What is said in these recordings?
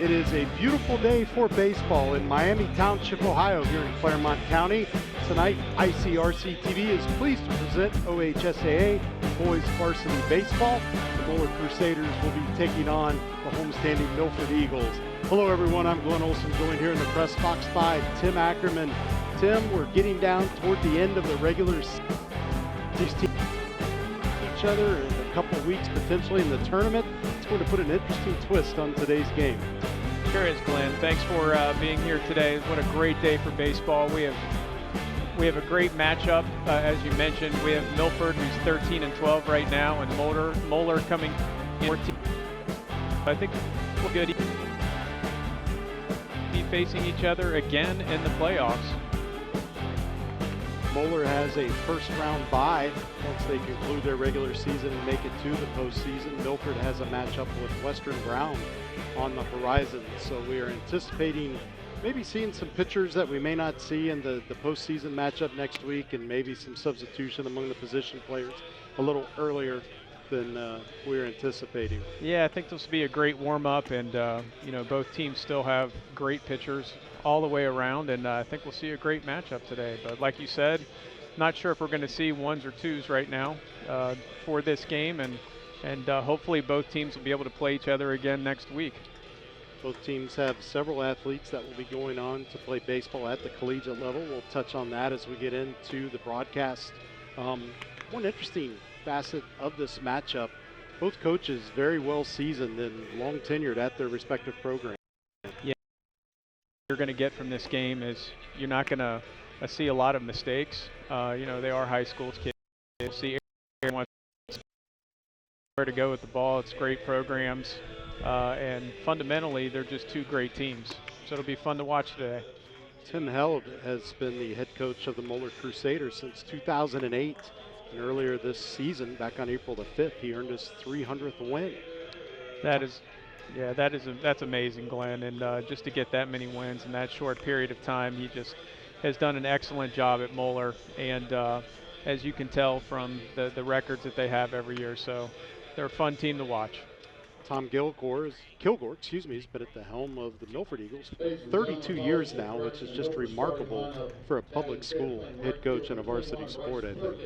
It is a beautiful day for baseball in Miami Township, Ohio, here in Claremont County. Tonight, ICRC-TV is pleased to present OHSAA Boys Varsity Baseball. The Moeller Crusaders will be taking on the homestanding Milford Eagles. Hello, everyone. I'm Glenn Olson, joined here in the press box by Tim Ackerman. Tim, we're getting down toward the end of the regular season. Each other in a couple of weeks, potentially in the tournament. It's going to put an interesting twist on today's game. Sure is, Glenn. Thanks for being here today. What a great day for baseball. We have a great matchup, as you mentioned. We have Milford, who's 13-12 right now, and Moeller coming in 14. I think we're good. Be facing each other again in the playoffs. Moeller has a first-round bye once they conclude their regular season and make it to the postseason. Milford has a matchup with Western Brown on the horizon, so we are anticipating maybe seeing some pitchers that we may not see in the postseason matchup next week, and maybe some substitution among the position players a little earlier than we were anticipating. Yeah, I think this will be a great warm-up, and both teams still have great pitchers all the way around, and I think we'll see a great matchup today. But like you said, not sure if we're going to see ones or twos right now for this game, and hopefully both teams will be able to play each other again next week. Both teams have several athletes that will be going on to play baseball at the collegiate level. We'll touch on that as we get into the broadcast. One interesting facet of this matchup, both coaches very well seasoned and long tenured at their respective programs. Yeah, you're going to get from this game is you're not going to see a lot of mistakes. They are high school kids. You see everyone where to go with the ball. It's great programs, and fundamentally they're just two great teams. So it'll be fun to watch today. Tim Held has been the head coach of the Moeller Crusaders since 2008. And earlier this season, back on April the 5th, he earned his 300th win. That's amazing, Glenn. And just to get that many wins in that short period of time, he just has done an excellent job at Moeller. And as you can tell from the records that they have every year, so they're a fun team to watch. Tom Kilgore, has been at the helm of the Milford Eagles for 32 years now, which is just remarkable for a public school head coach in a varsity sport, I think.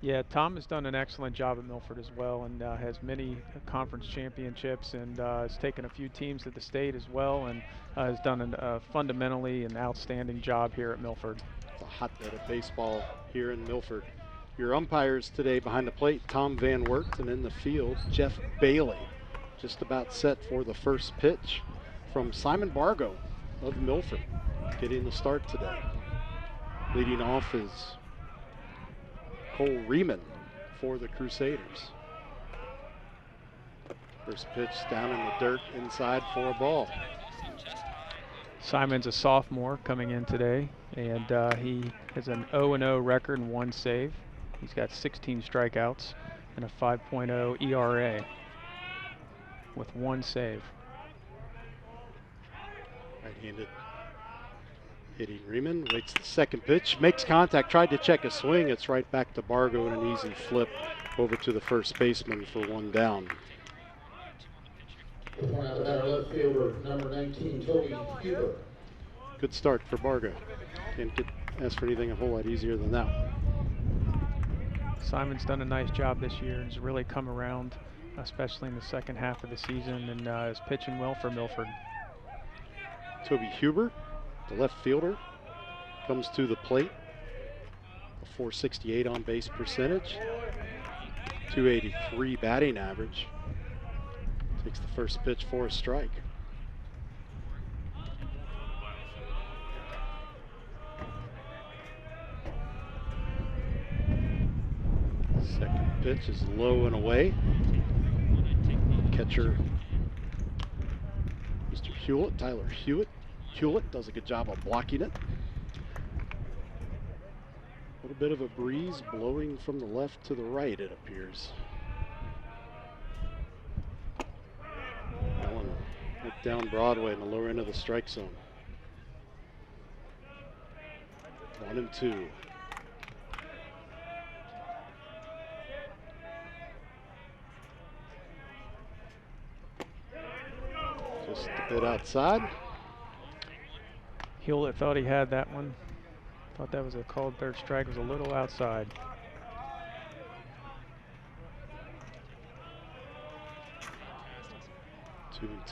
Yeah, Tom has done an excellent job at Milford as well, and has many conference championships, and has taken a few teams to the state as well, and has done fundamentally an outstanding job here at Milford. It's a hotbed of baseball here in Milford. Your umpires today behind the plate, Tom Van Wert, and in the field, Jeff Bailey. Just about set for the first pitch from Simon Bargo of Milford, getting the start today. Leading off is Cole Riemann for the Crusaders. First pitch down in the dirt inside for a ball. Simon's a sophomore coming in today, and he has an 0-0 record and 1 save. He's got 16 strikeouts and a 5.0 ERA with 1 save. Right-handed hitting Riemann, waits the second pitch, makes contact, tried to check a swing. It's right back to Bargo and an easy flip over to the first baseman for 1 down. Left fielder, number 19, Toby Huber. Good start for Bargo. Can't ask for anything a whole lot easier than that. Simon's done a nice job this year and has really come around, especially in the second half of the season, and is pitching well for Milford. Toby Huber, the left fielder, comes to the plate. A .468 on base percentage, .283 batting average. Takes the first pitch for a strike. Second pitch is low and away. Catcher, Mr. Hewlett, Tyler Hewlett does a good job of blocking it. A little bit of a breeze blowing from the left to the right, it appears. That one went down Broadway in the lower end of the strike zone. 1-2. Just a bit outside. Hewlett thought he had that one. Thought that was a called third strike. It was a little outside.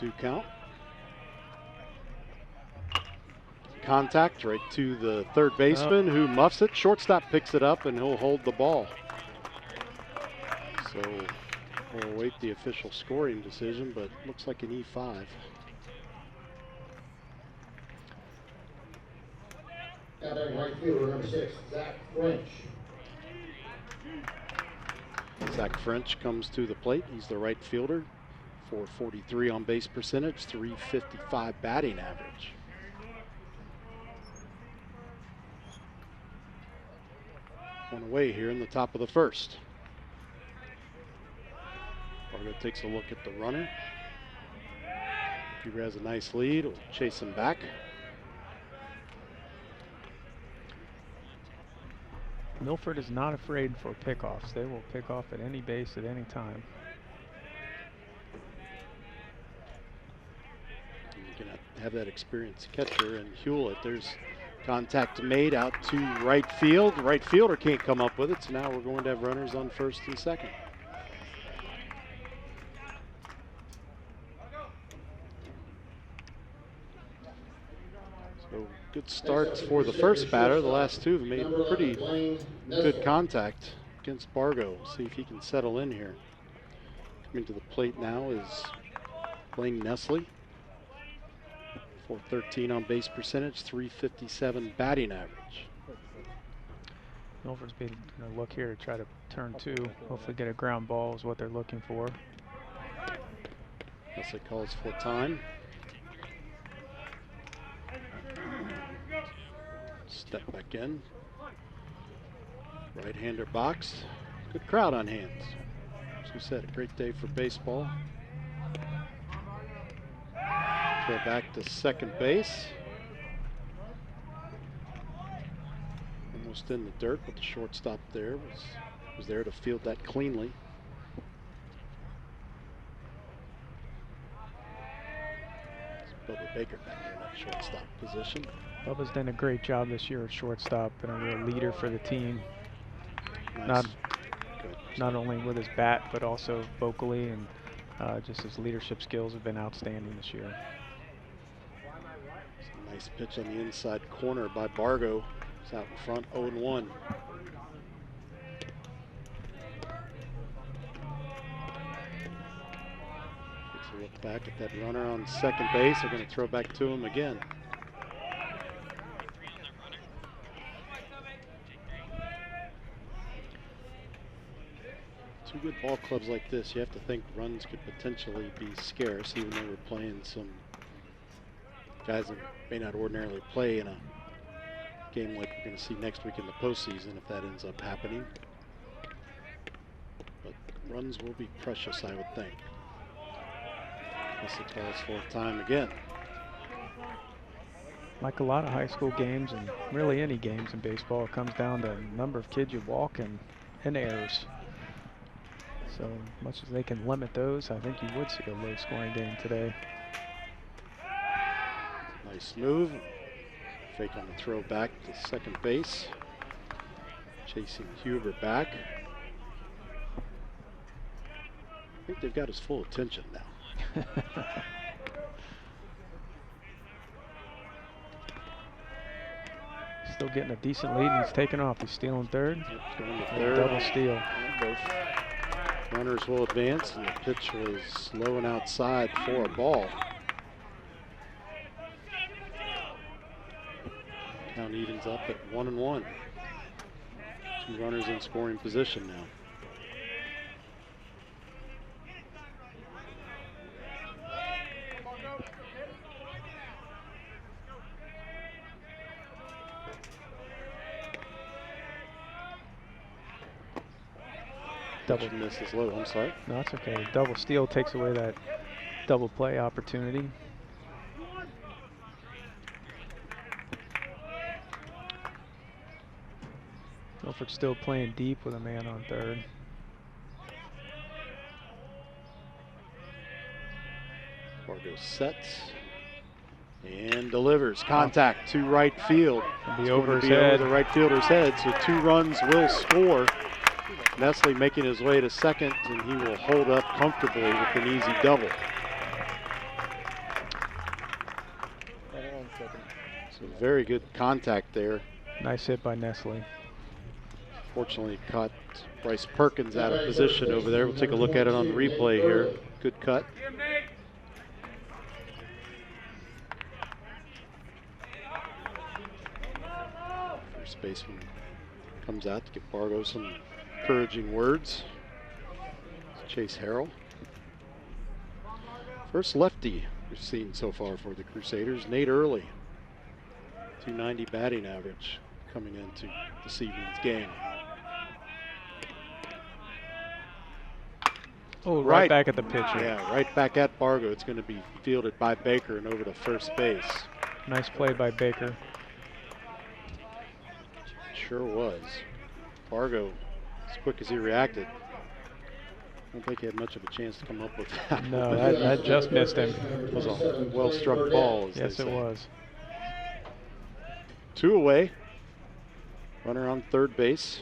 2-2 count. Contact right to the third baseman who muffs it. Shortstop picks it up and he'll hold the ball. So we'll await the official scoring decision, but looks like an E5. Batting right fielder, number 6, Zach French. Zach French comes to the plate. He's the right fielder. 443 on base percentage, 355 batting average. One away here in the top of the first. Fargo takes a look at the runner. He has a nice lead. Will chase him back. Milford is not afraid for pickoffs. They will pick off at any base at any time. You're going to have that experienced catcher, and Hewlett, there's contact made out to right field. The right fielder can't come up with it, so now we're going to have runners on first and second. So good starts for the first batter. The last two have made pretty good contact against Bargo. See if he can settle in here. Coming to the plate now is Blaine Nestle. 413 on base percentage, 357 batting average. Milford's been going to look here to try to turn two. Hopefully get a ground ball is what they're looking for. Nestle calls for time. Step back in. Right-hander box. Good crowd on hands. As we said, a great day for baseball. Throw back to second base. Almost in the dirt, but the shortstop there was there to field that cleanly. It's Bubba Baker back there in that shortstop position. Bubba's done a great job this year at shortstop, been a real leader for the team. Nice. Not only with his bat, but also vocally, and just his leadership skills have been outstanding this year. Nice pitch on the inside corner by Bargo. It's out in front, 0-1. Takes a look back at that runner on second base. They're going to throw back to him again. Two good ball clubs like this, you have to think runs could potentially be scarce, even though we're playing some guys that may not ordinarily play in a game like we're going to see next week in the postseason if that ends up happening. But runs will be precious, I would think. Guess it calls for time again. Like a lot of high school games, and really any games in baseball, it comes down to the number of kids you walk and errors. So much as they can limit those, I think you would see a low-scoring game today. Nice move. Fake on the throw back to second base. Chasing Huber back. I think they've got his full attention now. Still getting a decent lead, and he's taking off. He's stealing third. Yep, going to third. Double steal. Both runners will advance, and the pitch was low and outside for a ball. Count evens up at 1-1. Two runners in scoring position now. Double miss is low, I'm sorry. No, it's okay. Double steal takes away that double play opportunity. Milford still playing deep with a man on third. Fargo sets and delivers. Contact to right field. Be It's over going to his be head. over the right fielder's head, so 2 runs will score. Nestle making his way to second, and he will hold up comfortably with an easy double. So very good contact there. Nice hit by Nestle. Fortunately, caught Bryce Perkins out of position over there. We'll take a look at it on the replay here. Good cut. First baseman comes out to give Fargo some encouraging words. It's Chase Harrell. First lefty we've seen so far for the Crusaders, Nate Early. 290 batting average coming into this evening's game. Oh, right back at the pitcher. Yeah, right back at Fargo. It's going to be fielded by Baker and over to first base. Nice play by Baker. Sure was. Fargo, as quick as he reacted, I don't think he had much of a chance to come up with that. No, that just missed him. It was a well-struck ball, as Yes, they it say. was. 2 away. Runner on third base.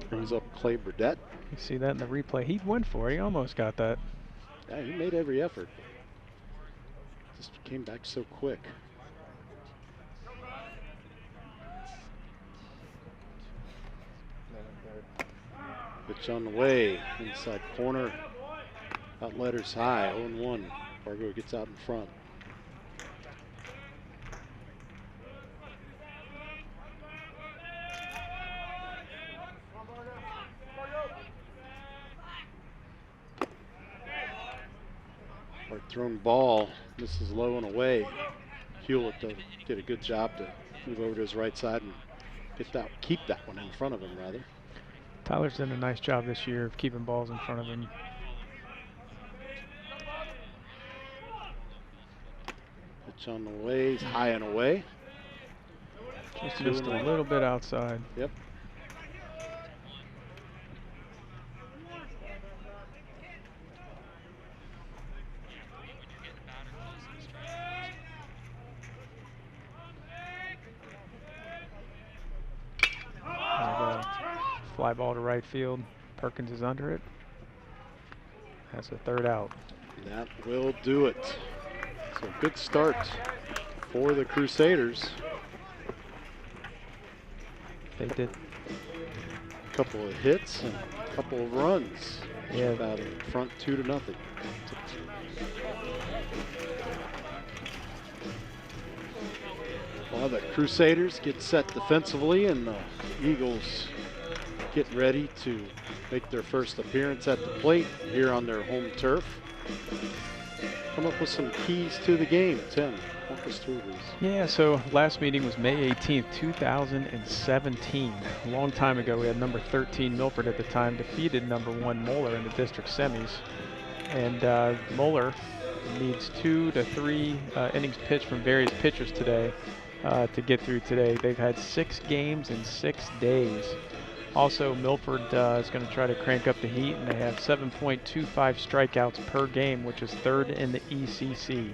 Brings up Clay Burdette. You see that in the replay. He went for it. He almost got that. Yeah, he made every effort. Just came back so quick. Pitch on the way, inside corner. Outletters high, 0-1. Fargo gets out in front. Hard thrown ball. This is low and away. Hewlett did a good job to move over to his right side and keep that one in front of him, rather. Tyler's done a nice job this year of keeping balls in front of him. Pitch on the way, he's high and away. Just missed a little bit outside. Yep. Fly ball to right field. Perkins is under it. That's a third out. That will do it. So good start for the Crusaders. They did. A couple of hits and a couple of runs. Yeah. About in front 2-0. Well, the Crusaders get set defensively, and the Eagles get ready to make their first appearance at the plate here on their home turf. Come up with some keys to the game. Tim, walk us through these. Yeah, so last meeting was May 18th, 2017. A long time ago, we had number 13 Milford at the time defeated number 1 Moeller in the district semis. And Moeller needs 2 to 3 innings pitched from various pitchers today to get through today. They've had 6 games in 6 days. Also, Milford is going to try to crank up the heat, and they have 7.25 strikeouts per game, which is 3rd in the ECC.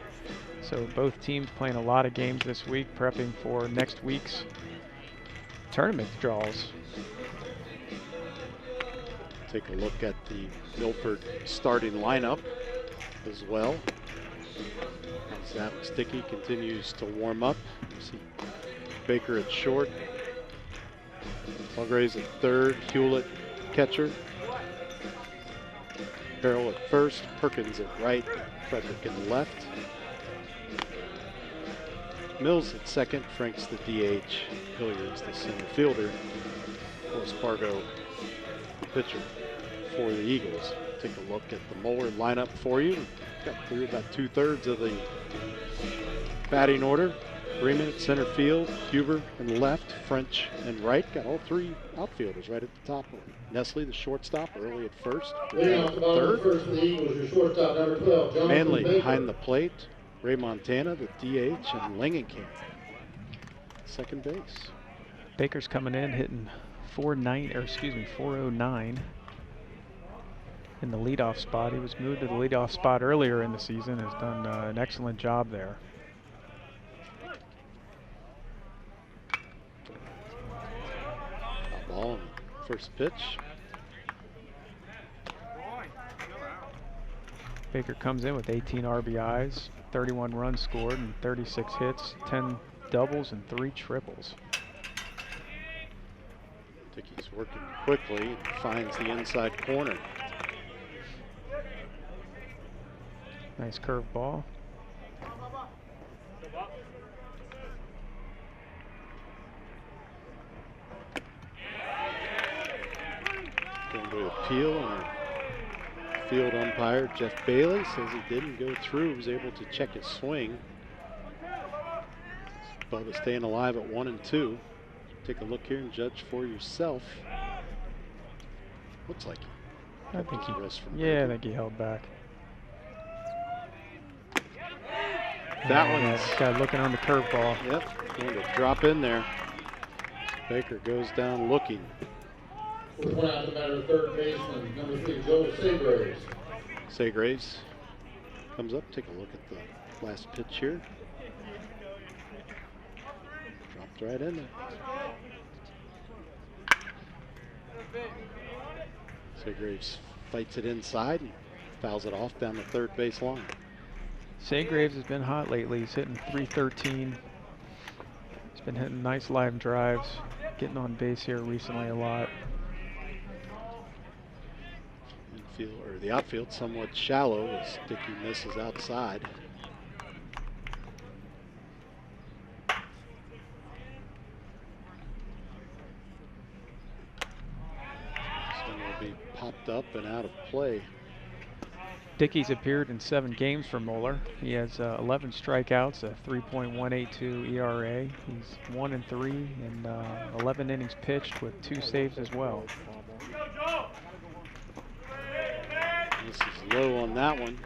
So both teams playing a lot of games this week, prepping for next week's tournament draws. Take a look at the Milford starting lineup as well. Zach Sticky continues to warm up. See Baker at short. Mulgray's at third, Hewlett catcher, Carroll at first, Perkins at right, Frederick in the left. Mills at second, Frank's the DH, Hilliard's the center fielder. Of course, Fargo, the pitcher for the Eagles. Take a look at the Moeller lineup for you. Got through about 2/3 of the batting order. Freeman at center field, Huber in left, French and right. Got all 3 outfielders right at the top. Nestle, the shortstop, early at first. Third. Manley behind the plate. Ray Montana, the DH, and Langenkamp, second base. Baker's coming in hitting 409. in the leadoff spot. He was moved to the leadoff spot earlier in the season, has done an excellent job there. Ball on first pitch. Baker comes in with 18 RBIs, 31 runs scored, and 36 hits, 10 doubles, and 3 triples. Dickey's working quickly and finds the inside corner. Nice curve ball. Going to appeal, and field umpire Jeff Bailey says he didn't go through, was able to check his swing. Bubba staying alive at 1-2. Take a look here and judge for yourself. Looks like I think he, yeah, I think he held back. That one's guy looking on the curveball. Yep, going to drop in there. Baker goes down looking. With one out, the batter, third baseman, number 3, Joe Seagraves. Seagraves comes up. Take a look at the last pitch here. Dropped right in there. Seagraves fights it inside and fouls it off down the third base line. Seagraves has been hot lately. He's hitting .313. He's been hitting nice live drives, getting on base here recently a lot. Infield, or the outfield somewhat shallow as Dickey misses outside. This one will be popped up and out of play. Dickey's appeared in 7 games for Moeller. He has 11 strikeouts, a 3.182 ERA. He's 1-3 in 11 innings pitched with 2 saves as well. This is low on that one.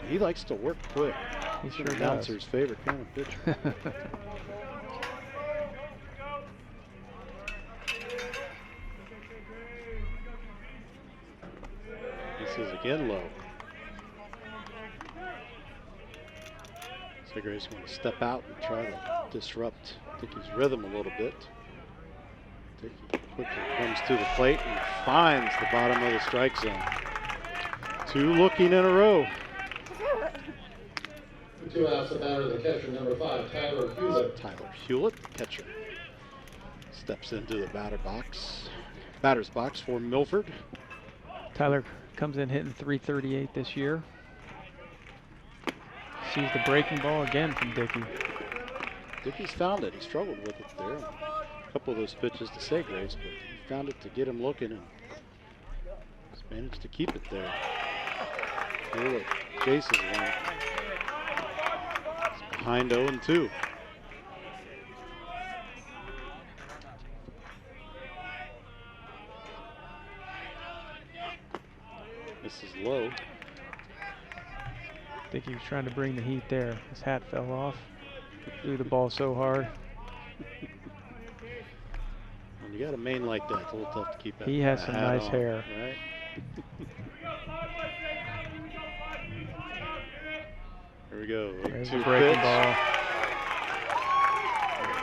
He likes to work quick. He sure does. Announcer's favorite kind of pitcher. This is again low. Seagraves going to step out and try to disrupt Dickey's rhythm a little bit. Dickey quickly comes to the plate and finds the bottom of the strike zone. 2 looking in a row. 2 outs, the batter, the catcher, number 5, Tyler Hewlett. Tyler Hewlett, catcher, steps into the batter's box for Milford. Tyler comes in hitting .338 this year. Sees the breaking ball again from Dickey. Dickey's found it. He struggled with it there. A couple of those pitches to Seagraves, but he found it to get him looking and just managed to keep it there. Hewlett chases one. It's behind 0-2. This is low. Dickey was trying to bring the heat there. His hat fell off. Threw the ball so hard. When you got a mane like that, it's a little tough to keep that. He has some nice on, hair. Right? Here we go. There's a breaking ball.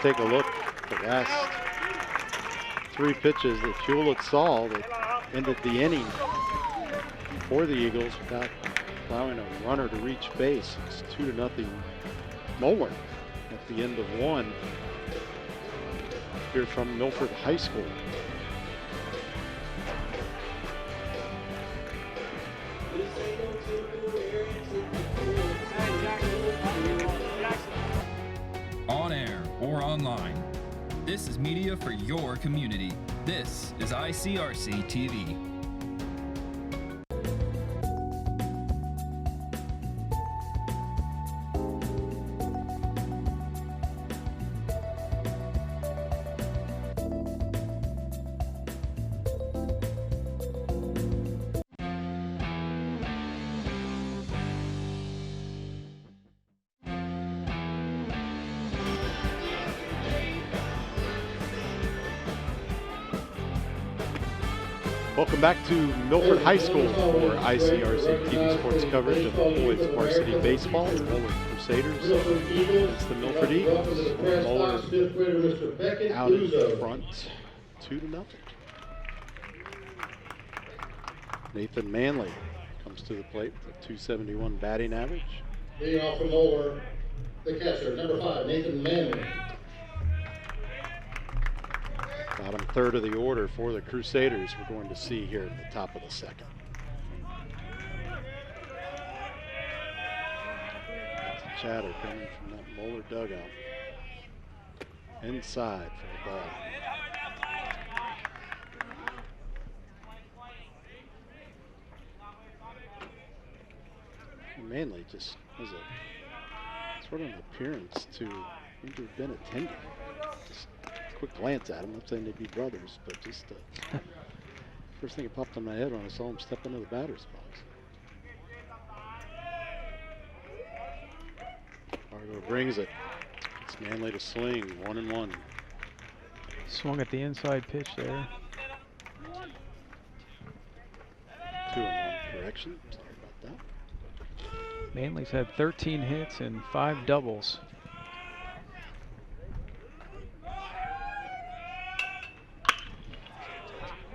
Take a look at the last 3 pitches that Hewlett saw that ended the inning for the Eagles without allowing a runner to reach base. It's 2-0 Moeller at the end of 1 here from Milford High School. On air or online, this is media for your community. This is ICRC-TV. Welcome back to Milford High School for ICRC-TV sports coverage of boys varsity baseball. The Moeller Crusaders against the Milford Eagles. Moeller out in front, 2-0. Nathan Manley comes to the plate with a .271 batting average. Leading off from Moeller, the catcher, number 5, Nathan Manley. Bottom third of the order for the Crusaders we're going to see here at the top of the second. Lots of chatter coming from that Moeller dugout. Inside for the ball. Manley just has a sort of an appearance to have been attending. Just quick glance at him, not saying they'd be brothers, but just first thing that popped in my head when I saw him step into the batter's box. Fargo brings it. It's Manley to swing, 1-1. Swung at the inside pitch there. 2-1 correction. Sorry about that. Manley's had 13 hits and 5 doubles.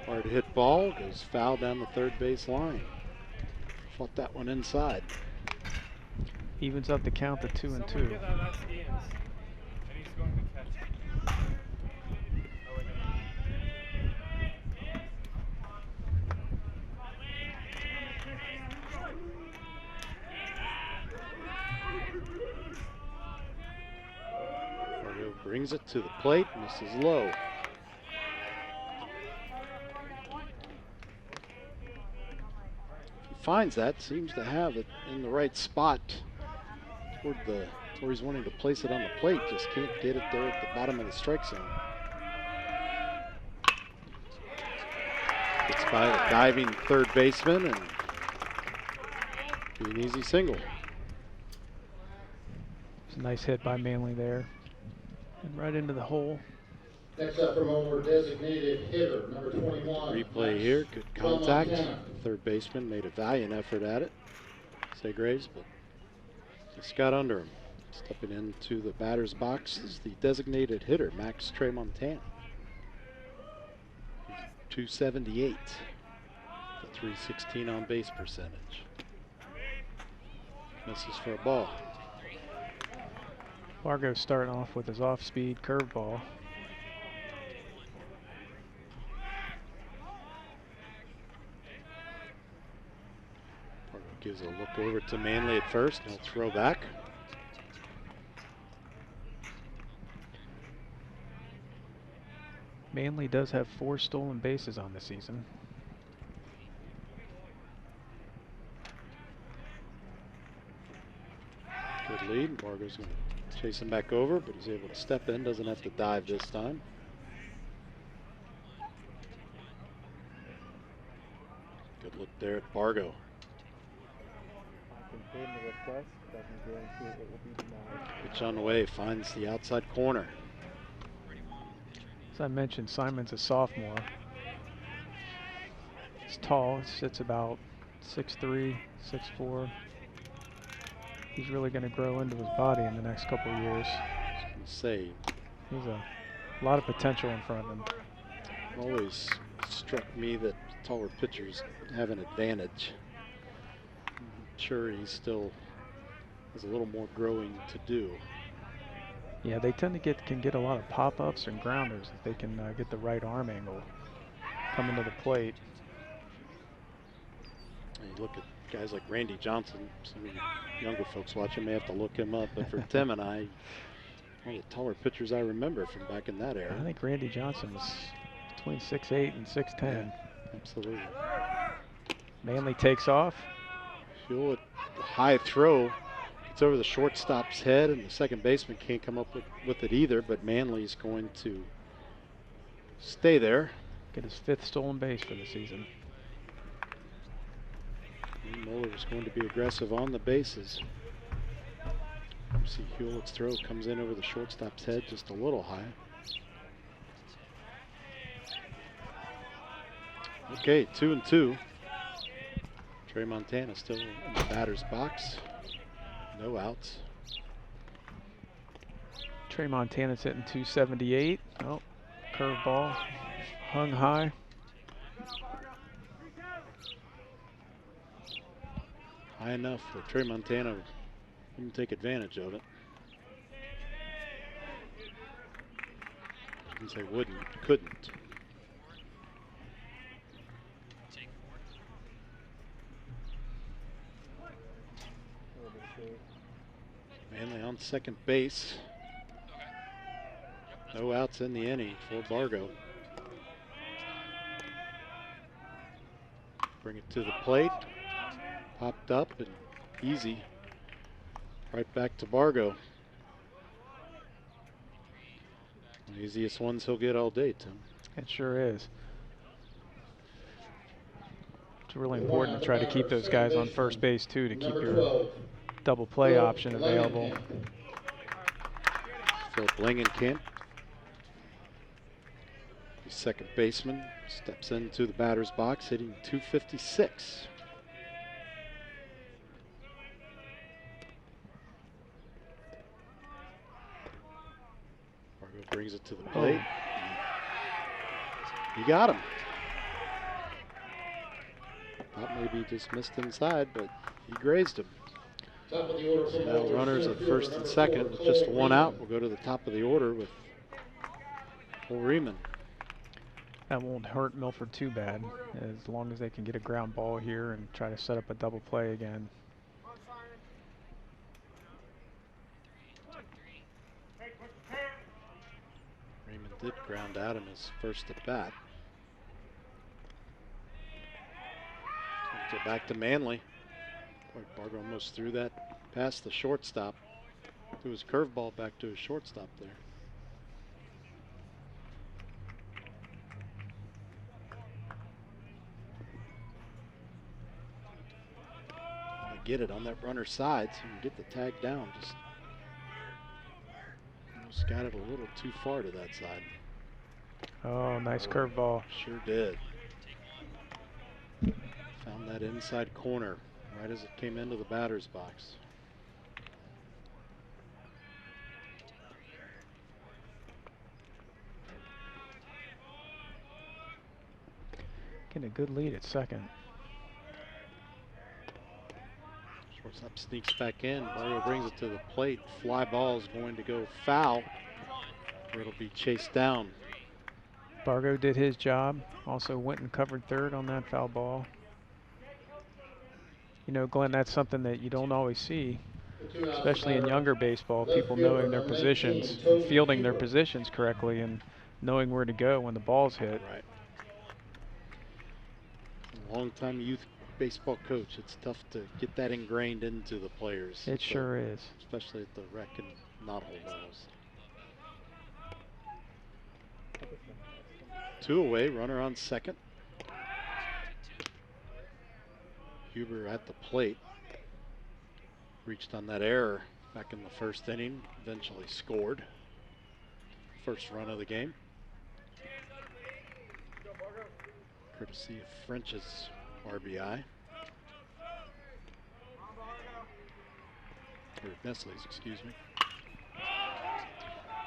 Hard hit ball, goes foul down the third base line. Fought that one inside. Evens up the count to 2-2. Fargo brings it to the plate, misses low. Finds that, seems to have it in the right spot toward where he's wanting to place it on the plate, just can't get it there at the bottom of the strike zone. Gets by the diving third baseman and be an easy single. It's a nice hit by Manley there. And right into the hole. Next up from Moeller, designated hitter, number 21. Replay here, good contact. Third baseman made a valiant effort at it. Segraves, but just got under him. Stepping into the batter's box is the designated hitter, Max Tremontan. 278. The .316 on base percentage. Misses for a ball. Fargo starting off with his off-speed curveball. Gives a look over to Manley at first. No throw back. Manley does have 4 stolen bases on the season. Good lead. Fargo's going to chase him back over, but he's able to step in. Doesn't have to dive this time. Good look there at Fargo. Pitch on the way, finds the outside corner. As I mentioned, Simon's a sophomore. He's tall, sits about 6'3", 6'4". He's really going to grow into his body in the next couple of years. I was going to say, he's a lot of potential in front of him. Always struck me that taller pitchers have an advantage. Sure, he still has a little more growing to do. Yeah, they tend to can get a lot of pop-ups and grounders if they can get the right arm angle coming to the plate. And you look at guys like Randy Johnson. Some of you younger folks watching may have to look him up, but for Tim and I, one of the taller pitchers I remember from back in that era. I think Randy Johnson was between 6'8" and 6'10". Yeah, absolutely. Manley takes off. Fuel, a high throw. It's over the shortstop's head, and the second baseman can't come up with it either, but Manley's going to stay there. Get his 5th stolen base for the season. And Moeller's going to be aggressive on the bases. You see Hewlett's throw comes in over the shortstop's head just a little high. Okay, 2-2. Trey Montana still in the batter's box. No outs. Trey Montana's hitting 278. Oh, curveball hung high. High enough for Trey Montana to take advantage of it. Didn't say wouldn't, couldn't. Manley on second base. No outs in the inning for Bargo. Bring it to the plate. Popped up and easy. Right back to Bargo. The easiest ones he'll get all day, Tim. It sure is. It's really important to try to keep those guys on first base too, to keep your double play option available. Philip Langenkamp, the second baseman, steps into the batter's box, hitting 256. Bargo brings it to the plate. He got him. Thought maybe he just missed inside, but he grazed him. Top of the order. So now runners at first and second with just one out. We'll go to the top of the order with Cole Riemann. That won't hurt Milford too bad, as long as they can get a ground ball here and try to set up a double play again. Riemann did ground out in his first at bat. So back to Manley. Boy, Bargo almost threw that past the shortstop. Threw his curveball back to his shortstop there. Get it on that runner's side so you can get the tag down. Just almost got it a little too far to that side. Oh, nice curveball. Sure did. Found that inside corner right as it came into the batter's box. Getting a good lead at second. Shortstop sneaks back in. Bargo brings it to the plate. Fly ball is going to go foul, or it'll be chased down. Bargo did his job. Also went and covered third on that foul ball. You know, Glenn, that's something that you don't always see, especially in younger baseball. People knowing their positions, fielding their positions correctly, and knowing where to go when the ball's hit. Right. Long-time youth baseball coach, it's tough to get that ingrained into the players. It sure is. Especially at the rec and not-hole levels. 2 away, runner on second. Huber at the plate. Reached on that error back in the first inning, eventually scored. First run of the game. Courtesy of French's RBI. Or Nestle's, excuse me.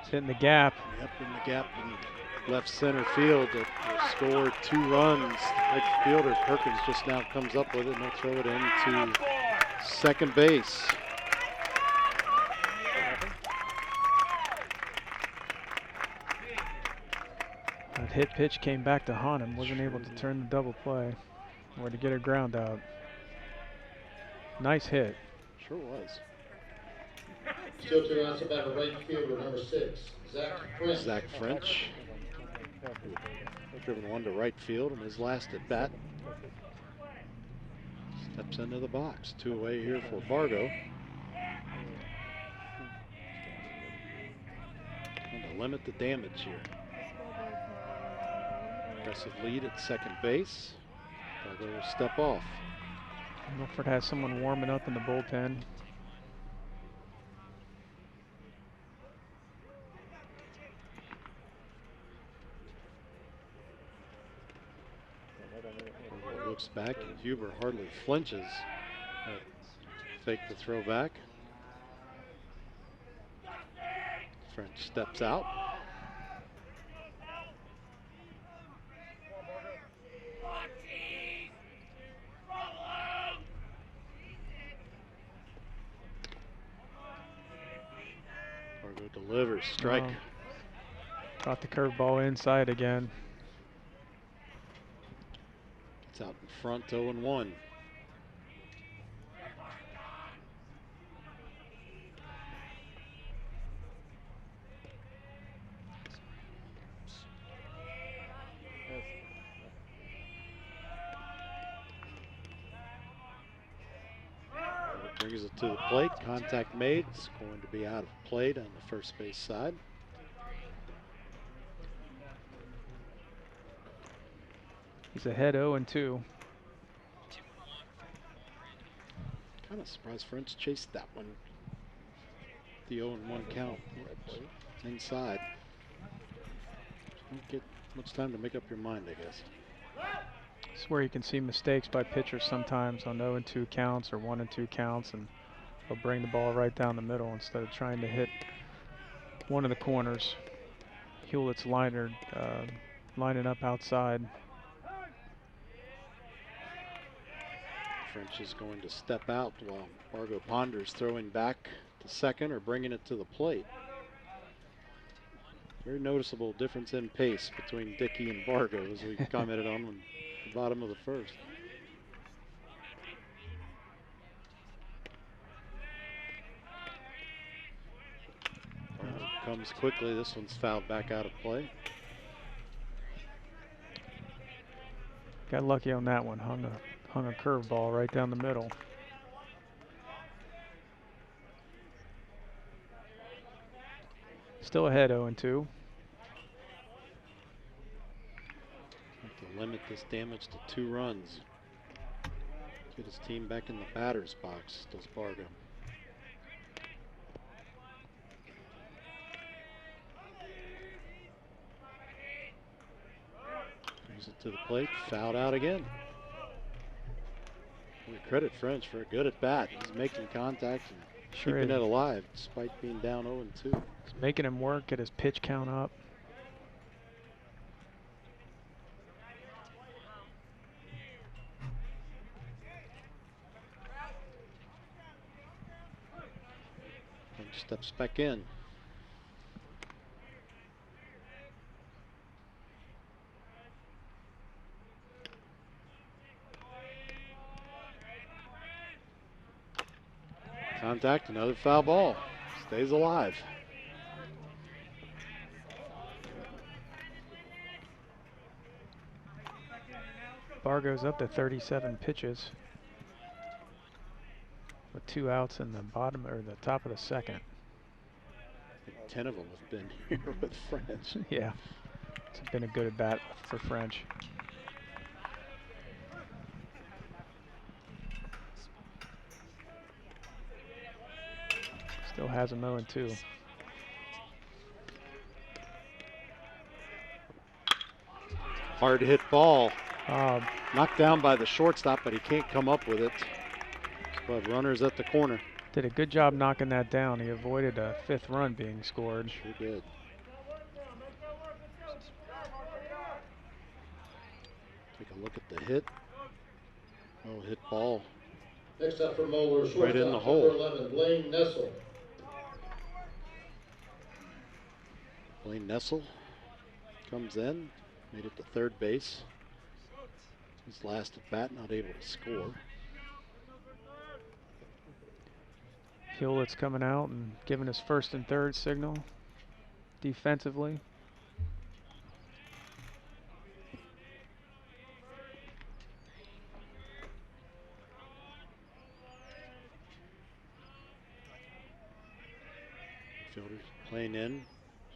It's hitting the gap. Yep, in the gap in left center field. It will score 2 runs. Right fielder Perkins just now comes up with it and they'll throw it into second base. That hit pitch came back to haunt him. Wasn't able to turn the double play or to get a ground out. Nice hit. Sure was. Still 2 outs about a right fielder, number 6, Zach French. Zach French. Driven one to right field in his last at bat. Steps into the box. 2 away here for Bargo. Trying to limit the damage here. Aggressive lead at second base. Bargo will step off. Milford has someone warming up in the bullpen. Looks back, and Huber hardly flinches. Fake the throw back. French steps out. Bargo delivers, strike. Oh. Got the curveball inside again. It's out in front, 0-1. Brings it to the plate. Contact made. It's going to be out of play on the first base side. He's ahead 0-2. Kind of surprised French chased that one. The 0-1 count. Inside. Don't get much time to make up your mind, I guess. This is where you can see mistakes by pitchers sometimes on 0-2 counts or 1-2 counts, and they'll bring the ball right down the middle instead of trying to hit one of the corners. Hewlett's lining up outside. French is going to step out while Bargo ponders throwing back to second or bringing it to the plate. Very noticeable difference in pace between Dickey and Bargo, as we commented on the bottom of the first. Bargo comes quickly. This one's fouled back out of play. Got lucky on that one. Hung a curveball right down the middle. Still ahead 0-2. To limit this damage to 2 runs. Get his team back in the batter's box, does Bargo. Brings it to the plate, fouled out again. We credit French for a good at bat. He's making contact and keeping it alive despite being down 0-2. He's making him work, get his pitch count up. French steps back in. Contact, another foul ball. Stays alive. Bargo's up to 37 pitches with 2 outs in the bottom or the top of the second. I think 10 of them have been here with French. Yeah, it's been a good at bat for French. Still has him 0-2. Hard hit ball. Knocked down by the shortstop, but he can't come up with it. But runners at the corner. Did a good job knocking that down. He avoided a 5th run being scored. Sure did. Take a look at the hit. Oh, hit ball. Next up for Moeller, shortstop, Right in the hole. number 11, Blaine Nessel. Blaine Nessel comes in, made it to third base. His last at bat, not able to score. Hewlett's coming out and giving his first and third signal defensively. Fielders playing in,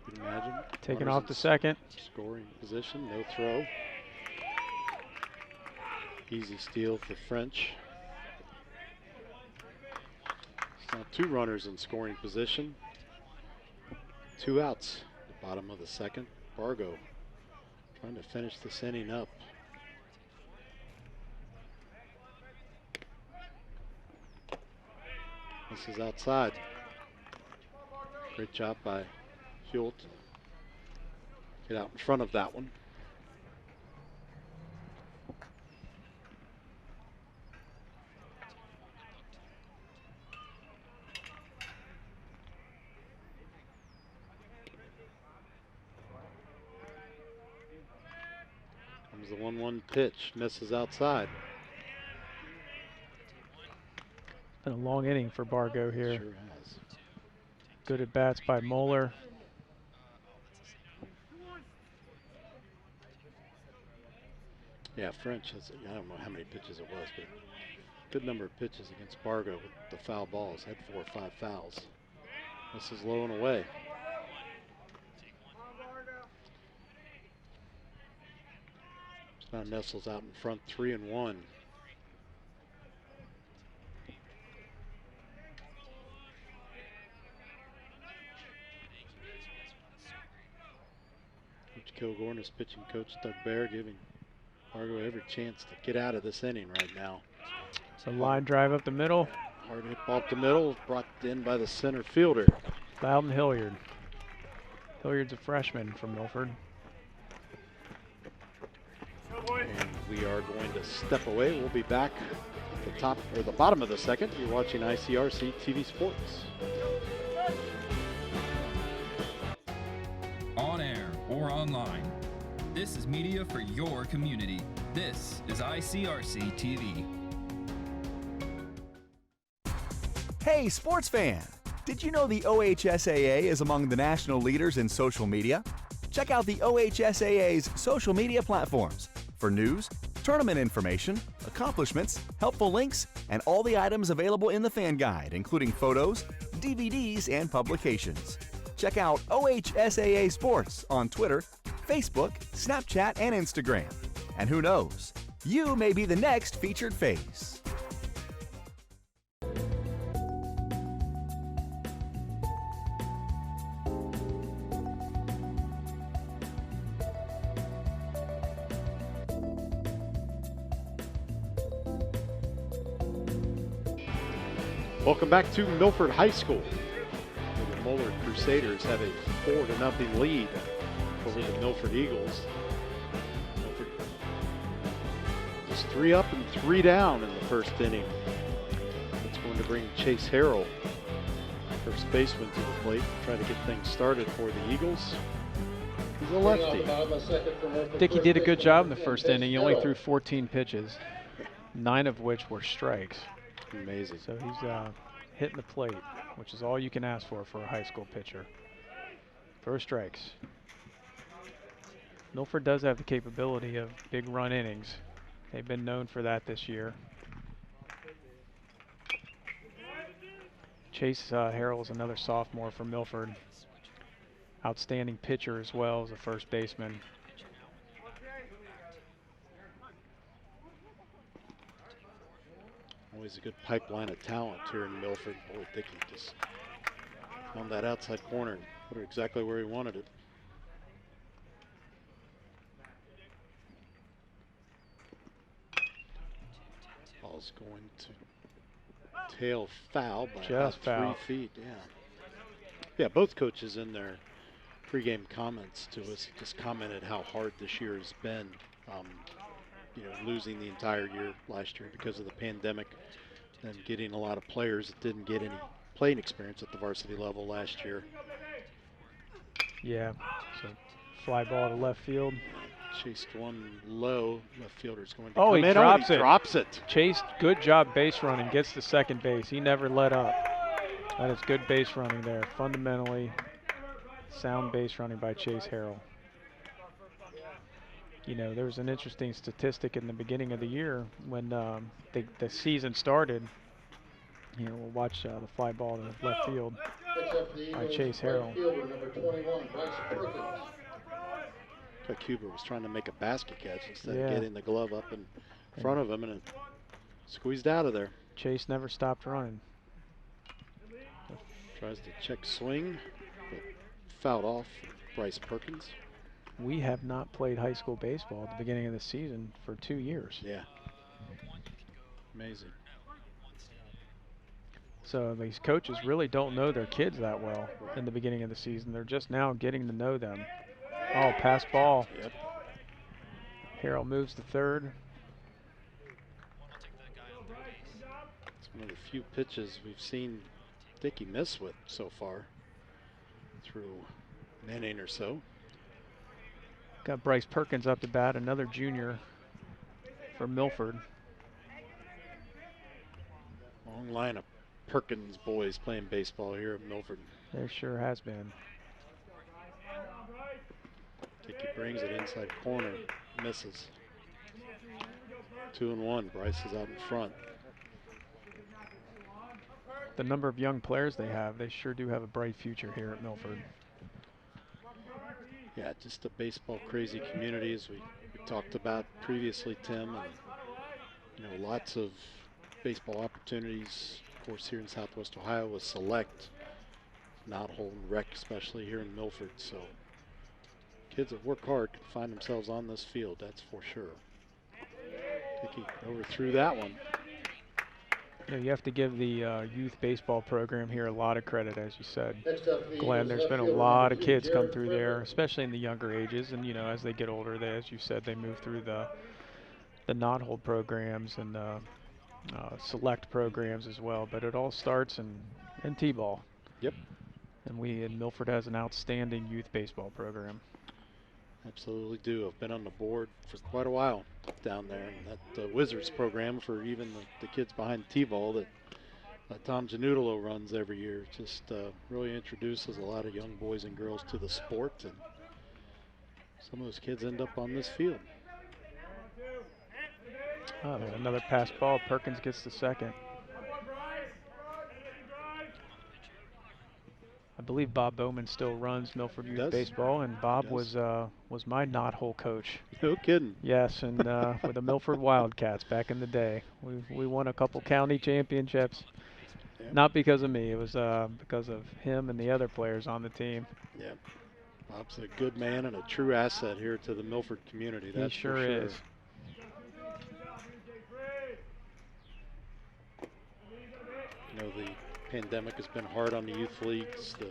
you can imagine. Taking Runners off in to second. Scoring position, no throw. Easy steal for French. Now 2 runners in scoring position. 2 outs at the bottom of the second. Bargo trying to finish this inning up. This is outside. Great job by Hewlett. Get out in front of that one. Comes the 1-1 pitch, misses outside. Been a long inning for Bargo here. Sure has. Good at bats by Moeller. Yeah, French has, I don't know how many pitches it was, but good number of pitches against Bargo with the foul balls. Had 4 or 5 fouls. This is low and away. Now Nestles out in front, 3-1. Coach Kilgore and his pitching coach Doug Bear giving Bargo every chance to get out of this inning right now. It's a line drive up the middle. Hard hit ball up the middle, brought in by the center fielder. Loudon Hilliard. Hilliard's a freshman from Milford. And we are going to step away. We'll be back at the top or the bottom of the second. You're watching ICRC-TV Sports. On air or online, this is media for your community. This is ICRC-TV. Hey, sports fan! Did you know the OHSAA is among the national leaders in social media? Check out the OHSAA's social media platforms for news, tournament information, accomplishments, helpful links, and all the items available in the fan guide, including photos, DVDs, and publications. Check out OHSAA Sports on Twitter, Facebook, Snapchat, and Instagram. And who knows, you may be the next featured face. Welcome back to Milford High School. The Moeller Crusaders have a 4-0 lead over the Milford Eagles. Milford is 3 up and 3 down in the first inning. It's going to bring Chase Harrell, first baseman, to the plate, try to get things started for the Eagles. He's a lefty. Dickey did a good job in the first inning. He only threw 14 pitches, 9 of which were strikes. Amazing. So he's hitting the plate, which is all you can ask for a high school pitcher. First strikes. Milford does have the capability of big run innings. They've been known for that this year. Chase Harrell is another sophomore from Milford. Outstanding pitcher as well as a first baseman. Always a good pipeline of talent here in Milford. Boy, Dickey just found that outside corner and put it exactly where he wanted it. Ball's going to tail foul by about 3 feet. Yeah, both coaches in their pregame comments to us just commented how hard this year has been. You know, losing the entire year last year because of the pandemic and getting a lot of players that didn't get any playing experience at the varsity level last year. Yeah, so fly ball to left field. Chased one low. Left fielder's going to come in. He drops it. Chase, good job base running, gets to second base. He never let up. That is good base running there. Fundamentally sound base running by Chase Harrell. You know, there was an interesting statistic in the beginning of the year when the season started. You know, we'll watch the fly ball to left field by Chase Harrell. Cuba was trying to make a basket catch instead of getting the glove up in front of him, and it squeezed out of there. Chase never stopped running. Tries to check swing, but fouled off Bryce Perkins. We have not played high school baseball at the beginning of the season for 2 years. Yeah. Amazing. So these coaches really don't know their kids that well in the beginning of the season. They're just now getting to know them. Oh, pass ball. Yep. Harrell moves to third. It's one of the few pitches we've seen Dickey miss with so far through an inning or so. Got Bryce Perkins up to bat, another junior for Milford. Long line of Perkins boys playing baseball here at Milford. There sure has been. Dickey brings it inside corner, misses. 2-1. Bryce is out in front. The number of young players they have, they sure do have a bright future here at Milford. Yeah, just a baseball crazy community, as we talked about previously, Tim. And, you know, lots of baseball opportunities, of course, here in Southwest Ohio with Select, not holding rec, especially here in Milford. So kids that work hard can find themselves on this field, that's for sure. Dickey overthrew that one. You know, you have to give the youth baseball program here a lot of credit, as you said, Next up, the Glenn. Eagles There's left been a fielder lot number of 2, kids come Jared through there, Frederick. especially in the younger ages. And, you know, as they get older, they, as you said, they move through the not-hold programs and select programs as well. But it all starts in T-ball. Yep. And we in Milford has an outstanding youth baseball program. Absolutely do. I've been on the board for quite a while down there, and that Wizards program for even the kids behind T-ball that Tom Janudolo runs every year just really introduces a lot of young boys and girls to the sport, and some of those kids end up on this field. Oh, there's another pass ball. Perkins gets the second. I believe Bob Bowman still runs Milford Youth Baseball, and Bob was my knot-hole coach. No kidding. Yes, and for the Milford Wildcats back in the day. We won a couple county championships. Yep. Not because of me. It was because of him and the other players on the team. Yeah, Bob's a good man and a true asset here to the Milford community. That's he sure for sure. is. You know, the pandemic has been hard on the youth leagues. The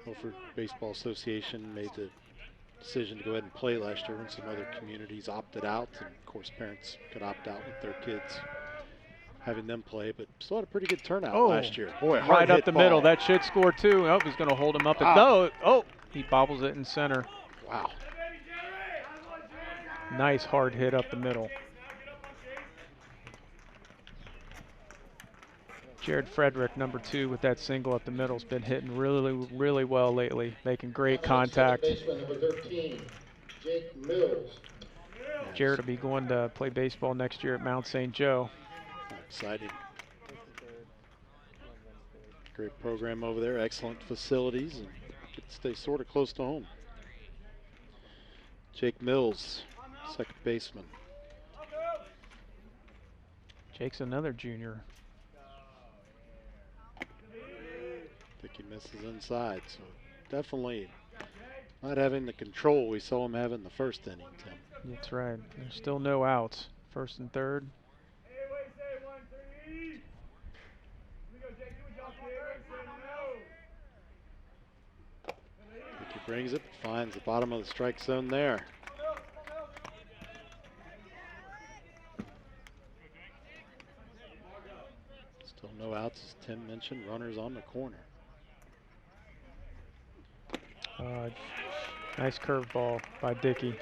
Milford Baseball Association made the decision to go ahead and play last year when some other communities opted out, and of course parents could opt out with their kids, having them play, but still had a pretty good turnout last year. Boy, right up the ball. middle. That should score too. Oh, he's going to hold him up. No, he bobbles it in center. Wow. Nice hard hit up the middle. Jared Frederick, number 2, with that single up the middle, has been hitting really, really well lately, making great contact. Baseman number 13, Jake Mills. Jared will be going to play baseball next year at Mount St. Joe. Exciting. Great program over there, excellent facilities, and get to stay sort of close to home. Jake Mills, second baseman. Jake's another junior. Dickey misses inside, so definitely not having the control we saw him have in the first inning, Tim. That's right. There's still no outs. First and third. Dickey brings it, finds the bottom of the strike zone there. Still no outs, as Tim mentioned, runners on the corner. Nice curveball by Dickey.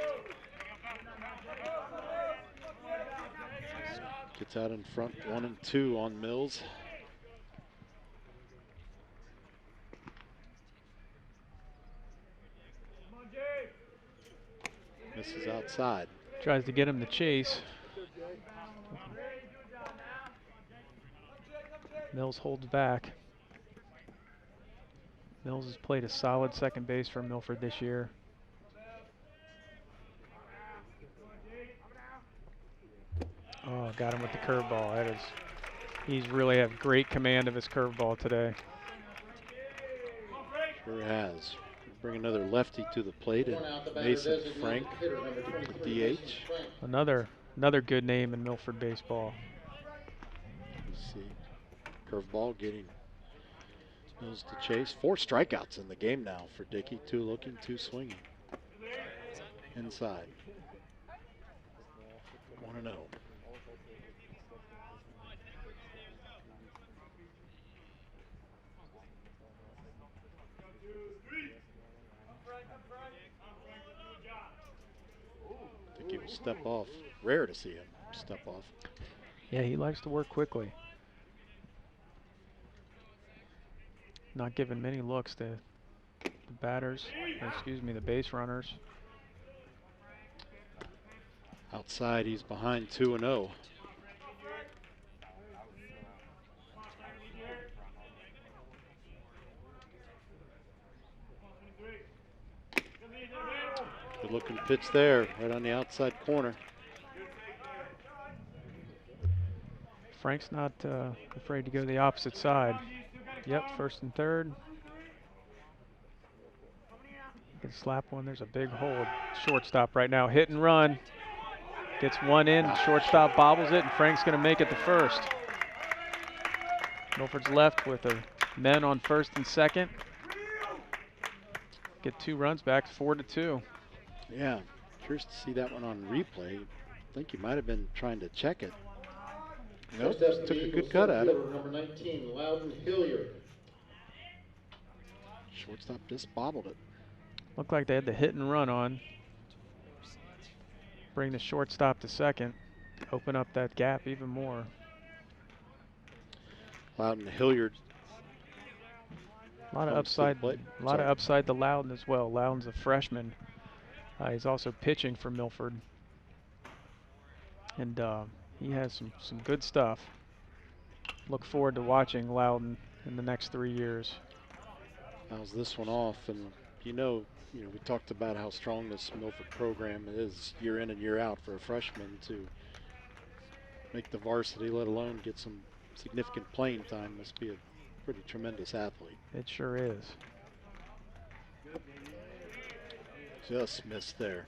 Gets out in front, 1-2 on Mills. Misses outside. Tries to get him to chase. Mills holds back. Mills has played a solid second base for Milford this year. Oh, got him with the curveball. He's really have great command of his curveball today. Sure has. Bring another lefty to the plate, and Mason Frank, the DH. Another good name in Milford baseball. Let's see. Curveball getting Mills to chase. 4 strikeouts in the game now for Dickey. 2 looking, 2 swinging. Inside. 1-0. Dickey will step off. Rare to see him step off. Yeah, he likes to work quickly. Not giving many looks to the batters, or excuse me, the base runners. Outside, he's behind 2-0. Good looking pitch there, right on the outside corner. Frank's not afraid to go the opposite side. Yep, first and third. You can slap one. There's a big hole at shortstop right now. Hit and run. Gets one in. Shortstop bobbles it, and Frank's going to make it to first. Milford's left with a men on first and second. Get 2 runs back, 4-2. Yeah, curious to see that one on replay. I think he might have been trying to check it. Nope, just took a good cut at it. Number 19, Loudon Hilliard. Shortstop just bobbled it. Looked like they had the hit and run on. Bring the shortstop to second. Open up that gap even more. Loudon Hilliard. A lot of upside. A lot of upside to Loudon as well. Loudon's a freshman. He's also pitching for Milford, and he has some good stuff. Look forward to watching Loudon in the next 3 years. Fouls this one off, and you know, we talked about how strong this Milford program is year in and year out for a freshman to make the varsity, let alone get some significant playing time. Must be a pretty tremendous athlete. It sure is. Just missed there.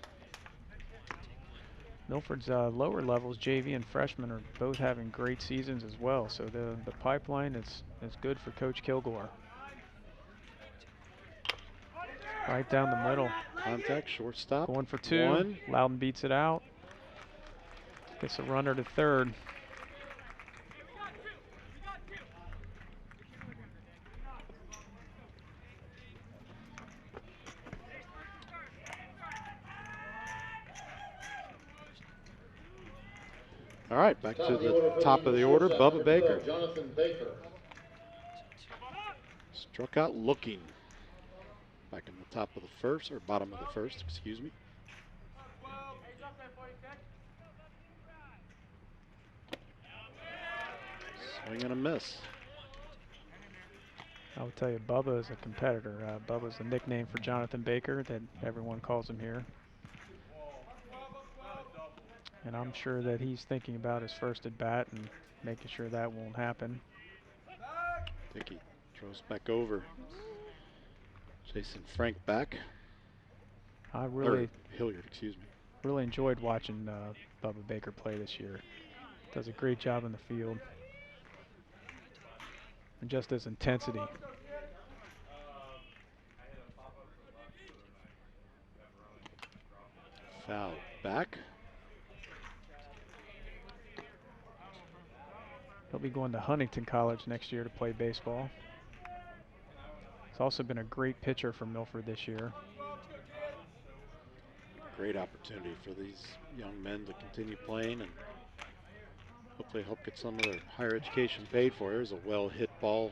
Milford's lower levels, JV and freshmen, are both having great seasons as well. So the pipeline is good for Coach Kilgore. Right down the middle. Contact, shortstop. Going for 2. 1. Loudon beats it out. Gets a runner to third. All right, back to the top of the order. Bubba Baker. Jonathan Baker. Struck out looking. Back in the top of the first, or bottom of the first, excuse me. Swing and a miss. I will tell you, Bubba is a competitor. Bubba's the nickname for Jonathan Baker that everyone calls him here. And I'm sure that he's thinking about his first at bat and making sure that won't happen. Dickey throws back over. Chasing Frank back. Hilliard, excuse me. Really enjoyed watching Bubba Baker play this year. Does a great job in the field. And just his intensity. Foul back. He'll be going to Huntington College next year to play baseball. He's also been a great pitcher for Milford this year. Great opportunity for these young men to continue playing and hopefully help get some of their higher education paid for. There's a well hit ball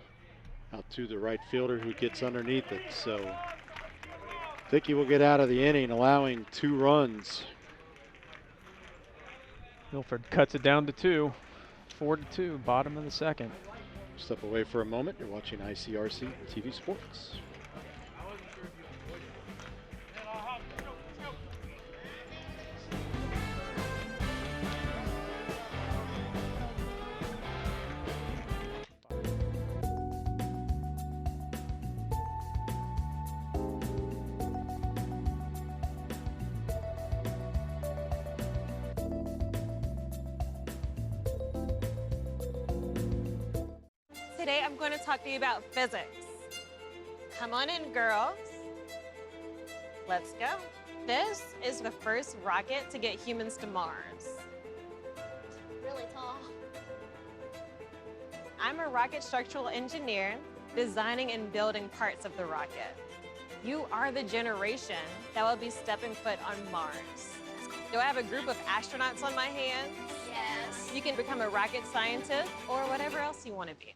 out to the right fielder who gets underneath it. So Dickey will get out of the inning, allowing 2 runs. Milford cuts it down to 2. 4-2, bottom of the second. Step away for a moment. You're watching ICRC-TV Sports. Today I'm going to talk to you about physics. Come on in, girls. Let's go. This is the first rocket to get humans to Mars. Really tall. I'm a rocket structural engineer, designing and building parts of the rocket. You are the generation that will be stepping foot on Mars. Do I have a group of astronauts on my hands? Yes. You can become a rocket scientist or whatever else you want to be.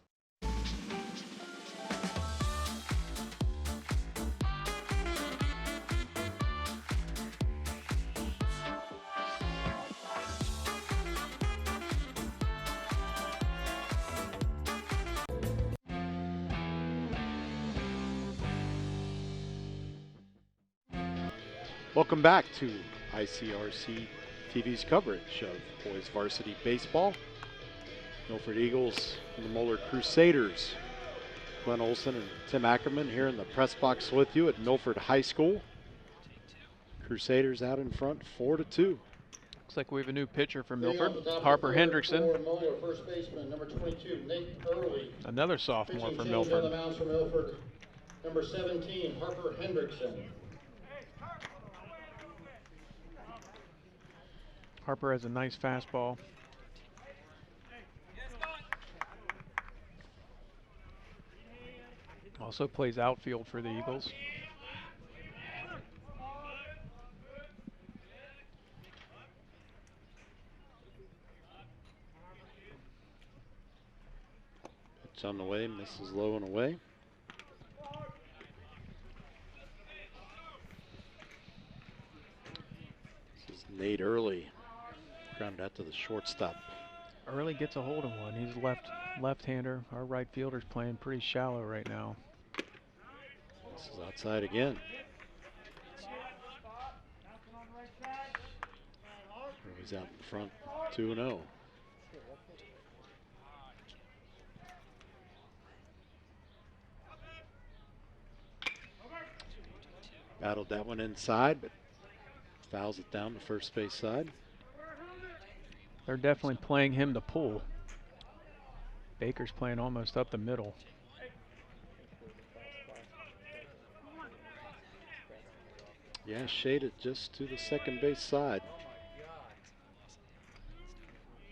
Welcome back to ICRC-TV's coverage of boys varsity baseball. Milford Eagles and the Moeller Crusaders. Glenn Olson and Tim Ackerman here in the press box with you at Milford High School. Crusaders out in front, 4-2. Looks like we have a new pitcher for Milford, Harper Hendrickson. Moeller, first baseman, number 22, Nate Early. Another sophomore Pitching for change on the Milford. mound for Milford, number 17, Harper Hendrickson. Harper has a nice fastball. Also plays outfield for the Eagles. Pitch on the way, misses low and away. This is Nate Early. Grounded out to the shortstop. Early gets a hold of one. He's left-hander. Our right fielder's playing pretty shallow right now. This is outside again. He's out in front, 2-0. Battled that one inside, but fouls it down the first base side. They're definitely playing him to pull. Baker's playing almost up the middle. Yeah, shaded just to the second base side.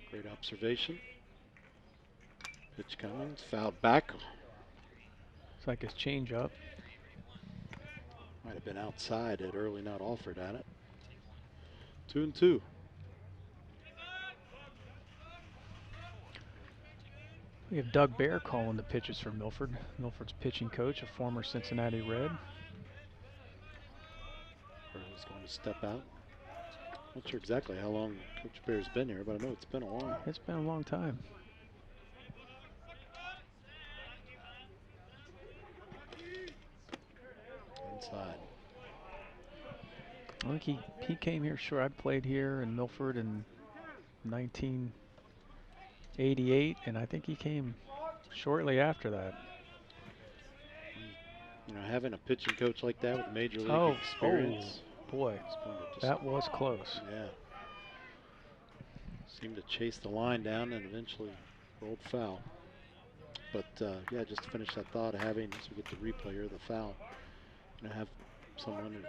Great observation. Pitch coming, fouled back. It's like his changeup. Might have been outside had Early not offered at it. 2-2. We have Doug Bear calling the pitches for Milford. Milford's pitching coach, a former Cincinnati Red. Early's going to step out. Not sure exactly how long Coach Bear's been here, but I know it's been a while. It's been a long time. Inside. I think he came here, sure, I played here in Milford in 1988, and I think he came shortly after that. You know, having a pitching coach like that with major league experience. Oh, boy, that was close. Yeah. Seemed to chase the line down and eventually rolled foul. But yeah, just to finish that thought of having, so we get the replay here, the foul. You know, have someone who's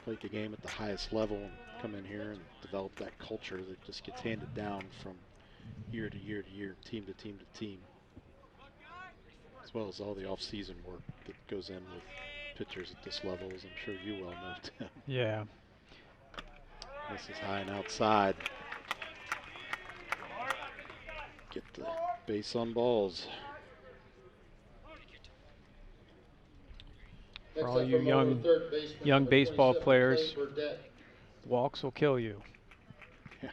played the game at the highest level and come in here and develop that culture that just gets handed down from year to year to year, team to team to team. As well as all the off-season work that goes in with pitchers at this level, as I'm sure you well know, Tim. Yeah. This is high and outside. Get the base on balls. For all you young baseball players, walks will kill you. Yeah.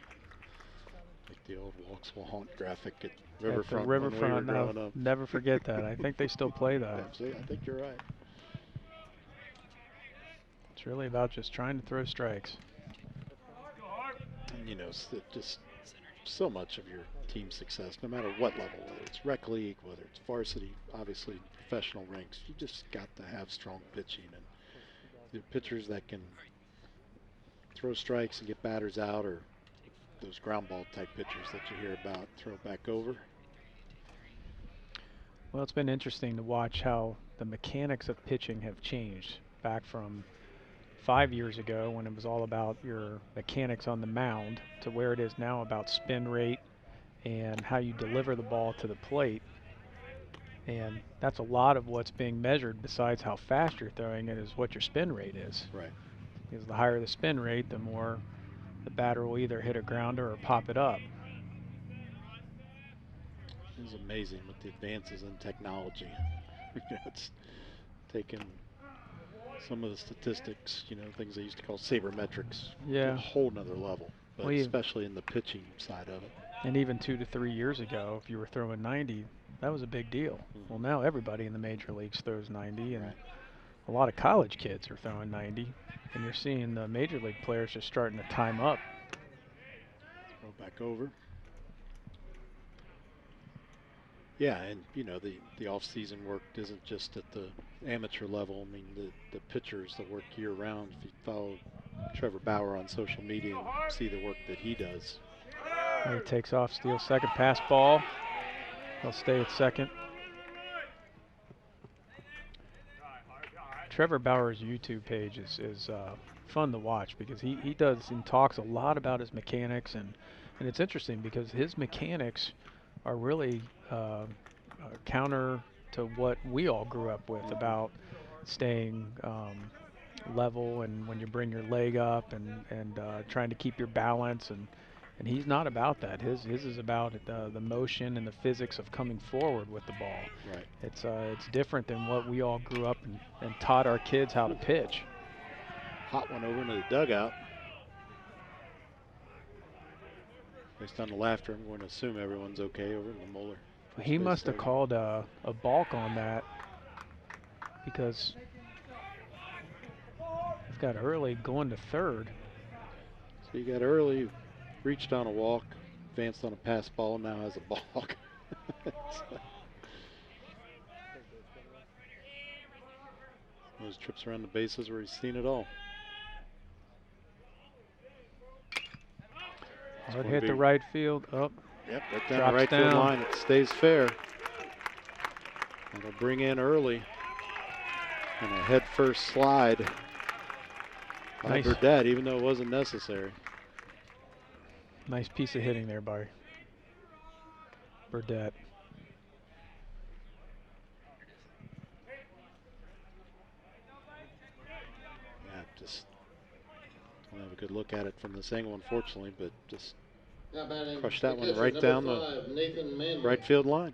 Like the old walks will haunt graphic at Riverfront. At the Riverfront, no, never forget that. I think they still play that. Absolutely, I think you're right. It's really about just trying to throw strikes. And you know, just so much of your team success, no matter what level, whether it's rec league, whether it's varsity, obviously professional ranks, you just got to have strong pitching, and the pitchers that can throw strikes and get batters out, or those ground ball type pitchers that you hear about, throw back over. Well, it's been interesting to watch how the mechanics of pitching have changed back from 5 years ago when it was all about your mechanics on the mound to where it is now about spin rate and how you deliver the ball to the plate. And that's a lot of what's being measured besides how fast you're throwing it is what your spin rate is. Right. Because the higher the spin rate, the more the batter will either hit a grounder or pop it up. It's amazing with the advances in technology. It's taken some of the statistics, things they used to call sabermetrics, to a whole nother level, but Well, especially in the pitching side of it. And even 2 to 3 years ago, if you were throwing 90, that was a big deal. Well, now everybody in the major leagues throws 90, and a lot of college kids are throwing 90, and you're seeing the major league players just starting to time up. Throw back over. Yeah, and the off-season work isn't just at the amateur level. I mean, the pitchers that work year-round. If you follow Trevor Bauer on social media and see the work that he does. He takes off, steals second, pass ball. He'll stay at second. Trevor Bauer's YouTube page is fun to watch because he does and talks a lot about his mechanics, and it's interesting because his mechanics are really counter to what we all grew up with about staying level and when you bring your leg up and trying to keep your balance, and he's not about that. His is about the motion and the physics of coming forward with the ball. Right. It's different than what we all grew up and taught our kids how to pitch. Hot one over into the dugout. Based on the laughter, I'm going to assume everyone's okay over in the Moeller. He must have called a balk on that because he's got Early going to third. So you got Early, reached on a walk, advanced on a pass ball, now has a balk. Those trips around the bases where he's seen it all. Hard hit the right field. Up. Yep, right down the right field line. It stays fair. It'll bring in Early. And a head first slide by Burdett, even though it wasn't necessary. Nice piece of hitting there by Burdett. Yeah, just don't have a good look at it from this angle, unfortunately, but just crushed that one right down the right field line.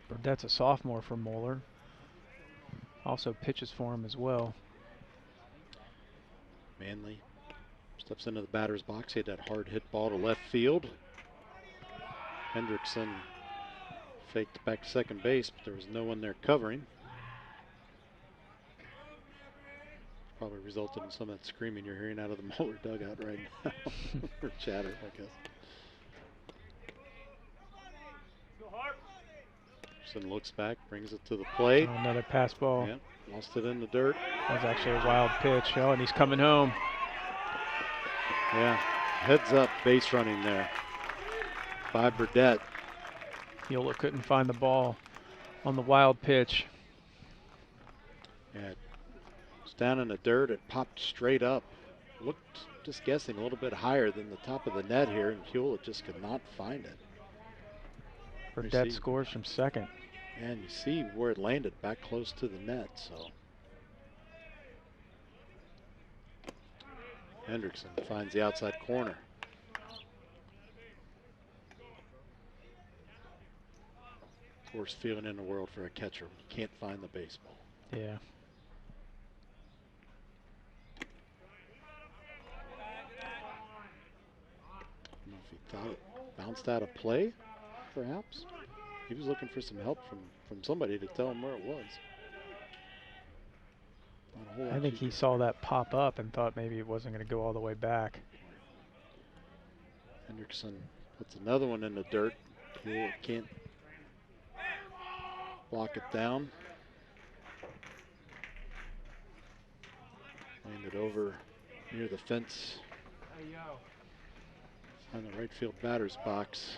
Burdett's a sophomore for Moeller. Also pitches for him as well. Manley steps into the batter's box. He had that hard hit ball to left field. Hendrickson faked back to second base, but there was no one there covering. Probably resulted in some of that screaming you're hearing out of the Moeller dugout right now. Or chatter, I guess. Hendrickson looks back, brings it to the plate. Oh, another pass ball. Yep, lost it in the dirt. That was actually a wild pitch. Oh, and he's coming home. Yeah, heads up base running there by Burdett. Yola couldn't find the ball on the wild pitch. Yeah, it's down in the dirt. It popped straight up. Looked, just guessing, a little bit higher than the top of the net here, and Yola just could not find it. Burdett scores from second. And you see where it landed, back close to the net, so. Hendrickson finds the outside corner. Worst feeling in the world for a catcher when you can't find the baseball. Yeah. I don't know if he thought it bounced out of play, perhaps. He was looking for some help from somebody to tell him where it was. I think he saw that pop up and thought maybe it wasn't going to go all the way back. Hendrickson puts another one in the dirt. He can't block it down. Landed over near the fence. on the right field batter's box.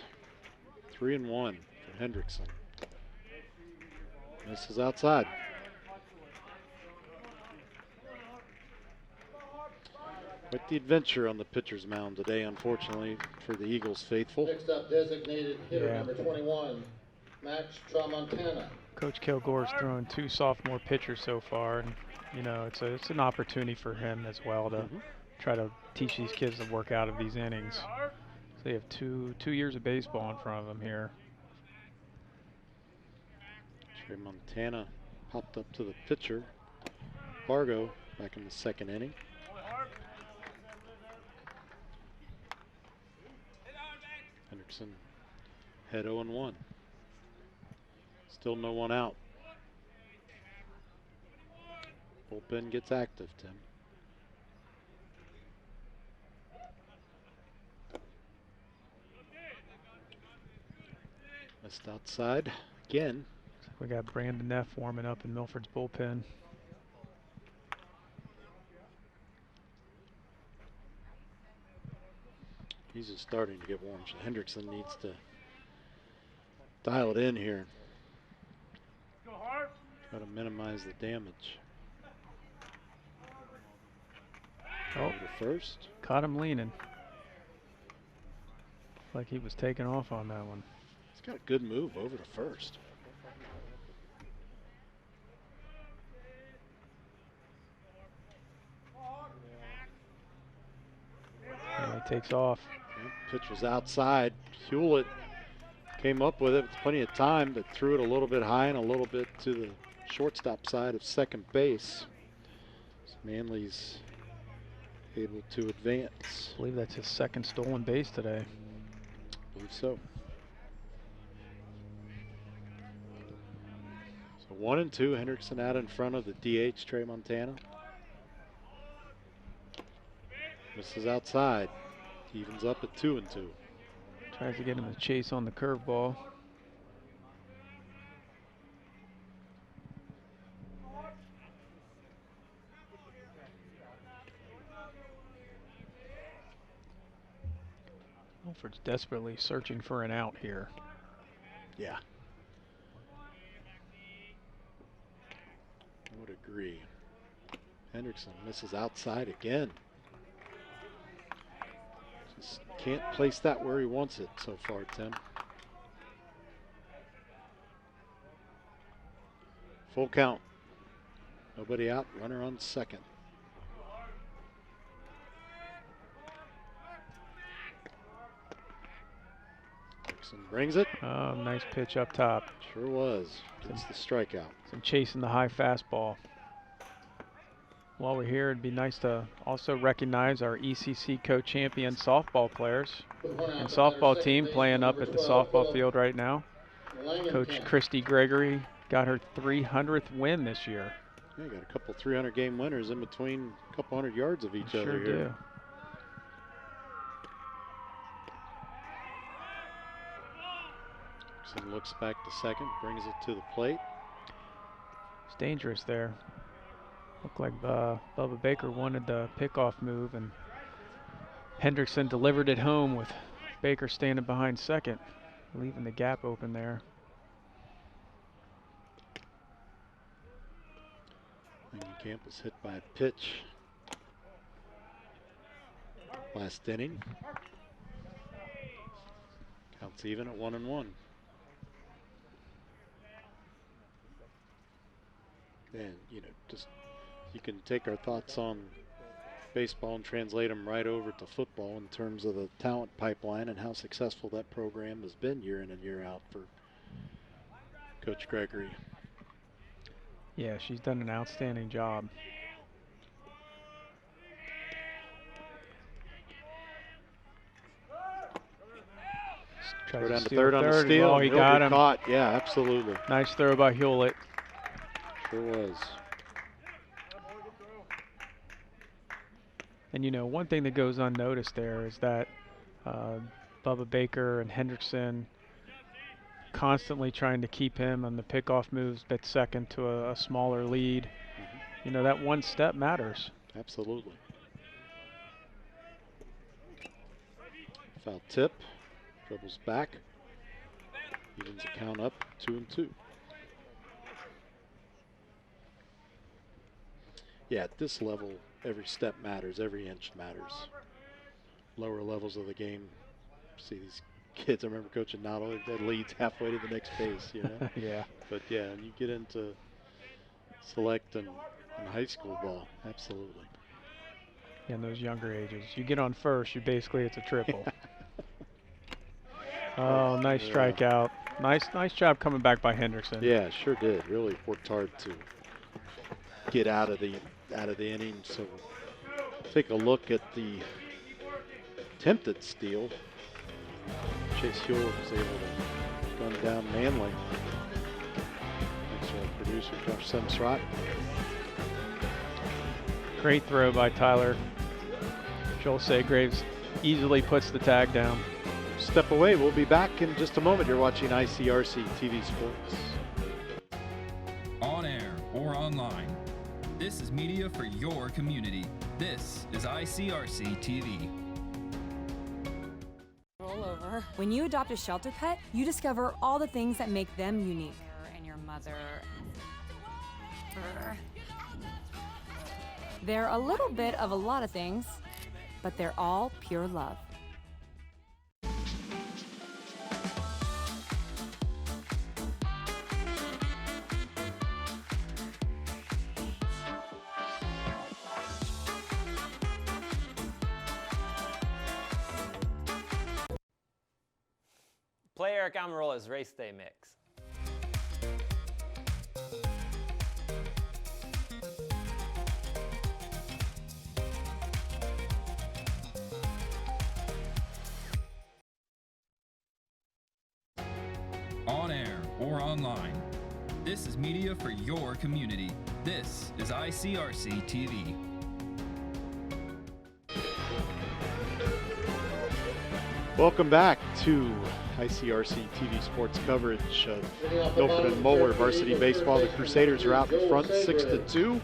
3-1 for Hendrickson. This is outside. Quite the adventure on the pitcher's mound today, unfortunately, for the Eagles faithful. Next up, designated hitter number 21, Max Tramontana. Coach Kilgore's thrown 2 sophomore pitchers so far, and you know it's an opportunity for him as well to try to teach these kids to work out of these innings. So they have two years of baseball in front of them here. Tramontana popped up to the pitcher, Fargo, back in the 2nd inning. Hendrickson head 0-1. Still no one out. Bullpen gets active, Tim. Missed outside again. We got Brandon Neff warming up in Milford's bullpen. He's just starting to get warm. So Hendrickson needs to dial it in here. Try to minimize the damage. Oh, Over to first. caught him leaning. Like he was taking off on that one. He's got a good move over to first. And he takes off. Pitch was outside. Hewlett came up with it with plenty of time, but threw it a little bit high and a little bit to the shortstop side of second base. So Manley's able to advance. I believe that's his 2nd stolen base today. I believe so. So 1-2. Hendrickson out in front of the DH, Tramontana. Misses outside. Evens up at 2-2. Tries to get him to chase on the curveball. Milford's desperately searching for an out here. Yeah. I would agree. Hendrickson misses outside again. Just can't place that where he wants it so far, Tim. Full count. Nobody out, runner on second. Hendrickson brings it. Oh, nice pitch up top. Sure was. Gets the strikeout. Some chasing the high fastball. While we're here, it'd be nice to also recognize our ECC co-champion softball players and softball team playing up at the softball field right now. Coach Christy Gregory got her 300th win this year. Yeah, got a couple 300-game winners in between a couple 100 yards of each other Sure here. do. Hendrickson looks back to second, brings it to the plate. It's dangerous there. Looked like Bubba Baker wanted the pickoff move, and Hendrickson delivered it home with Baker standing behind second, leaving the gap open there. Camp was hit by a pitch last inning. Counts even at 1-1. And, you know, just you can take our thoughts on baseball and translate them right over to football in terms of the talent pipeline and how successful that program has been year in and year out for Coach Gregory. Yeah, she's done an outstanding job. Throw down to third on the steal. Oh, he got him. Caught. Yeah, absolutely. Nice throw by Hewlett. Sure was. And you know, one thing that goes unnoticed there is that Bubba Baker and Hendrickson constantly trying to keep him on the pickoff moves at second to a smaller lead. You know, that one step matters. Absolutely. Foul tip. Dribbles back. Evens the count up 2-2. Yeah, at this level, every step matters, every inch matters. Lower levels of the game, see these kids. I remember coaching Noddle that leads halfway to the next phase, you know? Yeah. But yeah, and you get into select and high school ball, absolutely. In those younger ages, you get on first, it's a triple. Oh, nice strikeout. Nice job coming back by Hendrickson. Yeah, sure did. Really worked hard to get out of the inning. So take a look at the attempted steal. Chase Hewell was able to gun down Manley. Thanks to our producer, Josh Semsrott. Great throw by Tyler. Joel Saygraves easily puts the tag down. Step away. We'll be back in just a moment. You're watching ICRC-TV Sports. On air or online, this is media for your community. This is ICRC-TV. Roll over. When you adopt a shelter pet, you discover all the things that make them unique. And your mother. They're a little bit of a lot of things, but they're all pure love. Play Eric Almirola's Race Day Mix. On air or online, this is media for your community. This is ICRC-TV. Welcome back to ICRC-TV Sports coverage of Milford and Moeller varsity baseball. The Crusaders are out in front 6-2.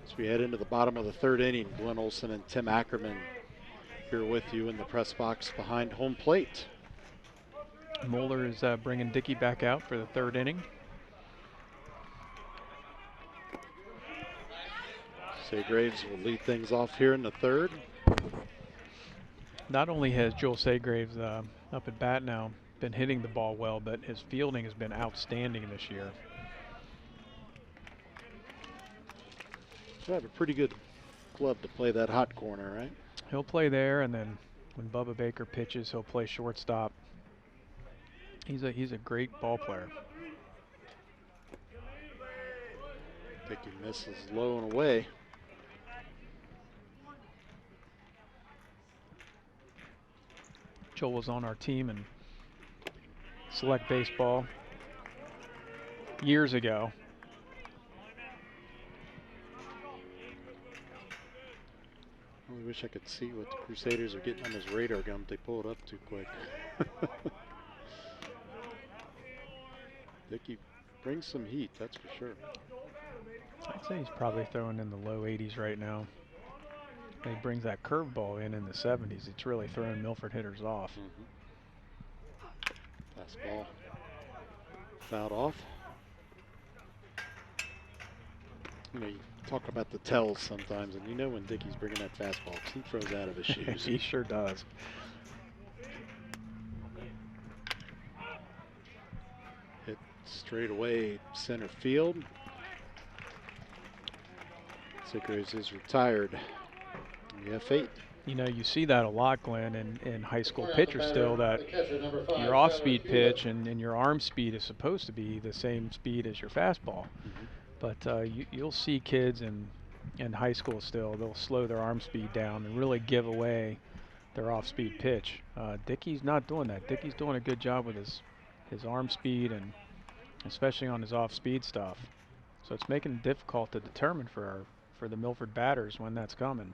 As we head into the bottom of the third inning, Glenn Olson and Tim Ackerman here with you in the press box behind home plate. Moeller is bringing Dickey back out for the third inning. Saygraves will lead things off here in the third. Not only has Joel Saygraves up at bat now been hitting the ball well, but his fielding has been outstanding this year. So I have a pretty good glove to play that hot corner, right? He'll play there, and then when Bubba Baker pitches, he'll play shortstop. He's a great ball player. Dickey misses low and away. Joel was on our team in select baseball years ago. I really wish I could see what the Crusaders are getting on his radar gun, but they pull it up too quick. Dickey brings some heat, that's for sure. I'd say he's probably throwing in the low 80s right now. And he brings that curveball in the 70s. It's really throwing Milford hitters off. Fastball fouled off. You know, you talk about the tells sometimes, and you know when Dickey's bringing that fastball, 'cause he throws out of his shoes. He sure does. Hit straight away center field. Saygraves is retired. We have fate. You know, you see that a lot, Glenn, in high school pitchers still, that your off-speed pitch and your arm speed is supposed to be the same speed as your fastball. But you'll see kids in high school still, they'll slow their arm speed down and really give away their off-speed pitch. Dickey's not doing that. Dickey's doing a good job with his arm speed, and especially on his off-speed stuff. So it's making it difficult to determine for the Milford batters when that's coming.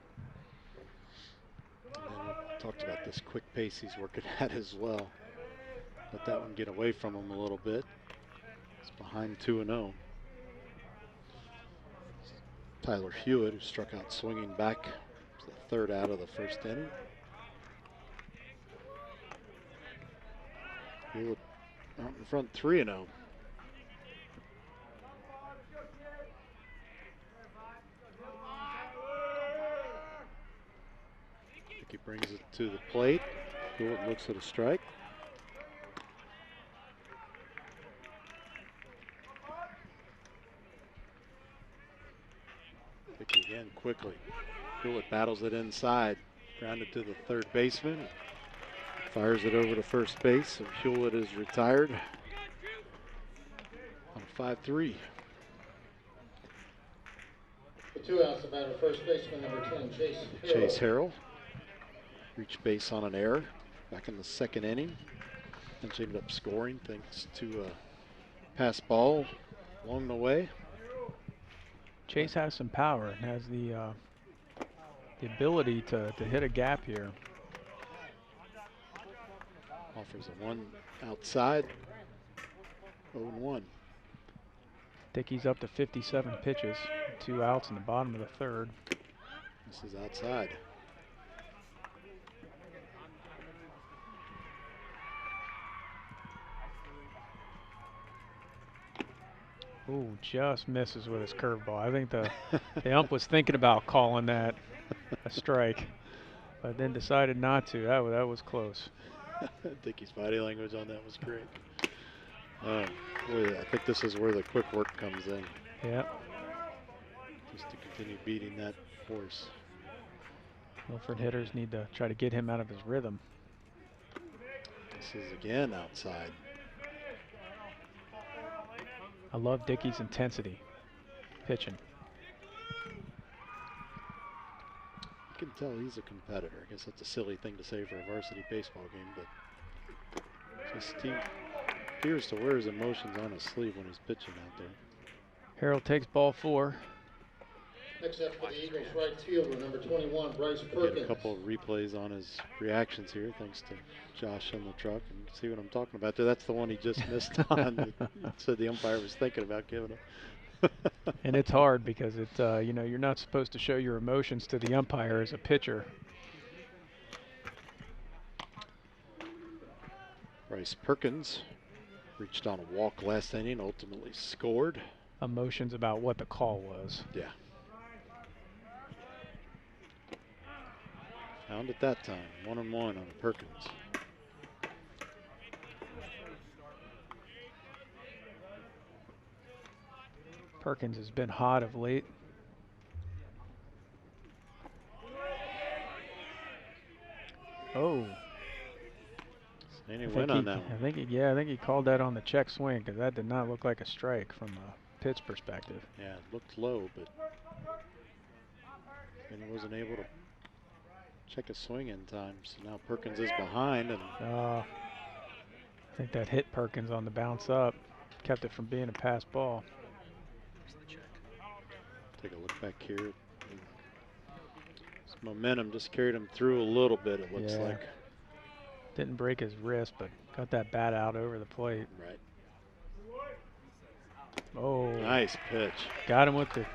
And then we talked about this quick pace he's working at as well. Let that one get away from him a little bit. It's behind 2-0. Tyler Hewitt, who struck out swinging back. It's the third out of the first inning. Hewlett out in front 3-0. He brings it to the plate. Hewlett looks at a strike. Dickey again quickly. Hewlett battles it inside. Grounded to the third baseman. Fires it over to first base. So Hewlett is retired on 5-3. The 2 outs, the batter, first baseman number 10, Chase Harrell. Chase Harrell reached base on an error back in the second inning. And she ended up scoring thanks to a pass ball along the way. Chase has some power and has the ability to hit a gap here. Offers a 1 outside. 0-1. Dickey's up to 57 pitches, 2 outs in the bottom of the third. This is outside. Ooh, just misses with his curveball. I think the ump was thinking about calling that a strike, but then decided not to. That was close. Dickey's body language on that was great. Boy, I think this is where the quick work comes in. Yeah. Just to continue beating that horse. Milford hitters need to try to get him out of his rhythm. This is again outside. I love Dickey's intensity pitching. You can tell he's a competitor. I guess that's a silly thing to say for a varsity baseball game, but just he appears to wear his emotions on his sleeve when he's pitching out there. Harrell takes ball 4. Next up for the Eagles, right fielder number 21, Bryce Get Perkins. a couple of replays on his reactions here, thanks to Josh in the truck, and see what I'm talking about there. That's the one he just missed on. Said the umpire was thinking about giving him. And it's hard because you know, you're not supposed to show your emotions to the umpire as a pitcher. Bryce Perkins reached on a walk last inning, ultimately scored. Emotions about what the call was. Yeah. Found it that time. 1-1 on Perkins. Perkins has been hot of late. Oh. Any win on that one? I think he called that on the check swing because that did not look like a strike from a pitch perspective. Yeah, it looked low, but and he wasn't able to check a swing in time. So now Perkins is behind, and I think that hit Perkins on the bounce up, kept it from being a pass ball. take a look back here. This momentum just carried him through a little bit, it looks like. Didn't break his wrist, but got that bat out over the plate. Right. Oh. Nice pitch. Got him with the,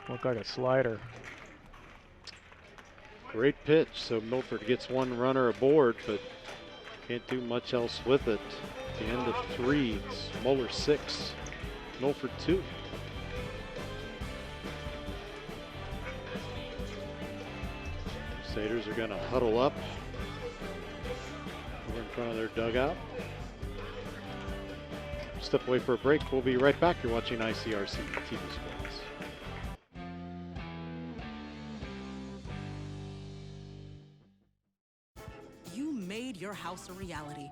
looked like a slider. Great pitch. So Milford gets one runner aboard, but can't do much else with it. At the end of 3, it's Moeller 6, Milford 2. Crusaders are going to huddle up over in front of their dugout. Step away for a break. We'll be right back. You're watching ICRC-TV Sports. You made your house a reality.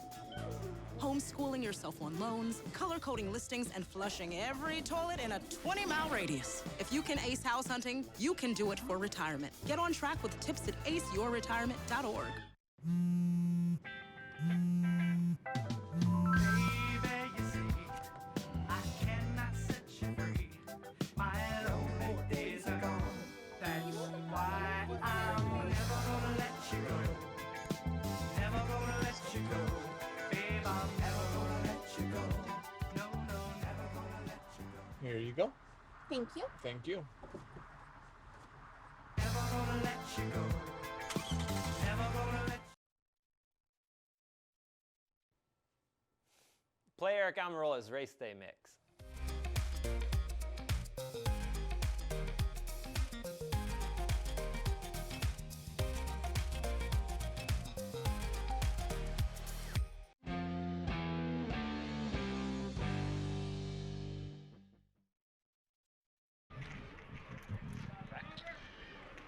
Homeschooling yourself on loans, color-coding listings, and flushing every toilet in a 20-mile radius. If you can ace house hunting, you can do it for retirement. Get on track with tips at aceyourretirement.org. Here you go. Thank you. Thank you. Never gonna let you go. Play Eric Amarola's race day mix.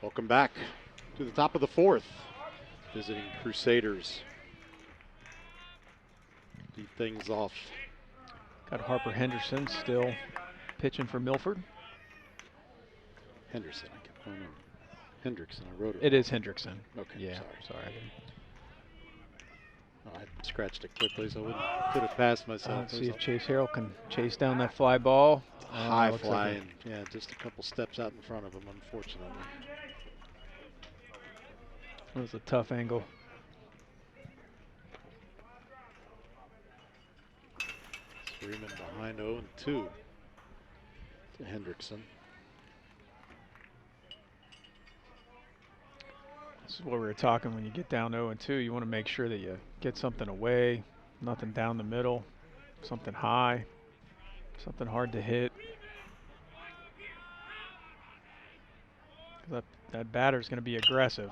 Welcome back to the top of the fourth. Visiting Crusaders. Lead things off. Got Harper Henderson still pitching for Milford. Henderson, I kept calling him Hendrickson. I wrote it. It is Hendrickson. Okay, yeah, sorry. I scratched it quickly so I wouldn't put it past myself. Let's see if Chase Harrell can chase down that fly ball. High fly, and yeah, just a couple steps out in front of him, unfortunately. That was a tough angle. Freeman behind 0-2 to Hendrickson. This is what we were talking when you get down 0-2. You want to make sure that you get something away, nothing down the middle, something high, something hard to hit. That batter's going to be aggressive.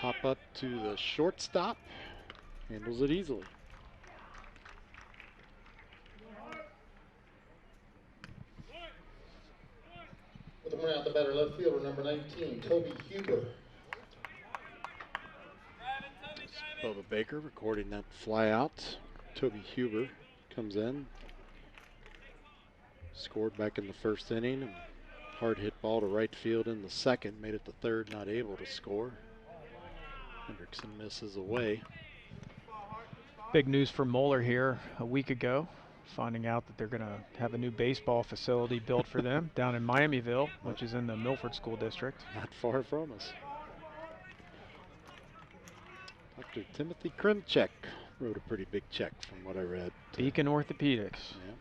Pop up to the shortstop, handles it easily. With the one out, the batter left fielder, number 19, Toby Huber. Bubba Baker recording that fly out. Toby Huber comes in. Scored back in the first inning. And hard hit ball to right field in the second. Made it to third, not able to score. Hendrickson misses away. Big news for Moeller here a week ago, finding out that they're going to have a new baseball facility built for them down in Miamiville, which is in the Milford School District. Not far from us. Dr. Timothy Krimchek wrote a pretty big check from what I read. Beacon Orthopedics. Yeah.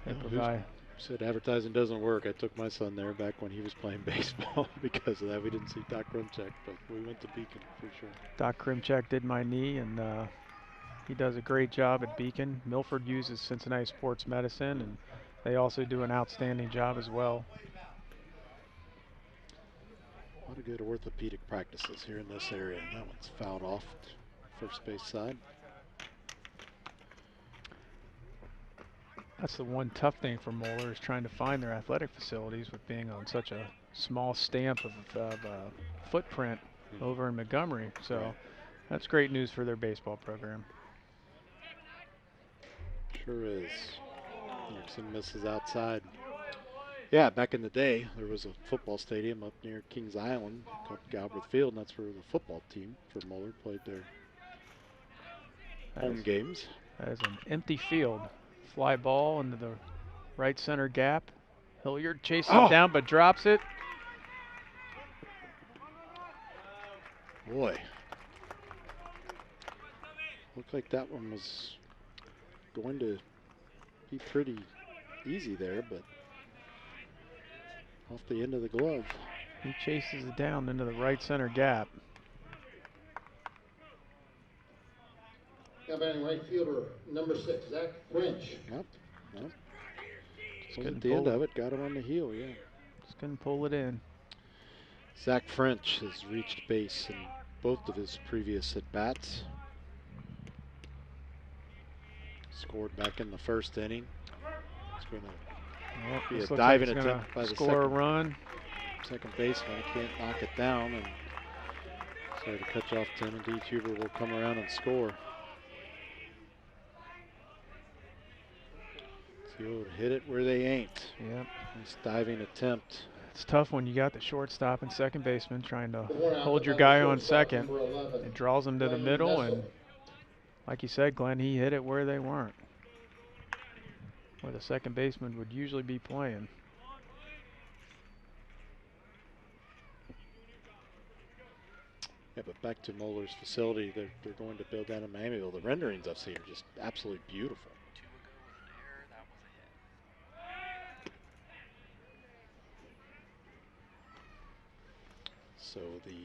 They provide. Said advertising doesn't work. I took my son there back when he was playing baseball because of that. We didn't see Doc Krimchek, but we went to Beacon for sure. Doc Krimchek did my knee, and he does a great job at Beacon. Milford uses Cincinnati Sports Medicine, and they also do an outstanding job as well. A lot of good orthopedic practices here in this area. And that one's fouled off first base side. That's the one tough thing for Moeller, is trying to find their athletic facilities with being on such a small stamp of footprint over in Montgomery. So that's great news for their baseball program. Sure is. Hendrickson misses outside. Yeah, back in the day, there was a football stadium up near Kings Island called Galbraith Field, and that's where the football team for Moeller played their home games. That is an empty field. Fly ball into the right center gap. Hilliard chases it down but drops it. Boy. Looked like that one was going to be pretty easy there, but off the end of the glove. He chases it down into the right center gap. Now batting right fielder, number 6, Zach French. Yep. Was at the end of it, got him on the heel, yeah. Just couldn't pull it in. Zach French has reached base in both of his previous at-bats. Scored back in the first inning. It's going to be a diving attempt by the second baseman. Can't knock it down, and so to catch off Timothy Huber will come around and score. He'll hit it where they ain't. Yep. Nice diving attempt. It's tough when you got the shortstop and second baseman trying to hold your guy on second. It draws him to the middle, and like you said, Glenn, he hit it where they weren't, where the second baseman would usually be playing. Yeah, but back to Moeller's facility, they're going to build down in Miamiville. The renderings I've seen are just absolutely beautiful. So the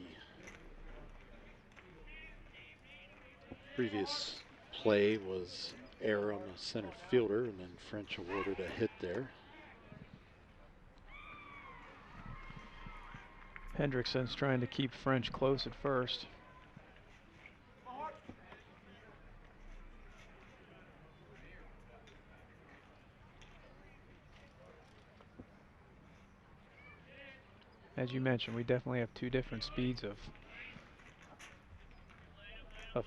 Previous play was error on the center fielder, and then French awarded a hit there. Hendrickson's trying to keep French close at first. As you mentioned, we definitely have two different speeds of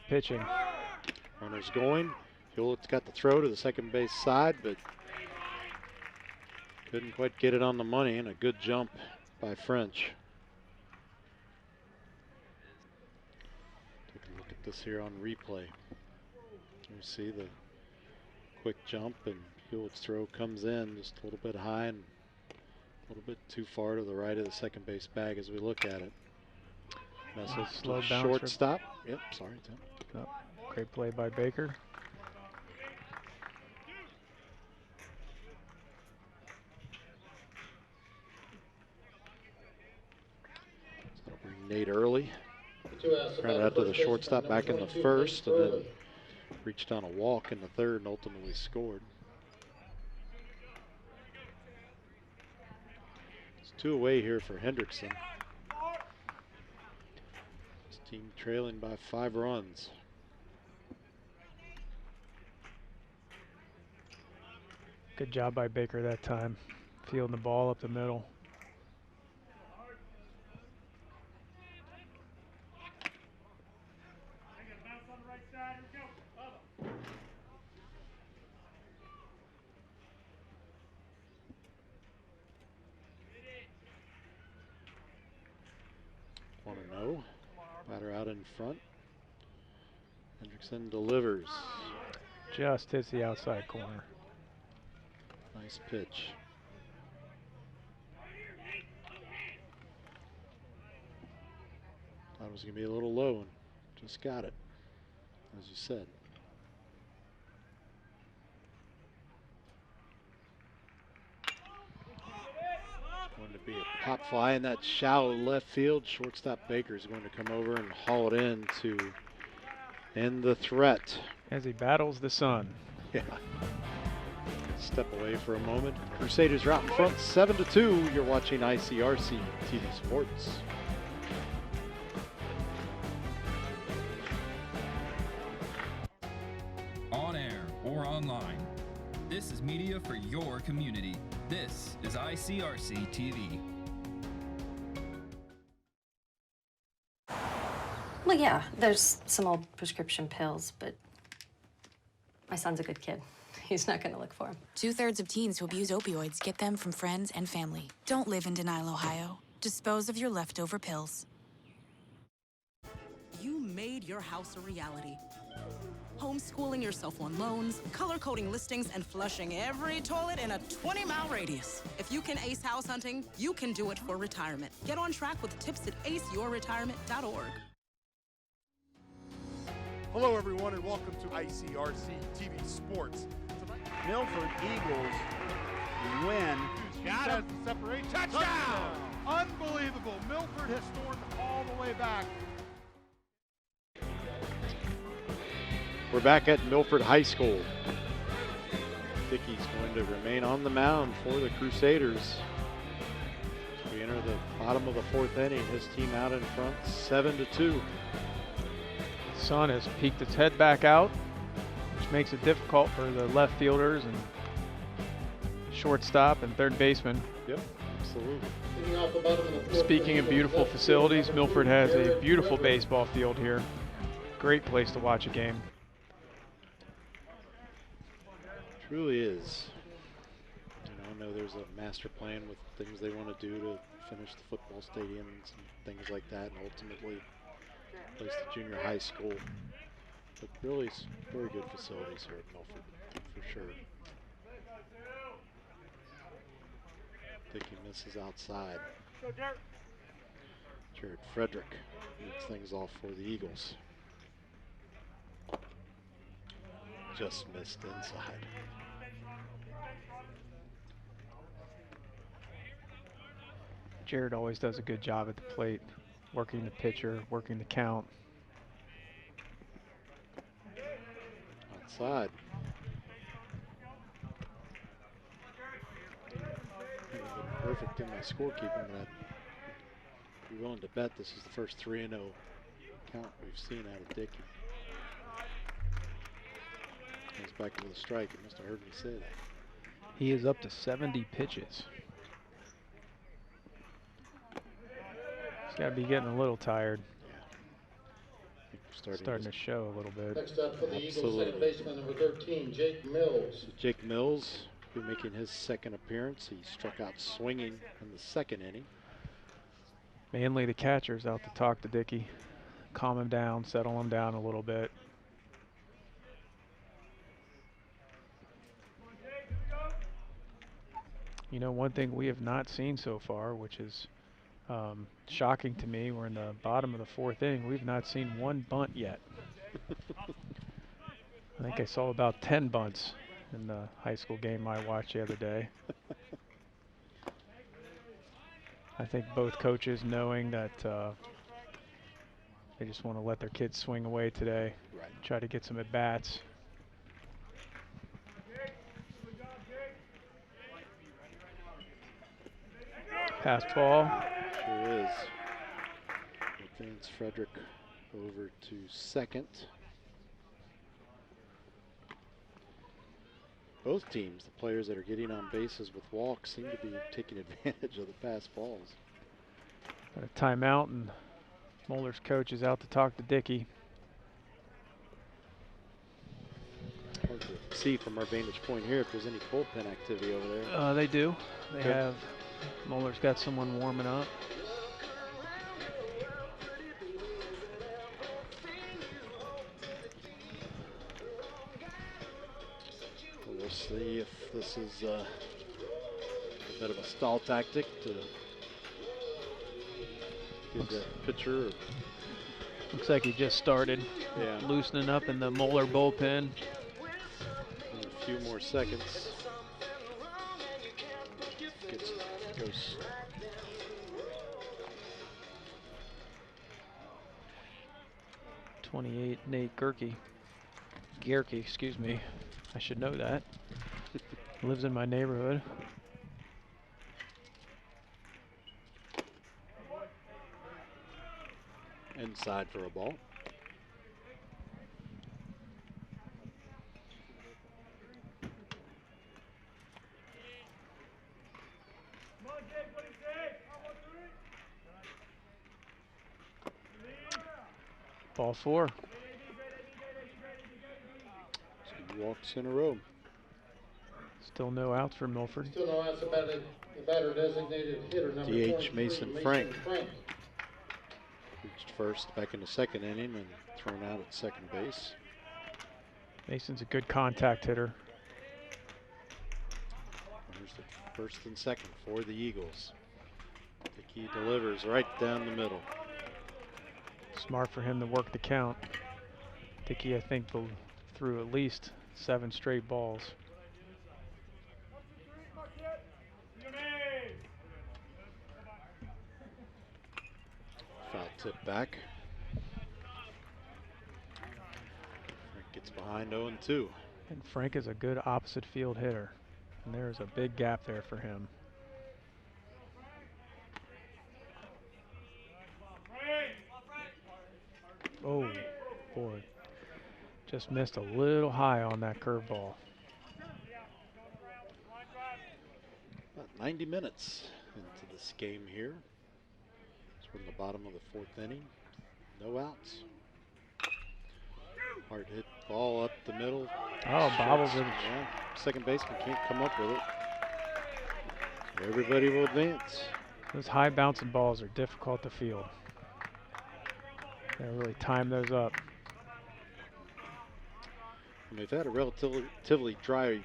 pitching. Runner's going. Hewlett's got the throw to the second base side, but couldn't quite get it on the money, and a good jump by French. Take a look at this here on replay. You see the quick jump, and Hewlett's throw comes in just a little bit high and a little bit too far to the right of the second base bag as we look at it. Message slow to bounce. shortstop. Yep, sorry, Tim. Oh, great play by Baker. So that'll bring Nate early. Grounded Grounded out to the shortstop back in the first, and then reached on a walk in the third and ultimately scored. It's 2 away here for Hendrickson. His team trailing by 5 runs. Good job by Baker that time, fielding the ball up the middle. No. Batter out in front. Hendrickson delivers. Just hits the outside corner. Nice pitch. Thought it was going to be a little low and just got it, as you said. Going to be a pop fly in that shallow left field. Shortstop Baker is going to come over and haul it in to end the threat. As he battles the sun. Yeah. Step away for a moment. Crusaders are out in front 7-2. You're watching ICRC-TV Sports. On air or online, this is media for your community. This is ICRC-TV. Well, yeah, there's some old prescription pills, but my son's a good kid. He's not going to look for them. 2/3 of teens who abuse opioids get them from friends and family. Don't live in denial, Ohio. Dispose of your leftover pills. You made your house a reality. Homeschooling yourself on loans, color-coding listings, and flushing every toilet in a 20-mile radius. If you can ace house hunting, you can do it for retirement. Get on track with tips at aceyourretirement.org. Hello, everyone, and welcome to ICRC-TV Sports. Tonight, Milford Eagles win. Got him. Separate. Touchdown! Unbelievable. Milford has stormed all the way back. We're back at Milford High School. Dickey's going to remain on the mound for the Crusaders. We enter the bottom of the 4th inning. His team out in front 7-2. Sun has peeked its head back out, which makes it difficult for the left fielders and shortstop and third baseman. Yep, absolutely. Speaking of beautiful facilities, Milford has a beautiful baseball field here. Great place to watch a game. Truly is. You know, I know there's a master plan with things they want to do to finish the football stadiums and things like that, and ultimately place the junior high school. But really, very good facilities here at Milford, for sure. Dickey misses outside. Jared Frederick leads things off for the Eagles. Just missed inside. Jared always does a good job at the plate, working the pitcher, working the count. outside. Perfect in my scorekeeping, but I'd be willing to bet this is the first 3-0 count we've seen out of Dickey. Goes back to the strike. You must have heard me say that. He is up to 70 pitches. He's got to be getting a little tired. Yeah. Starting to show a little bit. Next up for the Eagles, second baseman number 13, Jake Mills. So Jake Mills will be making his second appearance. He struck out swinging in the second inning. Mainly the catcher's out to talk to Dickey, calm him down, settle him down a little bit. You know, one thing we have not seen so far, which is shocking to me, we're in the bottom of the fourth inning. We've not seen one bunt yet. I think I saw about 10 bunts in the high school game I watched the other day. I think both coaches knowing that they just want to let their kids swing away today, try to get some at-bats. Pass ball. Sure is. Advance Frederick over to second. Both teams, the players that are getting on bases with walks, seem to be taking advantage of the pass balls. Got a timeout, and Moeller's coach is out to talk to Dickey. Hard to see from our vantage point here if there's any bullpen activity over there. They do. They have. Moeller's got someone warming up. We'll see if this is a bit of a stall tactic to get the pitcher. Looks like he just started loosening up in the Moeller bullpen. In a few more seconds. Goes. '28 Nate Gerke, excuse me. I should know that. Lives in my neighborhood. Inside for a ball. Ball 4. 2 walks in a row. Still no outs for Milford. Still no outs. The batter designated hitter number DH Mason Frank. Reached first back in the second inning and thrown out at second base. Mason's a good contact hitter. There's the first and second for the Eagles. Dickey delivers right down the middle. Smart for him to work the count. Dickey, I think, threw at least 7 straight balls. Foul tip back. Frank gets behind 0-2. And Frank is a good opposite field hitter. And there's a big gap there for him. Oh, boy. Just missed a little high on that curveball. About 90 minutes into this game here. We're in the bottom of the 4th inning. No outs. Hard hit ball up the middle. Oh, bobbles it. Yeah, second baseman can't come up with it. So everybody will advance. Those high bouncing balls are difficult to field. They really time those up. And we've had a relatively dry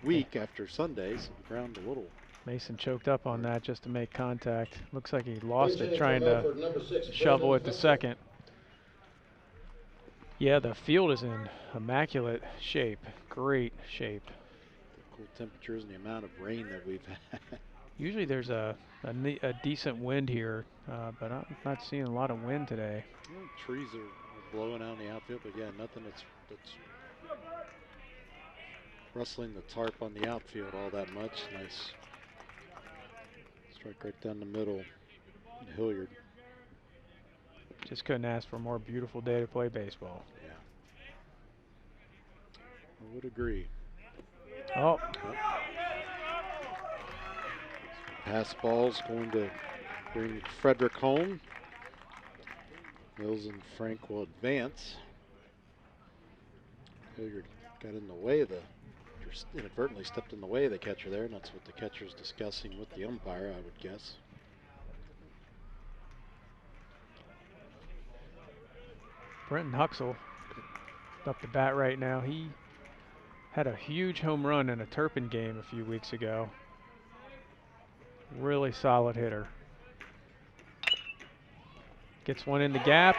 week after Sunday, so the ground a little. Mason choked up on that just to make contact. Looks like he lost it trying to shovel it to second. Yeah, the field is in immaculate shape. Great shape. The cool temperatures and the amount of rain that we've had. Usually there's a decent wind here, but I'm not seeing a lot of wind today. Trees are blowing out in the outfield, but yeah, nothing that's rustling the tarp on the outfield all that much. Nice strike right down the middle. Hilliard. Just couldn't ask for a more beautiful day to play baseball. Yeah. I would agree. Oh. Pass ball's going to bring Frederick home. Mills and Frank will advance. Hilliard got in the way of just inadvertently stepped in the way of the catcher there, and that's what the catcher's discussing with the umpire, I would guess. Brenton Huxell up the bat right now. He had a huge home run in a Turpin game a few weeks ago. Really solid hitter. Gets one in the gap.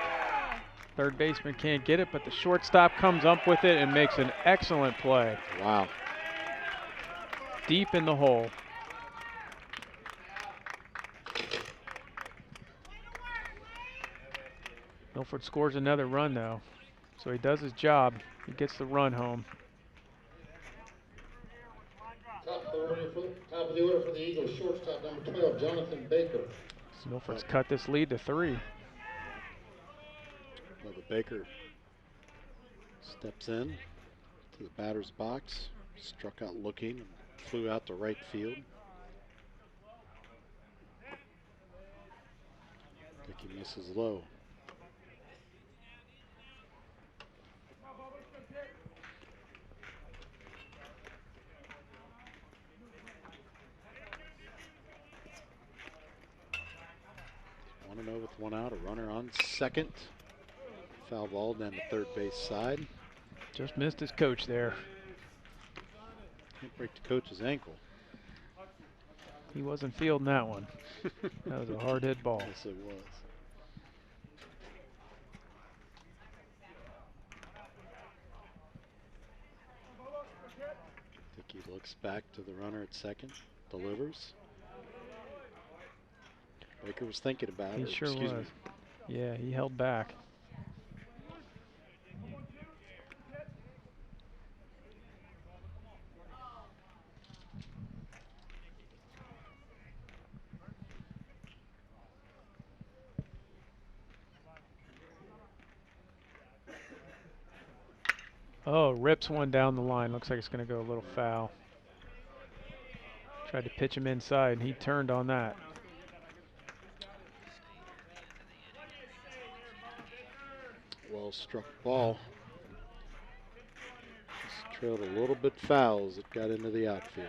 Third baseman can't get it, but the shortstop comes up with it and makes an excellent play. Wow. Deep in the hole. Milford scores another run though, so he does his job. He gets the run home. Top of the order for the Eagles, shortstop number 12, Jonathan Baker. Milford's cut this lead to 3. Well, the Baker steps in to the batter's box, struck out looking, and flew out to right field. Dickey misses low. With one out, a runner on second. Foul ball down the third base side. Just missed his coach there. Can't break the coach's ankle. He wasn't fielding that one. That was a hard hit ball. Yes, it was. Dickey looks back to the runner at second, delivers. Baker was thinking about it. He sure was. Yeah, he held back. Oh, rips one down the line. Looks like it's going to go a little foul. Tried to pitch him inside, and he turned on that. Well struck ball. Just trailed a little bit foul as it got into the outfield.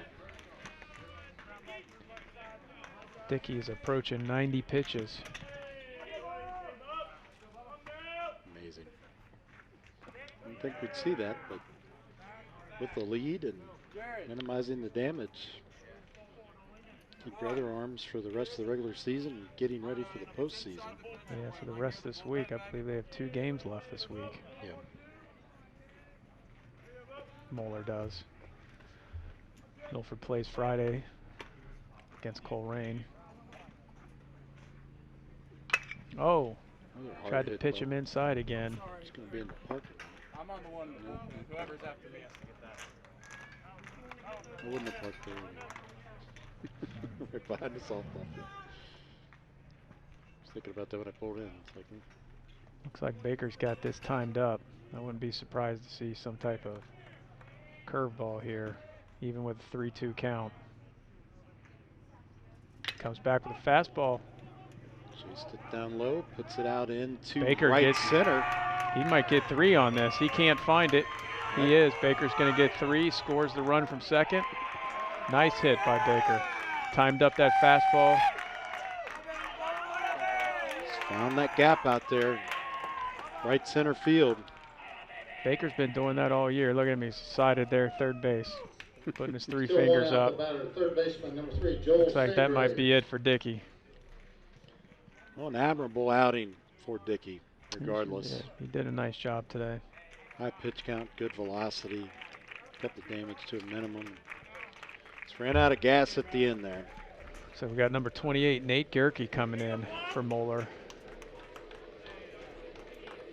Dickey is approaching 90 pitches. Amazing. I didn't think we'd see that, but with the lead and minimizing the damage, keep your other arms for the rest of the regular season and getting ready for the postseason. Yeah, for the rest of this week. I believe they have 2 games left this week. Yeah. Moeller does. Milford plays Friday against Coleraine. Another Oh, hard tried to hit pitch ball. him inside again. It's going to be in the parking lot. I'm on the one. Whoever's after me has to get that. I wouldn't have parked there. Right behind the softball field. I was thinking about that when I pulled in. It's like, Looks like Baker's got this timed up. I wouldn't be surprised to see some type of curveball here, even with a 3-2 count. Comes back with a fastball. chased it down low, puts it out into Baker right gets center. He might get 3 on this. He can't find it. He is. Baker's going to get 3, scores the run from second. Nice hit by Baker. Timed up that fastball. Just found that gap out there. Right center field. Baker's been doing that all year. Look at him. He's sided there, third base. Putting his 3 Still fingers one out, up. the batter, third baseman, number 3, Joel Looks like that Saber. might be it for Dickey. Well, an admirable outing for Dickey, regardless. He did a nice job today. High pitch count, good velocity, kept the damage to a minimum. Just ran out of gas at the end there. So we got number 28, Nate Gerke, coming in for Moeller.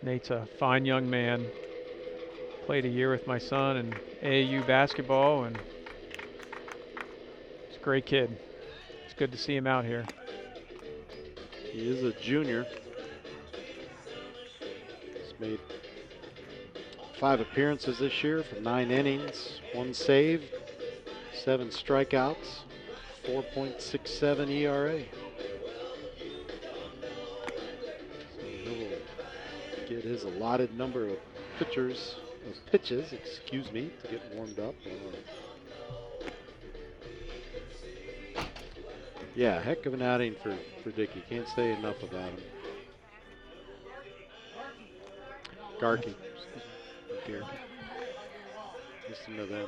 Nate's a fine young man. Played a year with my son in AAU basketball, and he's a great kid. It's good to see him out here. He is a junior. He's made 5 appearances this year for 9 innings, 1 save, 7 strikeouts, 4.67 ERA. So he'll get his allotted number of pitches, excuse me, to get warmed up. Yeah, heck of an outing for Dickey. Can't say enough about him. Garkey. Listen to them.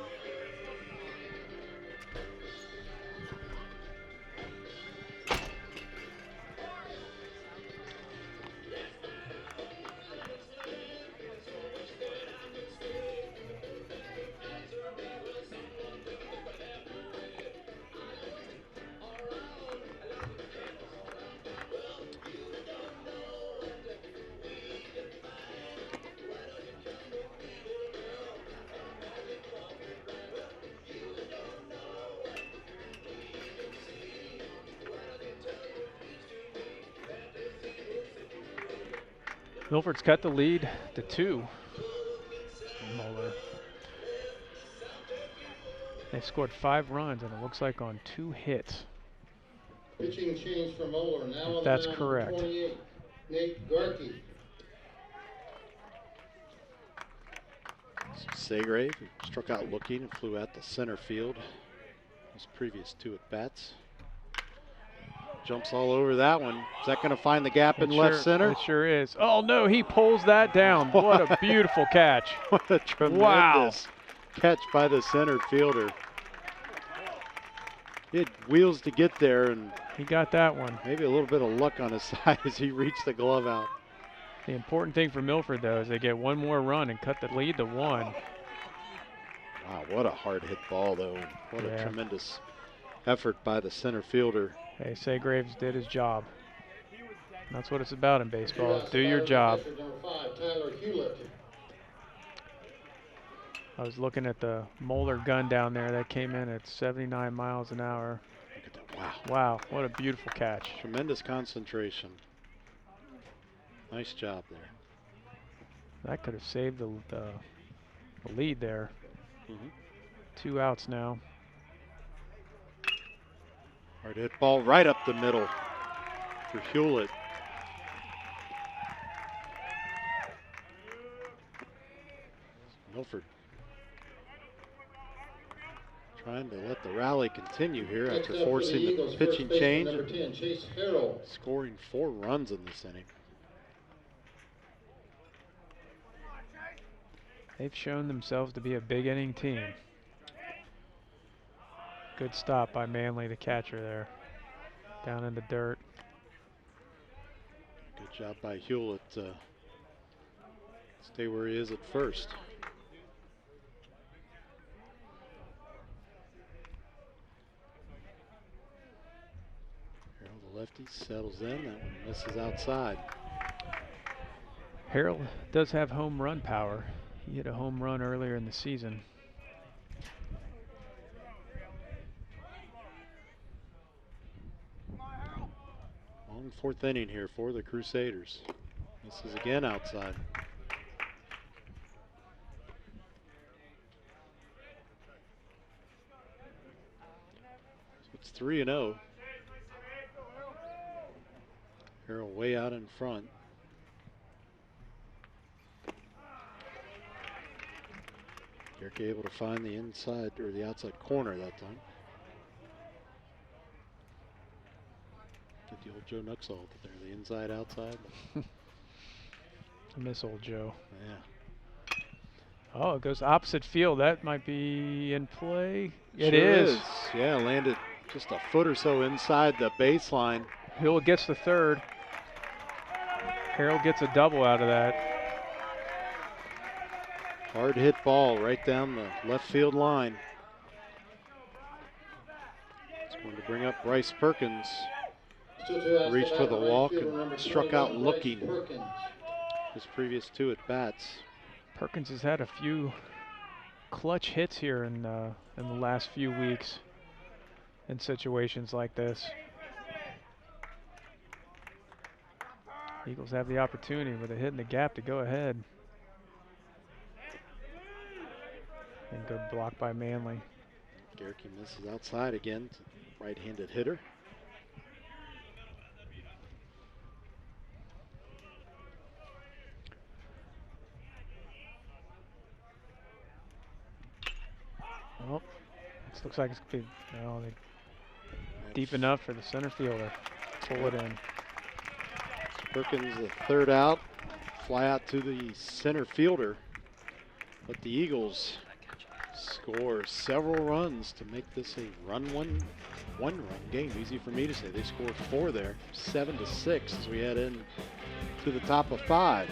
Milford's cut the lead to 2. Moeller. They scored 5 runs, and it looks like on 2 hits. Pitching change for Moeller. Now on That's the mound, correct. 28, Nate Garkey. Segrave, who struck out looking and flew out to center field. His previous 2 at bats. Jumps all over that one. Is that going to find the gap in left center? It sure is. Oh no, he pulls that down. What a beautiful catch. What a tremendous catch by the center fielder. He had wheels to get there, and he got that one. Maybe a little bit of luck on his side as he reached the glove out. The important thing for Milford, though, is they get 1 more run and cut the lead to 1. Wow, what a hard hit ball, though. What a tremendous effort by the center fielder. Hey, Segraves did his job. That's what it's about in baseball. Do your job. I was looking at the Moeller gun down there. That came in at 79 miles an hour. Look at that. Wow. Wow, what a beautiful catch. Tremendous concentration. Nice job there. That could have saved the lead there. 2 outs now. Hard hit ball right up the middle for Hewlett. Milford trying to let the rally continue here after forcing the pitching change and scoring 4 runs in this inning. They've shown themselves to be a big inning team. Good stop by Manley, the catcher there, down in the dirt. Good job by Hewlett to stay where he is at first. Harold, the lefty, settles in. That one misses outside. Harold does have home run power. He hit a home run earlier in the season. Long 4th inning here for the Crusaders. This is again outside. So it's 3-0. Harold way out in front. Yerke able to find the inside or the outside corner that time. Get the old Joe Nuxall there, the inside outside. I miss old Joe. Yeah. Oh, it goes opposite field. That might be in play. It Sure is. Yeah, landed just a foot or so inside the baseline. Hill gets the third. Harold gets a double out of that. Hard hit ball right down the left field line. It's going to bring up Bryce Perkins. Reached for the walk and struck out looking. His previous 2 at bats. Perkins has had a few clutch hits here in the last few weeks in situations like this. Eagles have the opportunity with a hit in the gap to go ahead. And good block by Manley. Gerke misses outside again. Right-handed hitter. Well, this looks like it's going to be deep enough for the center fielder. Pull it in. Perkins, the third out. Fly out to the center fielder. But the Eagles score several runs to make this a one run game. Easy for me to say. They scored 4 there, 7-6 as we head in to the top of 5.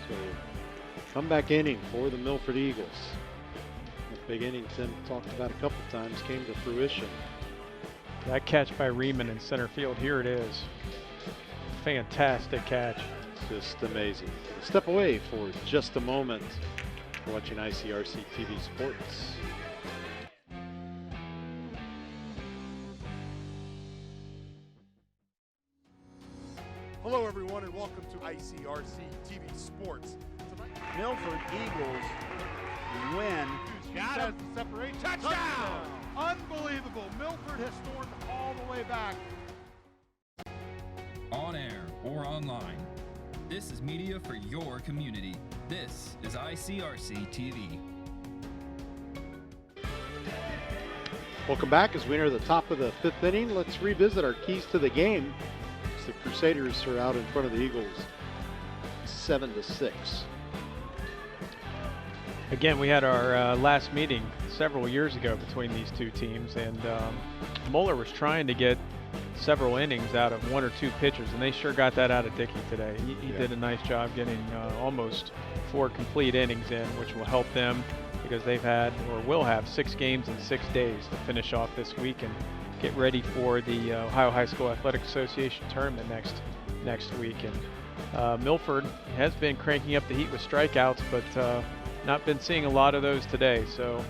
So comeback inning for the Milford Eagles. That big inning Tim talked about a couple times came to fruition. That catch by Riemann in center field, here it is. Fantastic catch. Just amazing. Step away for just a moment. You're watching ICRC-TV Sports. Hello, everyone, and welcome to ICRC-TV Sports. Tonight, Milford Eagles win. Got it. Separate. Touchdown! Unbelievable. Milford has stormed all the way back. On air or online, this is media for your community. This is ICRC-TV. Welcome back as we enter the top of the 5th inning. Let's revisit our keys to the game. The Crusaders are out in front of the Eagles 7-6. Again, we had our last meeting several years ago between these two teams, and Moeller was trying to get several innings out of 1 or 2 pitchers, and they sure got that out of Dickey today. He did a nice job getting almost 4 complete innings in, which will help them because they've had or will have 6 games in 6 days to finish off this week and get ready for the Ohio High School Athletic Association tournament next week. And Milford has been cranking up the heat with strikeouts, but not been seeing a lot of those today. So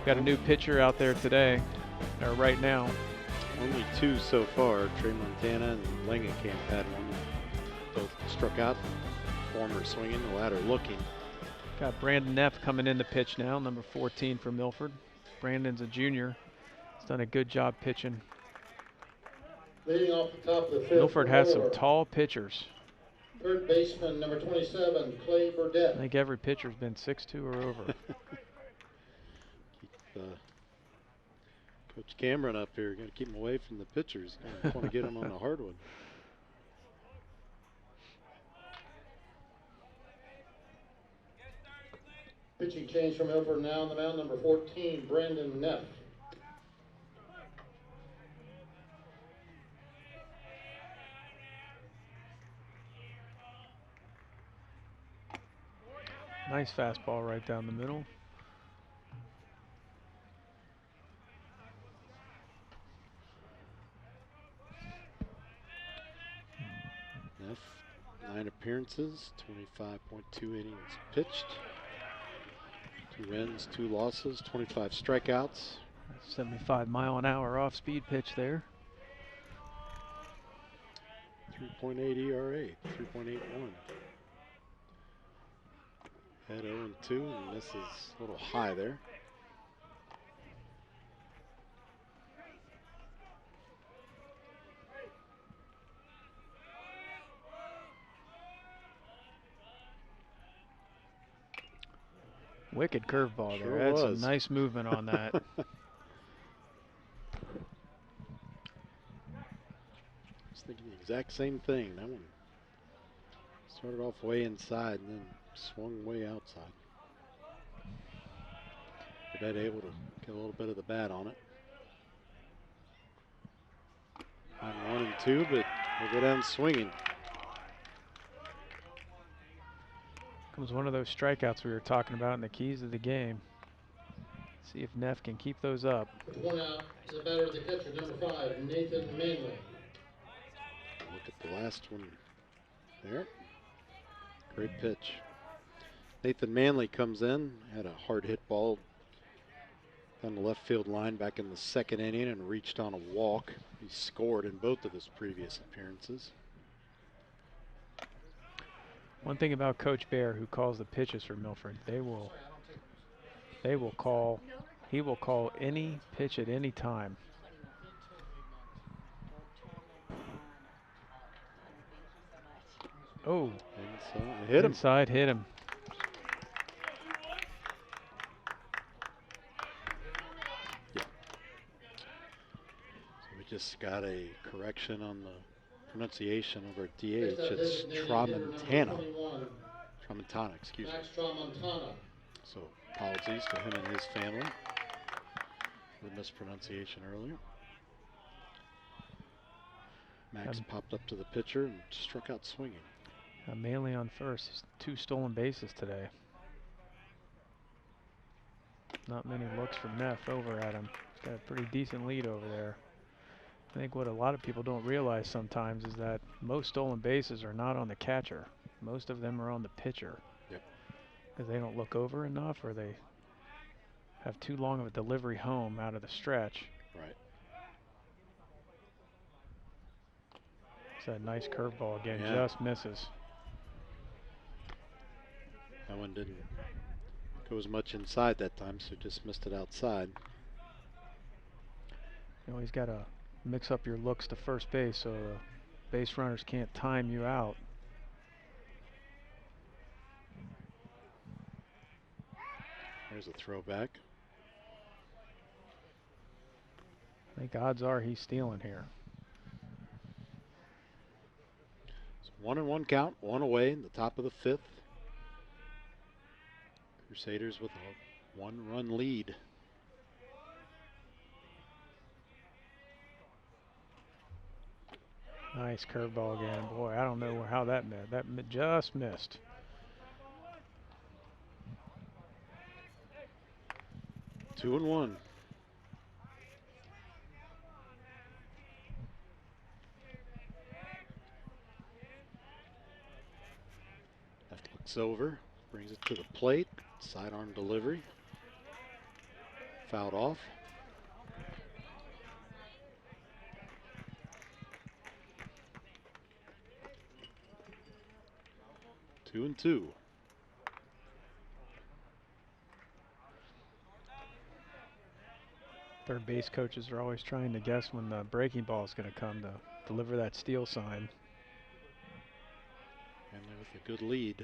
got a new pitcher out there today, or right now. Only 2 so far. Trey Montana and Langenkamp had one. Both struck out. Former swinging, the latter looking. Got Brandon Neff coming in to pitch now, number 14 for Milford. Brandon's a junior. He's done a good job pitching. Leading off the top of the 5th. Milford has some tall pitchers. Third baseman, number 27, Clay Burdett. I think every pitcher's been 6'2" or over. Keep Coach Cameron up here. Got to keep him away from the pitchers. Want to get him on the hardwood. Pitching change from Milford now on the mound, number 14, Brandon Neff. Nice fastball right down the middle. Neff, 9 appearances, 25.2 innings pitched. 2 wins, 2 losses, 25 strikeouts. 75-mile-an-hour off-speed pitch there. 3.8 ERA, 3.81. Head 0-2, and this is a little high there. Wicked curveball Sure there. That's was. some nice movement on that. Just thinking the exact same thing. That one started off way inside and then swung way outside. Burdett able to get a little bit of the bat on it. On 1 and 2, but we'll go down swinging. Comes one of those strikeouts we were talking about in the keys of the game. See if Neff can keep those up. With 1 out, is the batter of the catcher, number 5, Nathan Manley. Look at the last one there. Great pitch. Nathan Manley comes in, had a hard hit ball down the left field line back in the second inning and reached on a walk. He scored in both of his previous appearances. One thing about Coach Bear, who calls the pitches for Milford, he will call any pitch at any time. Oh, inside hit him. Yeah. So we just got a correction on the pronunciation over at DH. It's Tramontana. Tramontana, excuse me. Max Tramontana. So apologies to him and his family for the mispronunciation earlier. Max popped up to the pitcher and struck out swinging. Manley on first. He's 2 stolen bases today. Not many looks from Neff over at him. He's got a pretty decent lead over there. I think what a lot of people don't realize sometimes is that most stolen bases are not on the catcher. Most of them are on the pitcher. Yep. Because they don't look over enough, or they have too long of a delivery home out of the stretch. Right. It's that nice curveball again, Yeah. just misses. That one didn't go as much inside that time, so just missed it outside. You always got to mix up your looks to first base so the base runners can't time you out. There's a throwback. I think odds are he's stealing here. It's 1-1 count, 1 away in the top of the 5th. Crusaders with a 1-run lead. Nice curveball again. Boy, I don't know how that missed. That just missed. Two and one. Left looks over, brings it to the plate. Sidearm delivery. Fouled off. Two and two. Third base coaches are always trying to guess when the breaking ball is going to come to deliver that steal sign. And with a good lead.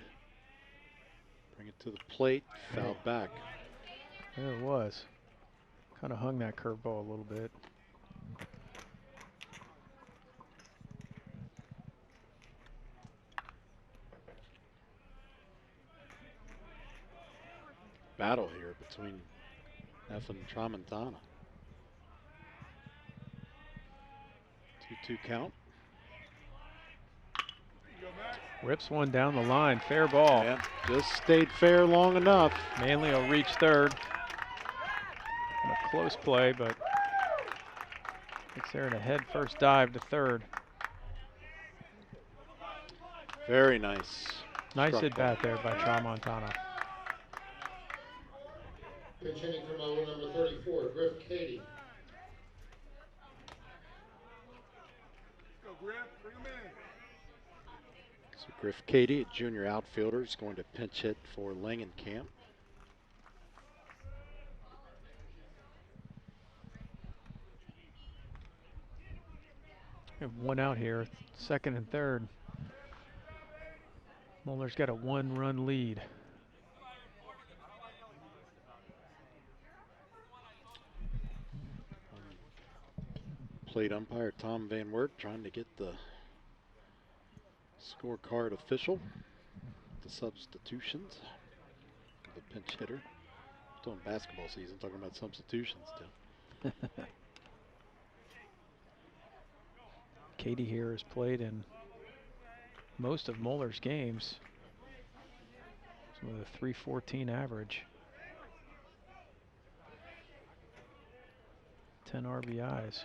Bring it to the plate, fouled back. There it was. Kind of hung that curveball a little bit. Battle here between Neff and Tramontana. 2-2 count. Rips one down the line. Fair ball. Yeah, just stayed fair long enough. Manley will reach third. A close play, but it's there in a head first dive to third. Very nice. Nice at bat there by Tramontana. Pitch hitting from number 34, Griff Cady. Go, Griff. Bring him in. So Griff Cady, a junior outfielder, is going to pinch hit for Langenkamp. We have one out here, second and third. Moeller's got a 1-run lead. Plate umpire Tom Van Wert trying to get the scorecard official. The substitutions. The pinch hitter. Still in basketball season, talking about substitutions still. Cady here has played in most of Moeller's games. Some of the .314 average. 10 RBIs.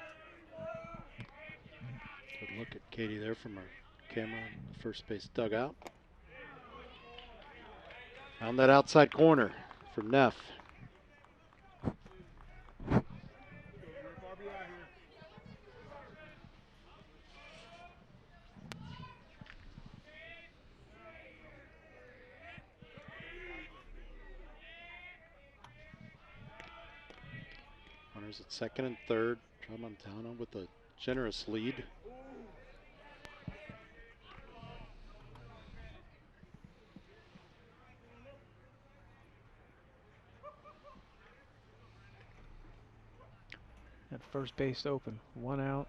Good look at Cady there from her camera in the first base dugout. On that outside corner for Neff. Runners at second and third. Tramontana with a generous lead. At first base open, 1 out.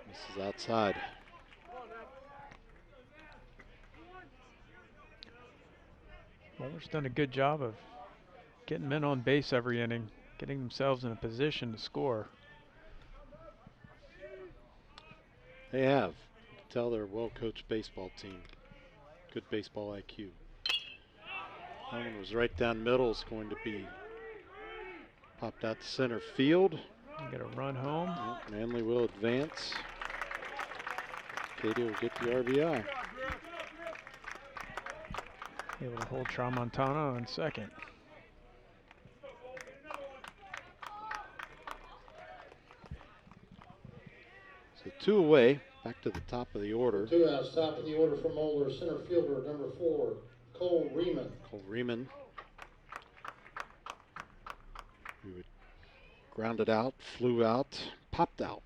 This is outside. Moeller's done a good job of getting men on base every inning, getting themselves in a position to score. They have. You can tell they're a well-coached baseball team. Good baseball IQ. That one was right down middle. It's going to be popped out to center field. Get a run home. Yep, Manley will advance. Katie will get the RBI. Able to hold Tramontana on second. So 2 away, back to the top of the order. 2 outs, top of the order for Moeller, center fielder, number 4, Cole Riemann. Cole Riemann. He would grounded out, flew out, popped out.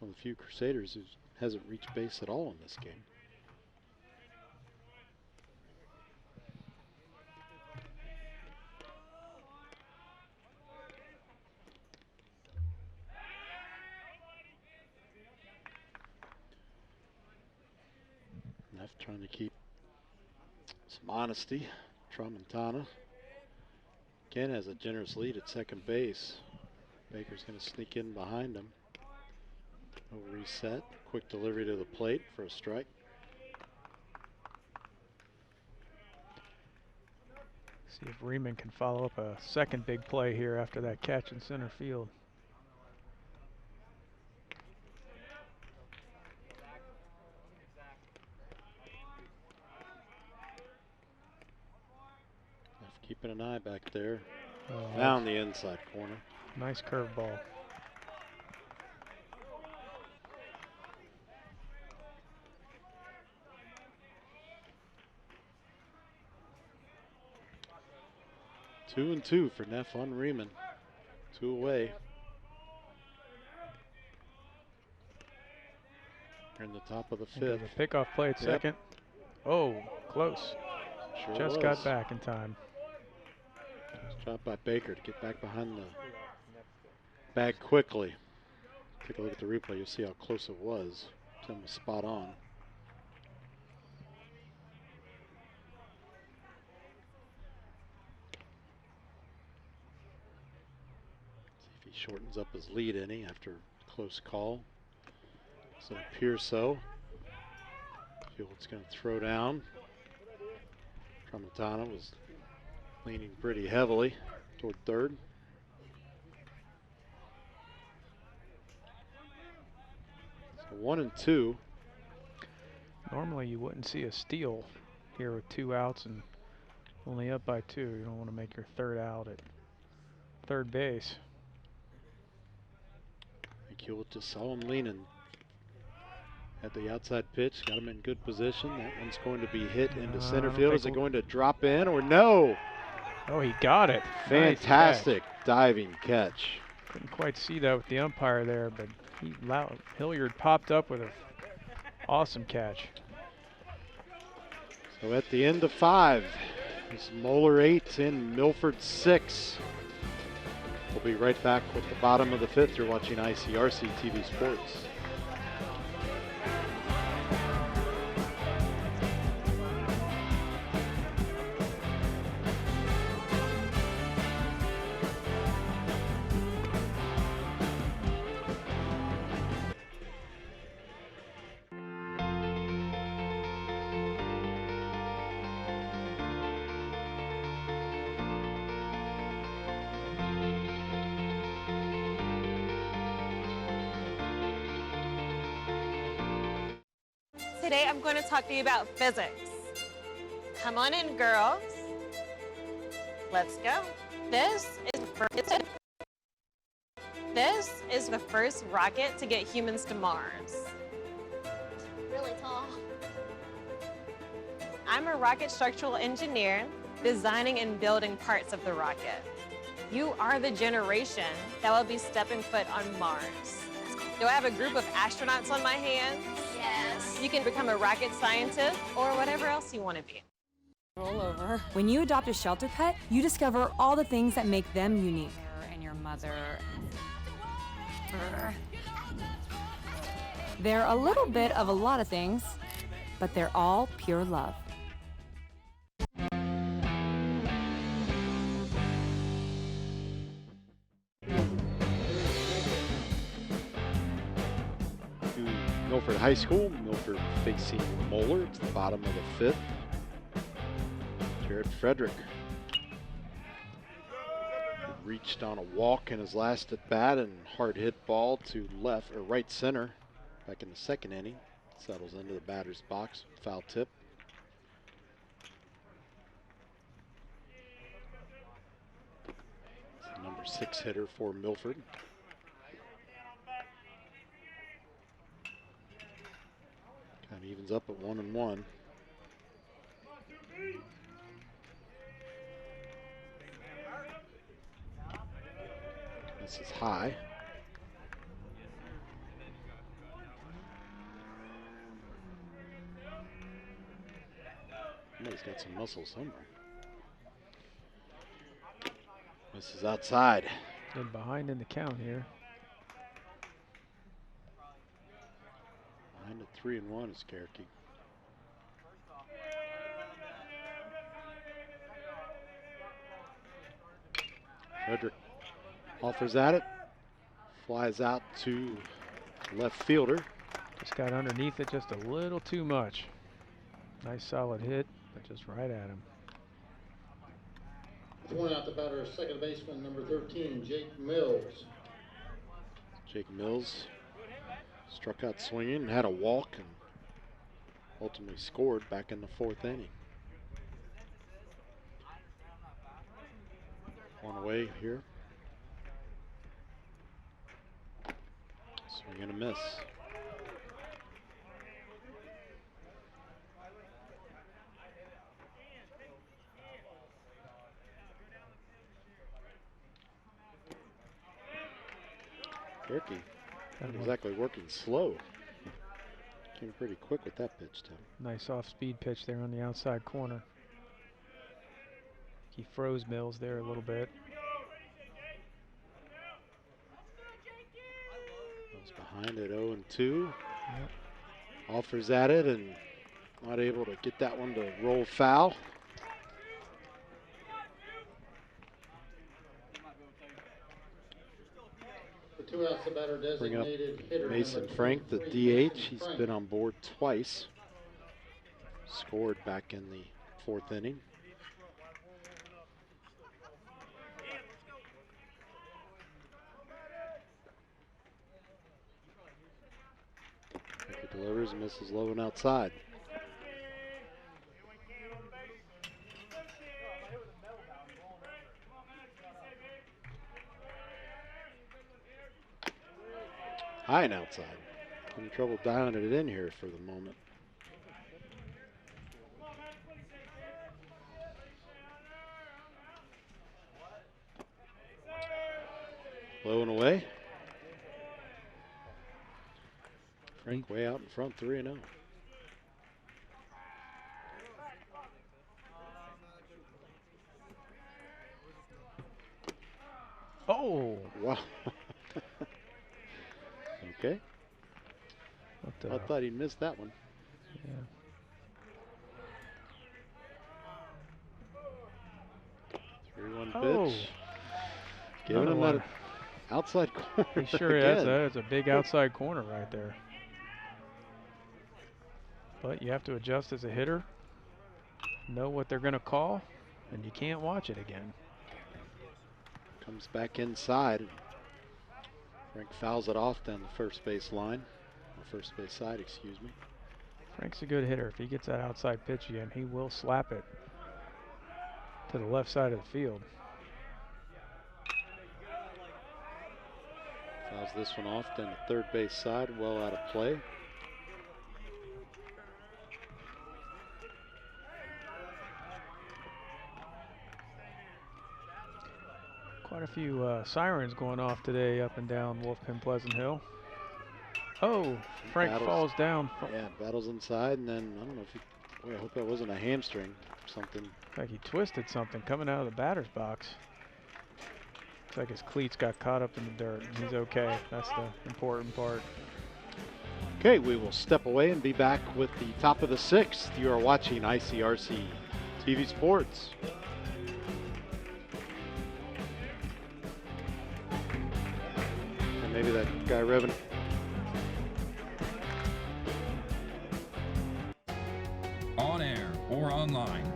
One of the few Crusaders who hasn't reached base at all in this game. Neff trying to keep some honesty. Tramontana again has a generous lead at second base. Baker's going to sneak in behind him. No reset. Quick delivery to the plate for a strike. See if Riemann can follow up a second big play here after that catch in center field. Keeping an eye back there. Down the inside corner. Nice curveball. Two and two for Neff on Riemann. 2 away. We're in the top of the 5th. The pickoff play at second. Oh, close. Sure Just was. got back in time. Shot by Baker to get back behind the bag quickly. Take a look at the replay. You'll see how close it was. Tim was spot on. See if he shortens up his lead any after a close call. Doesn't appear so. Field's going to throw down. Tramontana was leaning pretty heavily toward third. So 1 and 2. Normally you wouldn't see a steal here with 2 outs and only up by 2. You don't want to make your third out at third base. I think you'll just saw him leaning at the outside pitch, got him in good position. That one's going to be hit into center field. Is it going to drop in or no? Oh, he got it. Fantastic diving catch. Couldn't quite see that with the umpire there, but Hilliard popped up with an awesome catch. So at the end of 5, it's Moeller 8 and Milford 6. We'll be right back with the bottom of the 5th. You're watching ICRC-TV Sports. Today I'm going to talk to you about physics. Come on in, girls. Let's go. This is the first rocket to get humans to Mars. Really tall. I'm a rocket structural engineer, designing and building parts of the rocket. You are the generation that will be stepping foot on Mars. Do I have a group of astronauts on my hands? Yes. You can become a rocket scientist or whatever else you want to be. Roll over. When you adopt a shelter pet, you discover all the things that make them unique. And your mother. They're a little bit of a lot of things, but they're all pure love. Milford High School, Milford facing Moeller. It's the bottom of the fifth. Jared Frederick reached on a walk in his last at bat and hard hit ball to left or right center back in the second inning. Settles into the batter's box, foul tip. It's the number 6 hitter for Milford. Kind of evens up at 1-1. This is high. Somebody's got some muscle somewhere. This is outside. And behind in the count here. Behind at 3-1 is Cherokee. Frederick offers at it. Flies out to left fielder. Just got underneath it just a little too much. Nice solid hit, but just right at him. Throwing out the batter, second baseman, number 13, Jake Mills. Jake Mills struck out swinging, had a walk, and ultimately scored back in the fourth inning. One away here. Swing and a miss. Cherokee not exactly working slow. Came pretty quick with that pitch, Tim. Nice off-speed pitch there on the outside corner. He froze Mills there a little bit. Goes behind at 0-2. Yep. Offers at it and not able to get that one to roll foul. Two outs, the batter Bring up designated hitter Mason number Frank, the 23, DH. He's Frank. been on board twice. Scored back in the fourth inning. Frank delivers and misses low and outside. High and outside. Having trouble dialing it in here for the moment. Low and away. Frank way out in front, 3-0. Oh! Wow. Okay. What, I thought he missed that one. Yeah. 3-1 Oh. pitch. Giving him that outside corner. He sure is. That's a big outside corner right there. But you have to adjust as a hitter, know what they're going to call, and you can't watch it again. Comes back inside. Frank fouls it off down the first base line, or first base side, excuse me. Frank's a good hitter. If he gets that outside pitch again, he will slap it to the left side of the field. Fouls this one off down the third base side, well out of play. Quite a few sirens going off today up and down Wolf Pen Pleasant Hill. Oh, Frank falls down. Yeah, battles inside, and then I don't know if he. Boy, I hope that wasn't a hamstring or something. Looks like he twisted something coming out of the batter's box. Looks like his cleats got caught up in the dirt. He's okay. That's the important part. Okay, we will step away and be back with the top of the sixth. You are watching ICRC TV Sports. And maybe that guy revving. On air or online,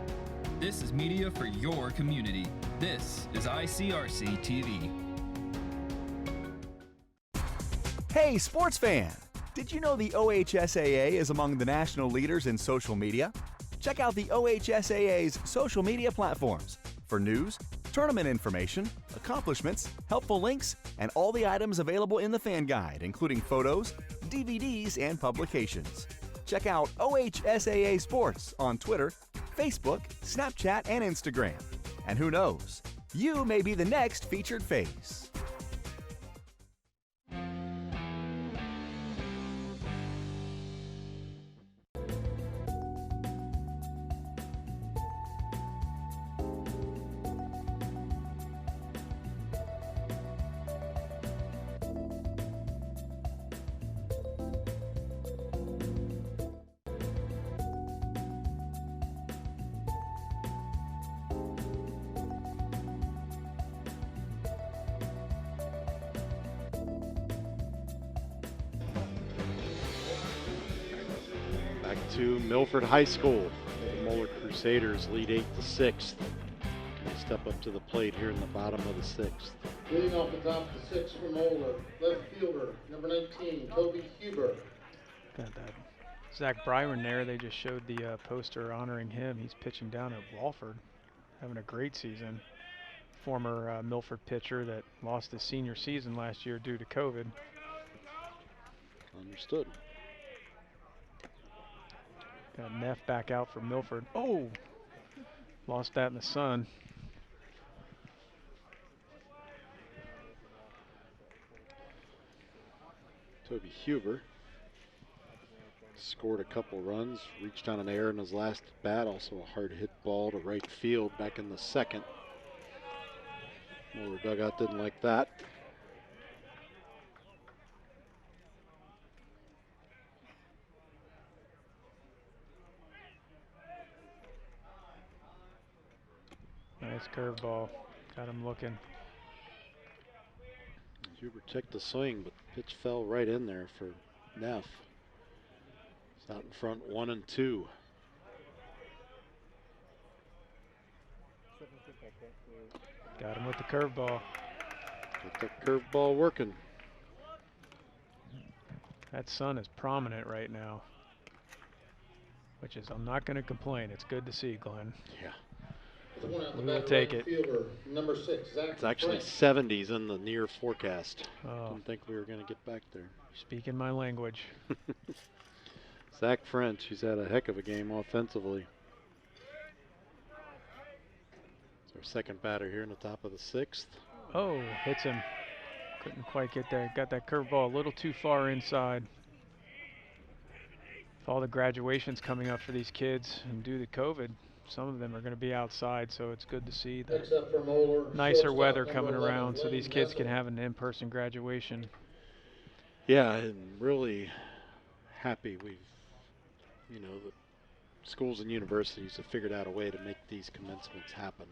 this is media for your community. This is ICRC-TV. Hey, sports fan! Did you know the OHSAA is among the national leaders in social media? Check out the OHSAA's social media platforms for news, tournament information, accomplishments, helpful links, and all the items available in the fan guide, including photos, DVDs, and publications. Check out OHSAA Sports on Twitter, Facebook, Snapchat, and Instagram. And who knows, you may be the next featured face. To Milford High School. The Moeller Crusaders lead 8-6. They step up to the plate here in the bottom of the sixth. Leading off the top of the sixth for Moeller, left fielder, number 19, Toby Huber. Got that Zach Byron there. They just showed the poster honoring him. He's pitching down at Walford, having a great season. Former Milford pitcher that lost his senior season last year due to COVID. Understood. Got Neff back out for Milford. Oh! Lost that in the sun. Toby Huber scored a couple runs, reached on an error in his last at bat, also a hard hit ball to right field back in the second. Moeller dugout didn't like that. Nice curveball. Got him looking. Huber checked the swing, but the pitch fell right in there for Neff. It's out in front, 1-2. Got him with the curveball. Get that curveball working. That sun is prominent right now, which is, I'm not going to complain. It's good to see, Glenn. Yeah. We will take it. Fielder, number 6, Zach It's actually French. 70s in the near forecast. Oh. Didn't think we were going to get back there. Speaking my language. Zach French, he's had a heck of a game offensively. It's our second batter here in the top of the sixth. Oh, hits him. Couldn't quite get there. Got that curveball a little too far inside. With all the graduations coming up for these kids and due to COVID, some of them are going to be outside, so it's good to see the Except for Moeller, nicer shortstop, weather number coming 11, around so these kids can Lane have an in-person graduation. Yeah, I'm really happy the schools and universities have figured out a way to make these commencements happen.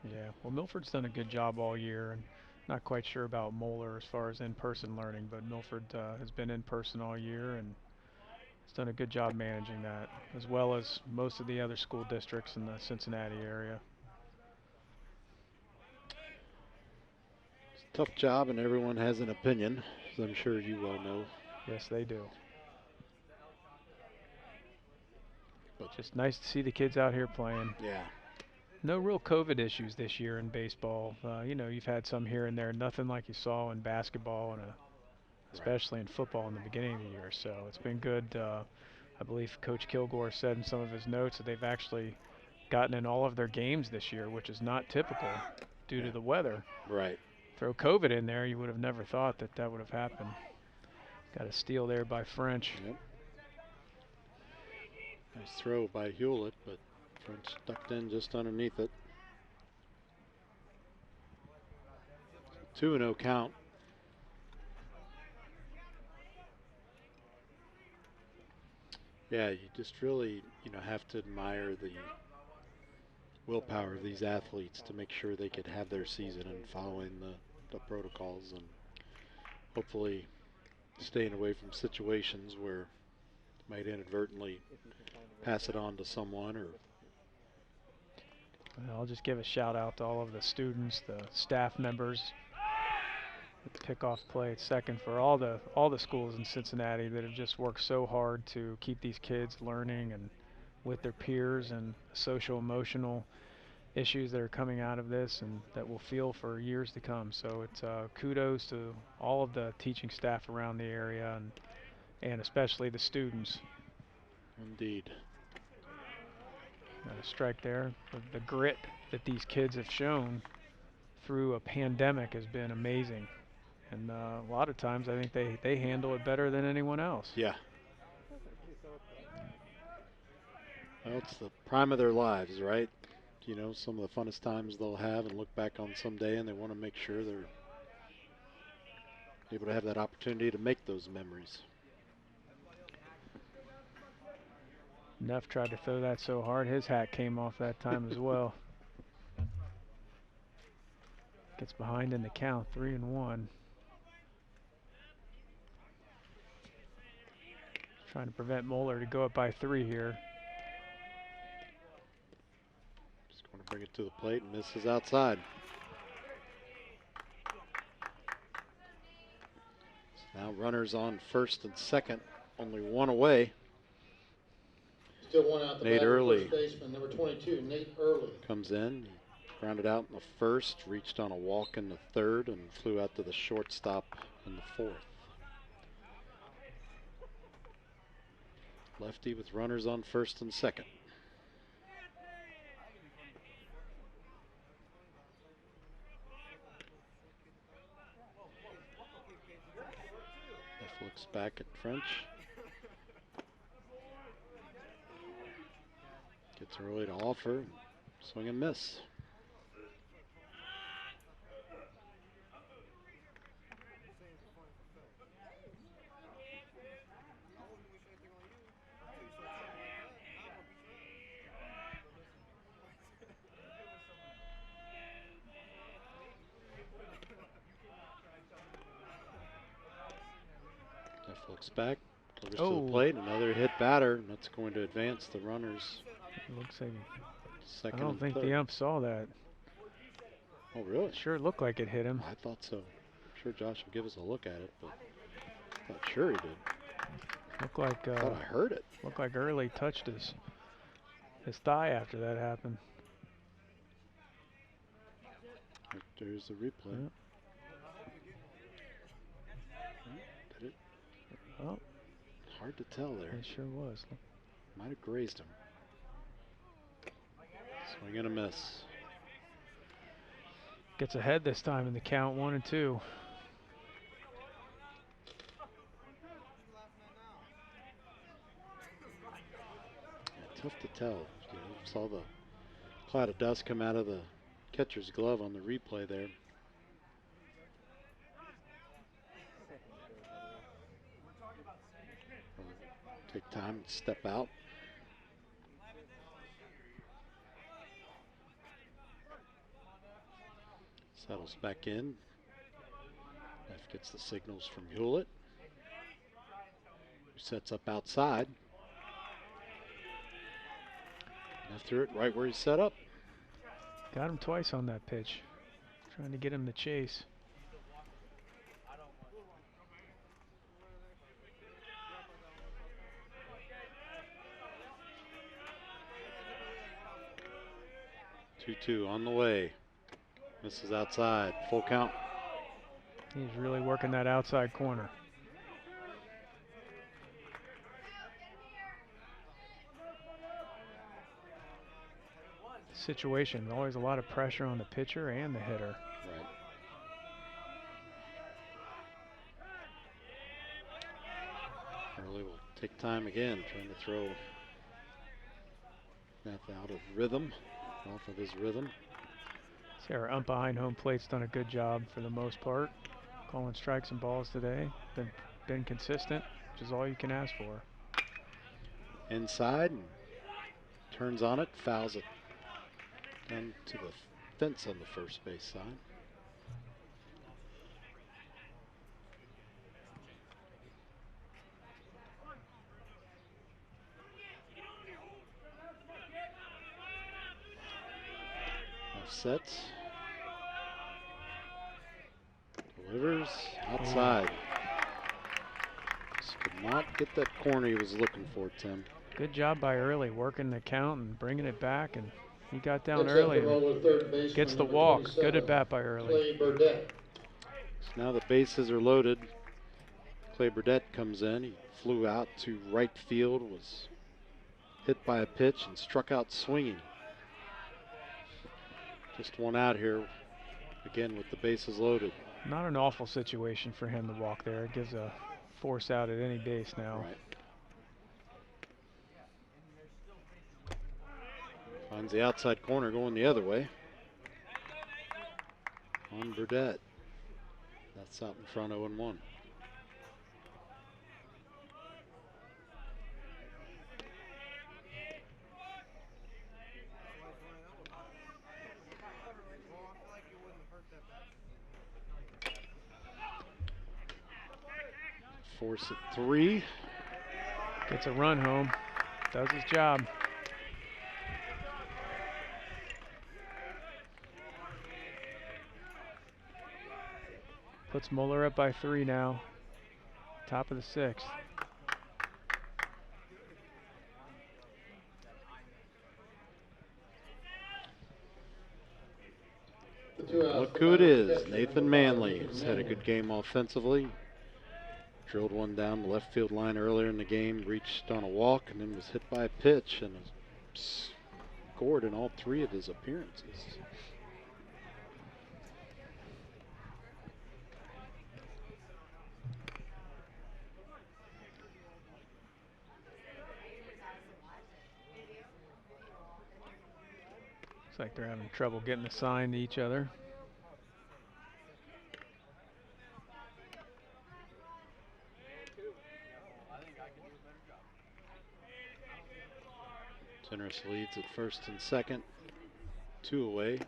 Yeah, well, Milford's done a good job all year, and not quite sure about Moeller as far as in-person learning, but Milford has been in person all year and has done a good job managing that, as well as most of the other school districts in the Cincinnati area. It's a tough job, and everyone has an opinion, as I'm sure you well know. Yes, they do. But just nice to see the kids out here playing. Yeah. No real COVID issues this year in baseball. You know, you've had some here and there, nothing like you saw in basketball and especially in football in the beginning of the year. So it's been good. I believe Coach Kilgore said in some of his notes that they've actually gotten in all of their games this year, which is not typical due to the weather. Right. Throw COVID in there, you would have never thought that that would have happened. Got a steal there by French. Yep. Nice throw by Hewlett, but French ducked in just underneath it. 2-0 count. Yeah, you just really, have to admire the willpower of these athletes to make sure they could have their season and following the protocols, and hopefully staying away from situations where might inadvertently pass it on to someone. Or I'll just give a shout out to all of the students, the staff members. The pickoff play at second for all the schools in Cincinnati that have just worked so hard to keep these kids learning and with their peers, and social emotional issues that are coming out of this and that we'll feel for years to come. So it's kudos to all of the teaching staff around the area and especially the students. Indeed. Got a strike there. The grit that these kids have shown through a pandemic has been amazing. And a lot of times I think they handle it better than anyone else. Yeah. Well, it's the prime of their lives, right? Some of the funnest times they'll have and look back on someday, and they want to make sure they're able to have that opportunity to make those memories. Neff tried to throw that so hard, his hat came off that time as well. Gets behind in the count, 3-1. Trying to prevent Moeller to go up by 3 here. Just going to bring it to the plate and misses outside. So now runners on first and second, only one away. Still one out the Nate batter, Early. first baseman, number 22, Nate Early. Comes in, he grounded out in the first, reached on a walk in the third, and flew out to the shortstop in the fourth. Lefty with runners on first and second. Left looks back at French. Gets early to offer. Swing and miss. Looks back, delivers to the plate, another hit batter, and that's going to advance the runners. Looks like second. I don't think third. the ump saw that. Oh, really? It sure looked like it hit him. I thought so. I'm sure Josh will give us a look at it, but I'm not sure he did. Looked like I thought I heard it. Looked like Early touched his thigh after that happened. There's the replay. Yep. Did it? Oh, hard to tell there. It sure was. Might have grazed him. Swing and a miss. Gets ahead this time in the count, 1-2. Yeah, tough to tell. You saw the cloud of dust come out of the catcher's glove on the replay there. Take time and step out. Settles back in. Neff gets the signals from Hewlett, who sets up outside. Neff threw it right where he set up. Got him twice on that pitch. Trying to get him to chase. 2-2 on the way. This is outside. Full count. He's really working that outside corner. Situation, always a lot of pressure on the pitcher and the hitter. Right. Hurley will take time again, trying to throw that out of rhythm, off of his rhythm. See, our ump behind home plate's done a good job for the most part, calling strikes and balls today. Been consistent, which is all you can ask for. Inside, and turns on it, fouls it down to the fence on the first base side. Sets. Delivers outside. Just could not get that corner he was looking for, Tim. Good job by Early, working the count and bringing it back, and he got down early and gets the walk. Good at bat by Early. So now the bases are loaded. Clay Burdette comes in. He flew out to right field, was hit by a pitch and struck out swinging. Just one out here, again with the bases loaded. Not an awful situation for him to walk there. It gives a force out at any base now. Right. Finds the outside corner going the other way. On Burdette. That's out in front, 0-1. Force at 3. Gets a run home. Does his job. Puts Moeller up by 3 now. Top of the 6th. Look who it is. Nathan Manley has had a good game offensively. Drilled one down the left field line earlier in the game, reached on a walk, and then was hit by a pitch and scored in all 3 of his appearances. Looks like they're having trouble getting assigned to each other. Tennis leads at first and second, 2 away.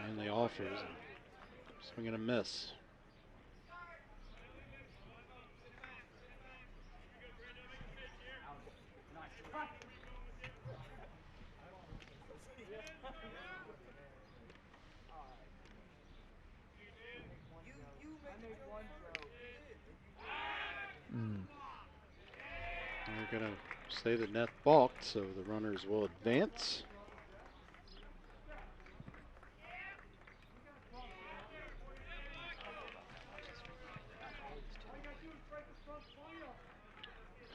And the offers, swing and a miss. They're going to say the net balked, so the runners will advance.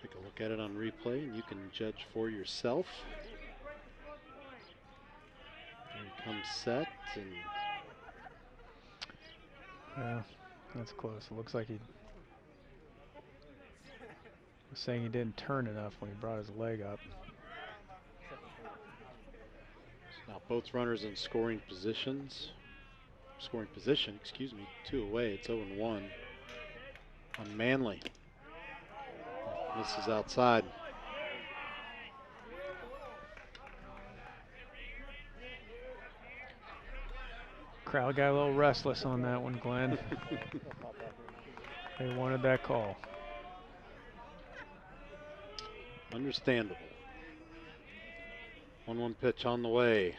Take a look at it on replay and you can judge for yourself. Here he comes set, and yeah, that's close. It looks like he was saying he didn't turn enough when he brought his leg up. Now both runners in scoring position, excuse me, 2 away. It's 0-1 on Manley. This is outside. Crowd got a little restless on that one, Glenn. They wanted that call. Understandable. 1-1 pitch on the way.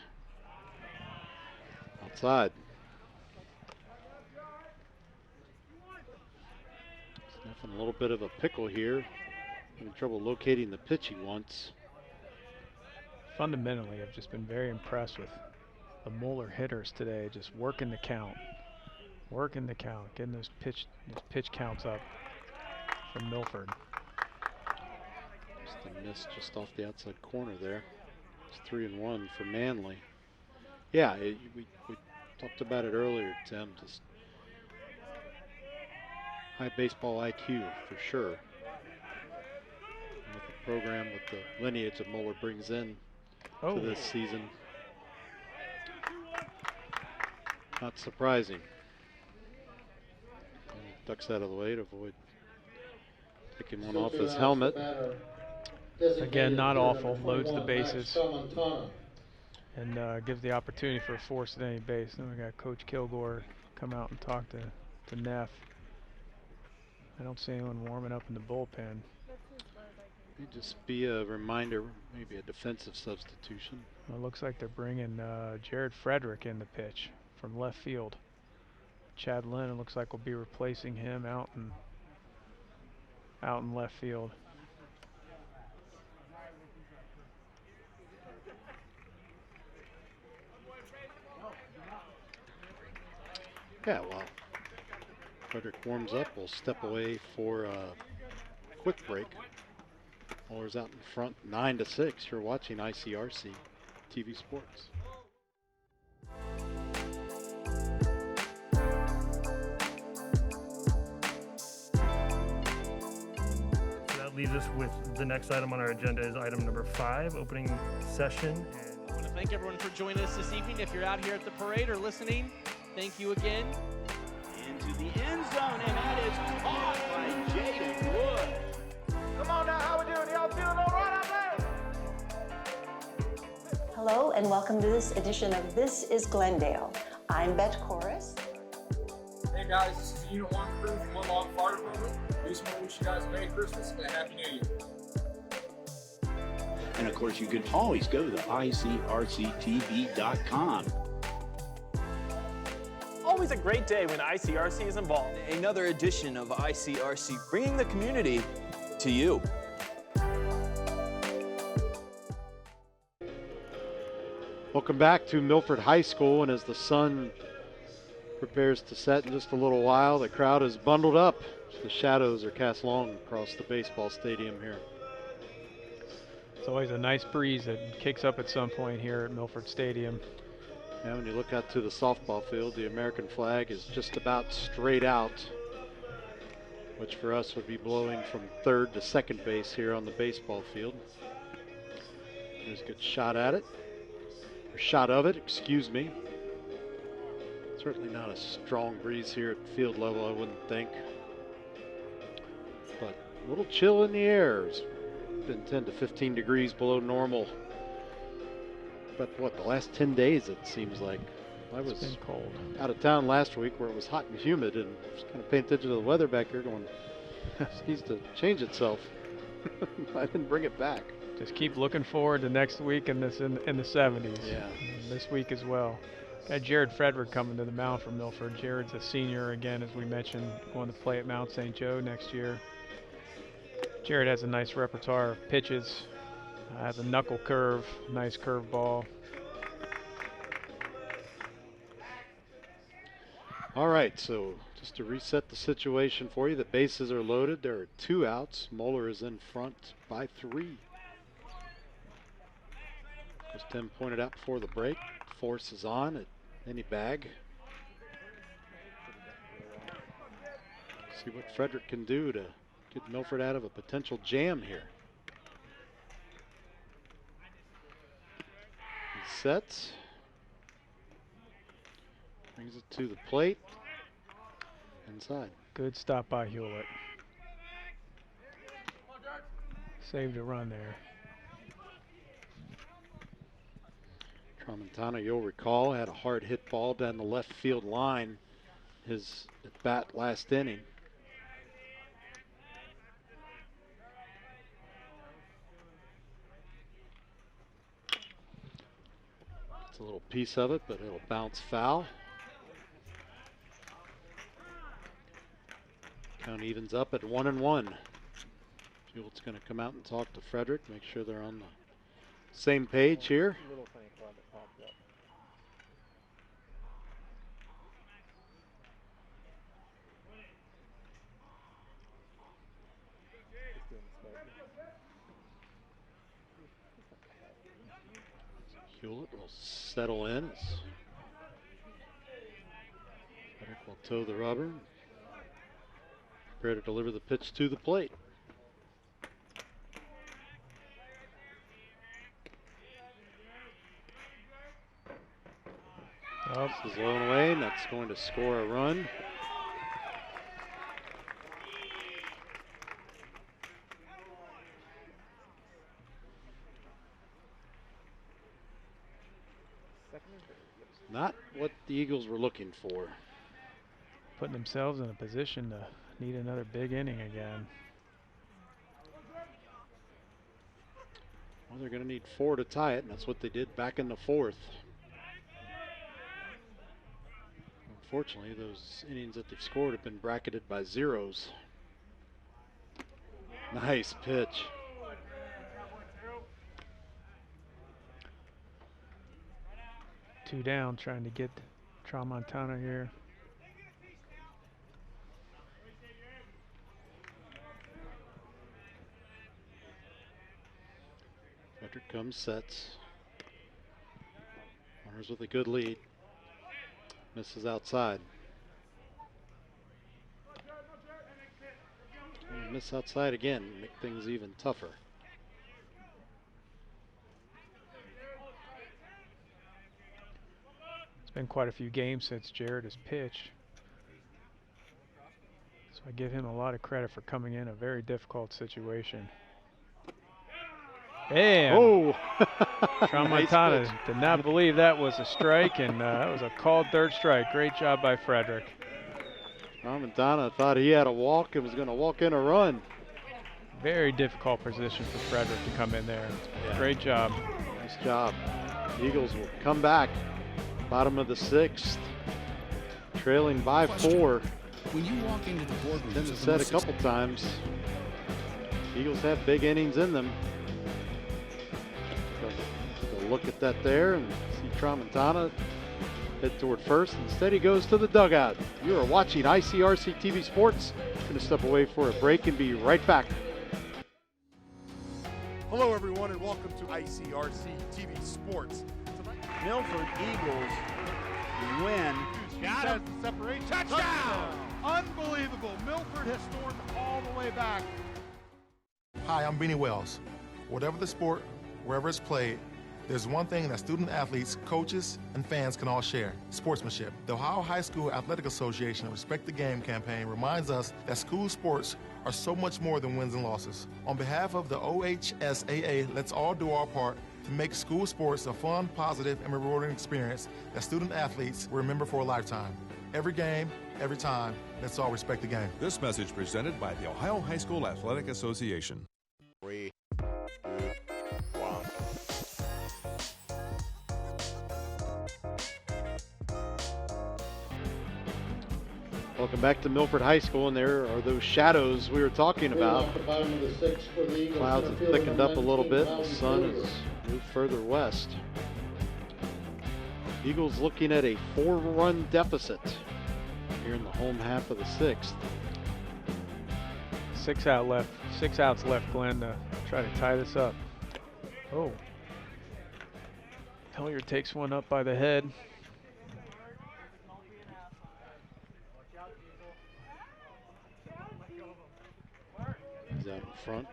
Outside. Steph in a little bit of a pickle here. Having trouble locating the pitch he wants. fundamentally, I've just been very impressed with the Moeller hitters today, just working the count, getting those pitch counts up from Milford. Just a miss just off the outside corner there. It's 3-1 for Manley. Yeah, we talked about it earlier, Tim. Just high baseball IQ for sure. And with the program, with the lineage that Moeller brings in to this season, not surprising. And he ducks out of the way to avoid picking one off his helmet. Again, not awful. Loads the bases and gives the opportunity for a force at any base. Then we got Coach Kilgore come out and talk to Neff. I don't see anyone warming up in the bullpen. May just be a reminder, maybe a defensive substitution. Well, it looks like they're bringing Jared Frederick in the pitch from left field. Chad Lynn, it looks like, will be replacing him out in left field. Yeah, well, Frederick warms up. We'll step away for a quick break. Moeller's out in front, 9-6. You're watching ICRC-TV Sports. That leaves us with the next item on our agenda is item number 5, opening session. I want to thank everyone for joining us this evening. If you're out here at the parade or listening, thank you again. Into the end zone, and that is caught by Jaden Wood. Come on now, how we doing? Y'all feeling all right out there? Hello and welcome to this edition of This is Glendale. I'm Bet Chorus. Hey guys, this is the Unit 1 crew from One Log Fire Department. We just want to wish you guys a Merry Christmas and a Happy New Year. And of course, you can always go to ICRC-TV.com. Always a great day when ICRC is involved. Another edition of ICRC, bringing the community to you. Welcome back to Milford High School, and as the sun prepares to set in just a little while, the crowd is bundled up. The shadows are cast long across the baseball stadium here. It's always a nice breeze that kicks up at some point here at Milford Stadium. And when you look out to the softball field, the American flag is just about straight out, which for us would be blowing from third to second base here on the baseball field. There's a good shot at it, or shot of it, excuse me. Certainly not a strong breeze here at field level, I wouldn't think. But a little chill in the air. It's been 10 to 15 degrees below normal. But what, the last 10 days it seems like. I was been cold. Out of town last week where it was hot and humid, and just kind of paying attention to the weather back here going, it needs to change itself. I didn't bring it back. Just keep looking forward to next week and this in the 70s. Yeah. And this week as well. Had Jared Frederick coming to the mound for Milford. Jared's a senior again, as we mentioned, going to play at Mount St. Joe next year. Jared has a nice repertoire of pitches. Has a knuckle curve, nice curve ball. All right, so just to reset the situation for you, the bases are loaded. There are 2 outs. Moeller is in front by 3. As Tim pointed out before the break, force is on at any bag. See what Frederick can do to get Milford out of a potential jam here. He sets. Brings it to the plate. Inside. Good stop by Hewlett. Saved a run there. Tramontana, you'll recall, had a hard hit ball down the left field line his at bat last inning. It's a little piece of it, but it'll bounce foul. Count evens up at 1-1. Hewett's going to come out and talk to Frederick, make sure they're on same page here. Hewlett will settle in. Frederick will toe the rubber. Prepare to deliver the pitch to the plate. This is low and away, and that's going to score a run. Not what the Eagles were looking for. Putting themselves in a position to need another big inning again. Well, they're going to need 4 to tie it, and that's what they did back in the 4th. Unfortunately, those innings that they've scored have been bracketed by zeros. Nice pitch. Two down, trying to get Tramontana here. Frederick comes, sets. Runners with a good lead. Misses outside. And miss outside again, make things even tougher. It's been quite a few games since Jared has pitched. So I give him a lot of credit for coming in a very difficult situation. And oh, Tramontana nice did not believe that was a strike, and that was a called third strike. Great job by Frederick. Tramontana thought he had a walk and was going to walk in a run. Very difficult position for Frederick to come in there. Yeah. Great job. Nice job. Eagles will come back. Bottom of the 6th. Trailing by 4. When you walk into the boardroom, Tim has said a couple times, Eagles have big innings in them. So look at that there and see Tramontana head toward first. Instead, he goes to the dugout. You are watching ICRC-TV Sports. Going to step away for a break and be right back. Hello, everyone, and welcome to ICRC-TV Sports. Milford Eagles win. Got it. Separate. Touchdown! Unbelievable. Milford has stormed all the way back. Hi, I'm Beanie Wells. Whatever the sport, wherever it's played, there's one thing that student athletes, coaches, and fans can all share: sportsmanship. The Ohio High School Athletic Association Respect the Game campaign reminds us that school sports are so much more than wins and losses. On behalf of the OHSAA, let's all do our part to make school sports a fun, positive, and rewarding experience that student athletes will remember for a lifetime. Every game, every time, let's all respect the game. This message presented by the Ohio High School Athletic Association. 3, 2, 1. Welcome back to Milford High School, and there are those shadows we were talking about. Clouds have thickened up a little bit. The sun has moved further west. Eagles looking at a 4-run deficit here in the home half of the 6th. 6 outs left, Glenn, to try to tie this up. Oh. Hilliard takes one up by the head. He's out in front.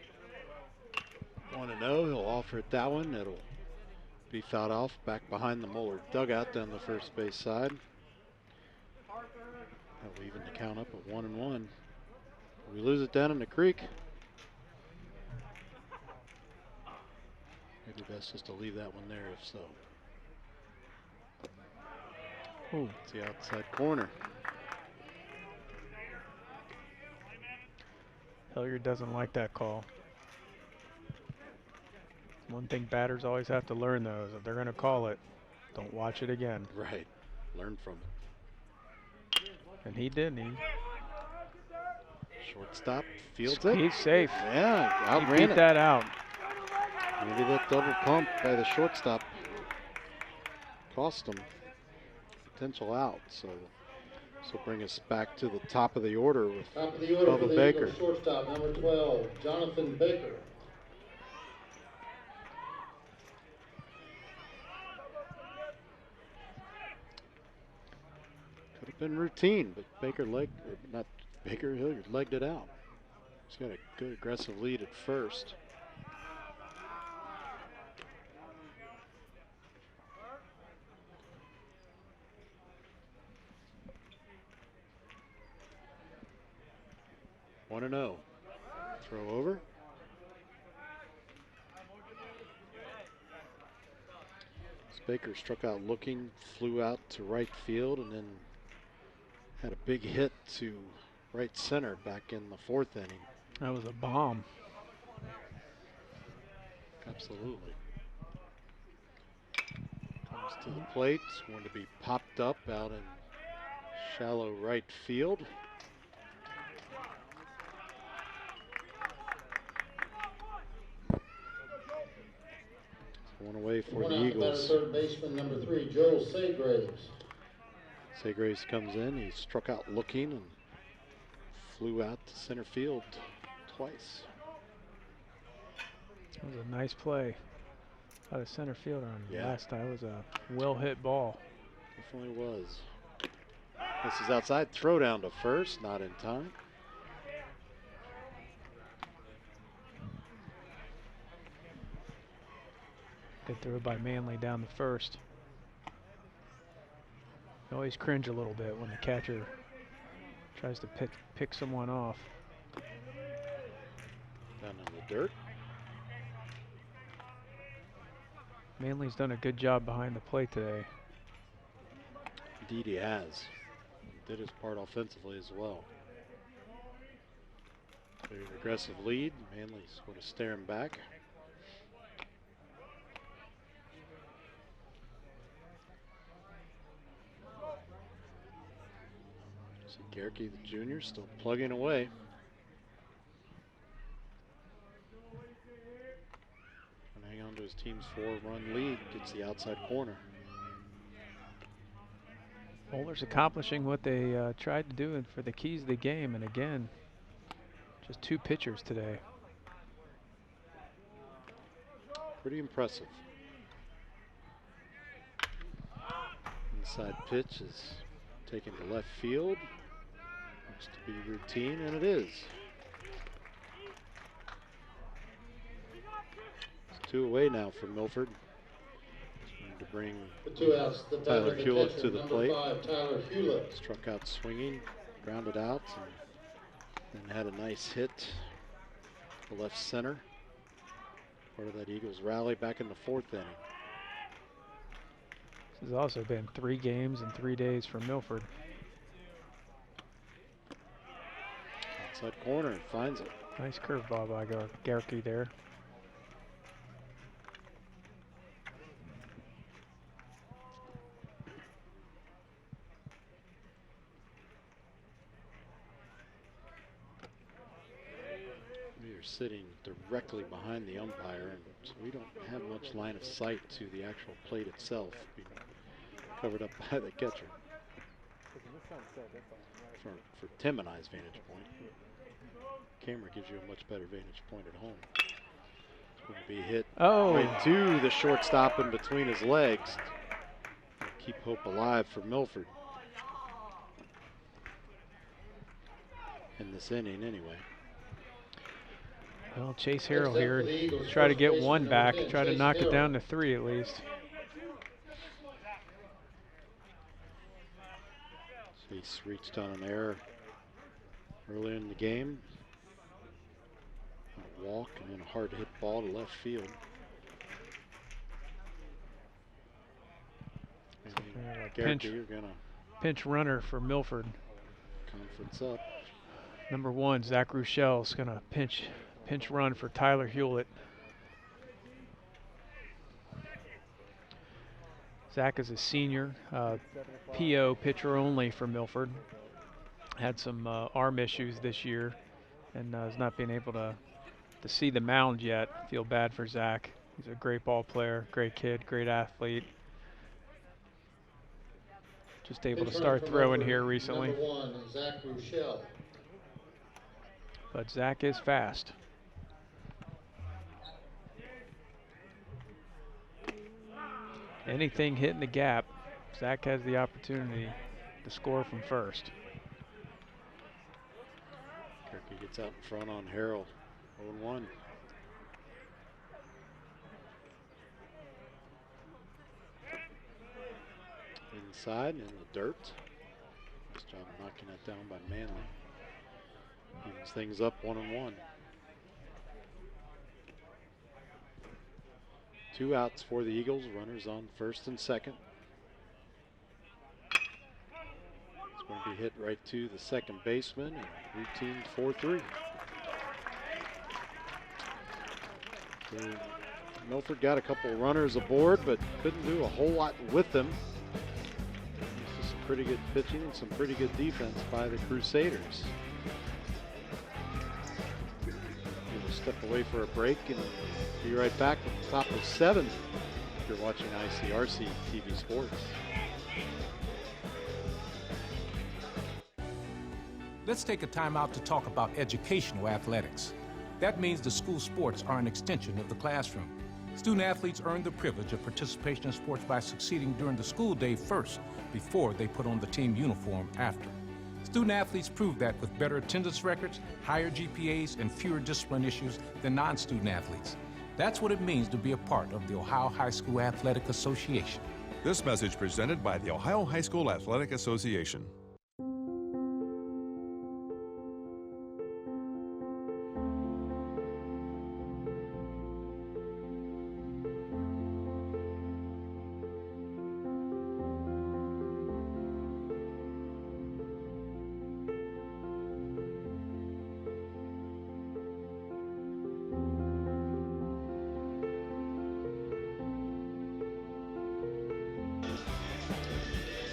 1-0. He'll offer it that one. It'll be fouled off back behind the Moeller dugout down the first base side. That'll even the count up at 1-1. We lose it down in the creek. Maybe best just to leave that one there if so. Ooh. It's the outside corner. Hilliard doesn't like that call. One thing batters always have to learn, though, is if they're going to call it, don't watch it again. Right. Learn from it. And he didn't. He Shortstop fields it. He's safe. Yeah, He outran beat it. that out. Maybe that double pump by the shortstop cost him potential out. So this will bring us back to the top of the order with Top of the order Bubba for the Baker. Eagles shortstop, number 12, Jonathan Baker. Could have been routine, but Baker legged it out. He's got a good aggressive lead at first. One and 0. Throw over. Baker struck out looking, flew out to right field, and then had a big hit to right center back in the 4th inning. That was a bomb. Absolutely. Comes to the plate. It's going to be popped up out in shallow right field. One away for the Eagles. Third baseman, number 3, Joel Saygraves. Saygraves comes in. He struck out looking and flew out to center field twice. That was a nice play out of center fielder on the last time. It was a well-hit ball. Definitely was. This is outside. Throw down to first. Not in time. Good throw by Manley down the first. You always cringe a little bit when the catcher tries to pick someone off. Down in the dirt. Manley's done a good job behind the plate today. Indeed he has. He did his part offensively as well. Very aggressive lead. Manley's sort of staring back. Gerke, the junior, still plugging away. And hang on to his team's 4-run lead, gets the outside corner. Moeller's accomplishing what they tried to do for the keys of the game, and again, just 2 pitchers today. Pretty impressive. Inside pitch is taken to left field. Looks to be routine, and it is. It's 2 away now for Milford. Trying to bring The 2 outs, the Tyler batter, Hewlett catcher, to the number plate. 5, Tyler Hewlett. Struck out swinging, grounded out, and then had a nice hit to left center. Part of that Eagles rally back in the 4th inning. This has also been 3 games in 3 days for Milford. Outside corner and finds it. Nice curveball by Gerke there. We are sitting directly behind the umpire, and so we don't have much line of sight to the actual plate itself, being covered up by the catcher. For Tim and I's vantage point. Camera gives you a much better vantage point at home. It's going to be hit right to the shortstop in between his legs. Keep hope alive for Milford. In this inning anyway. Well, Chase Harrell here, try to get 1 back, try to knock it down to 3 at least. Chase reached on an error earlier in the game. A walk and then a hard hit ball to left field. Pinch runner for Milford. Conference up. Number 1, Zach Rouchel's gonna pinch run for Tyler Hewlett. Zach is a senior, PO, pitcher only for Milford. Had some arm issues this year and has not been able to see the mound yet. Feel bad for Zach. He's a great ball player, great kid, great athlete. Just able to start throwing here recently. Number 1, Zach Rochelle. But Zach is fast. Anything hitting the gap, Zach has the opportunity to score from first. Kirky gets out in front on Harrell. 0-1. Inside in the dirt. Nice job knocking that down by Manley. Evens things up 1-1. 2 outs for the Eagles. Runners on first and second. It's going to be hit right to the second baseman and routine 4-3. So Milford got a couple of runners aboard, but couldn't do a whole lot with them. This is some pretty good pitching and some pretty good defense by the Crusaders. We'll step away for a break and be right back with the top of 7 if you're watching ICRC-TV Sports. Let's take a time out to talk about educational athletics. That means the school sports are an extension of the classroom. Student athletes earn the privilege of participation in sports by succeeding during the school day first, before they put on the team uniform after. Student athletes prove that with better attendance records, higher GPAs, and fewer discipline issues than non-student athletes. That's what it means to be a part of the Ohio High School Athletic Association. This message presented by the Ohio High School Athletic Association.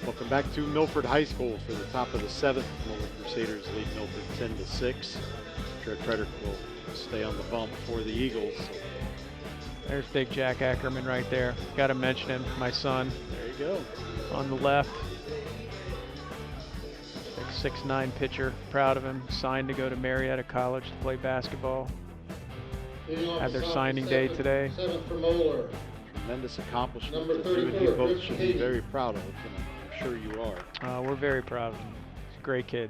Welcome back to Milford High School for the top of the 7th. Moeller Crusaders lead Milford 10-6. Jared Frederick will stay on the bump for the Eagles. There's big Jack Ackerman right there. Got to mention him, my son. There you go. On the left. Big 6'9" pitcher. Proud of him. Signed to go to Marietta College to play basketball. Had their signing day today. 7th for Moeller. Tremendous accomplishment Number that you and he 34, both Rich should be Katie. very proud of, and I'm sure you are. We're very proud of him. He's a great kid.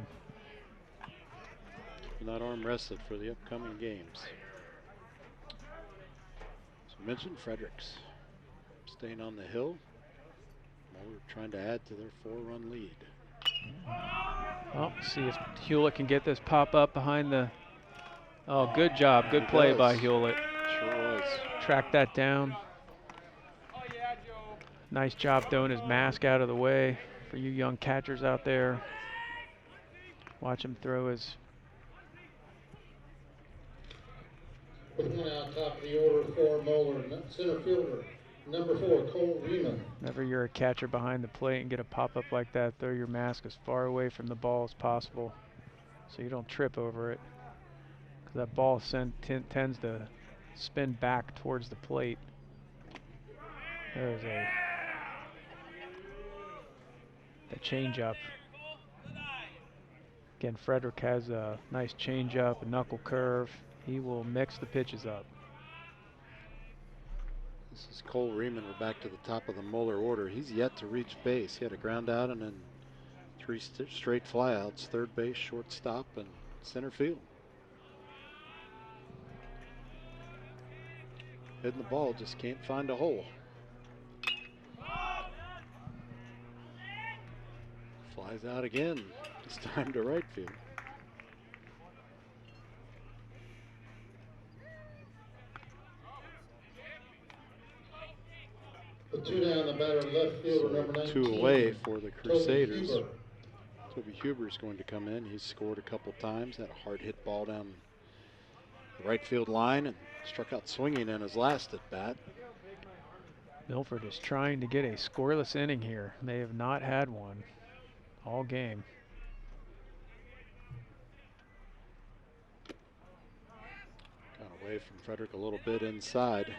Not arm rested for the upcoming games. As mentioned, Fredericks staying on the hill. Moeller trying to add to their 4-run lead. Well, see if Hewlett can get this pop up behind the. Oh, good job. Good play by Hewlett. Sure was. Track that down. Nice job throwing his mask out of the way for you young catchers out there. Watch him throw his. With one out, top of the order for Moeller. Center fielder, number 4, Cole Riemann. Whenever you're a catcher behind the plate and get a pop up like that, throw your mask as far away from the ball as possible so you don't trip over it. Because that ball tends to spin back towards the plate. There's a change-up. Again, Frederick has a nice change-up, a knuckle curve. He will mix the pitches up. This is Cole Riemann. We're back to the top of the Moeller order. He's yet to reach base. He had a ground out and then 3 straight flyouts, third base, shortstop, and center field. Hitting the ball, just can't find a hole. Flies out again, this time to right field. The 2 down, the batter left fielder, number 19. 2 away for the Crusaders. Huber. Toby Huber is going to come in. He's scored a couple times, had a hard hit ball down the right field line and struck out swinging in his last at bat. Milford is trying to get a scoreless inning here. They have not had one all game. Got away from Frederick a little bit inside.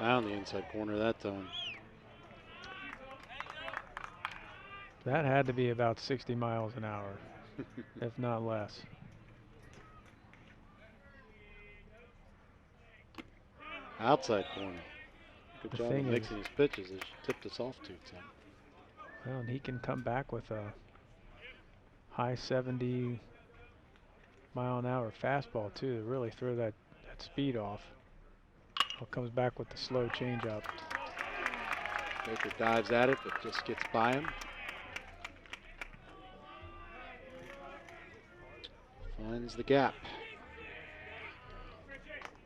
Found the inside corner that time. That had to be about 60 miles an hour, if not less. Outside corner. Good The job thing of is- mixing his pitches as you tipped us off to, Tim. Well, and he can come back with a high 70 mile an hour fastball too, to really throw that speed off. Comes back with the slow changeup. Baker dives at it, but just gets by him. Finds the gap.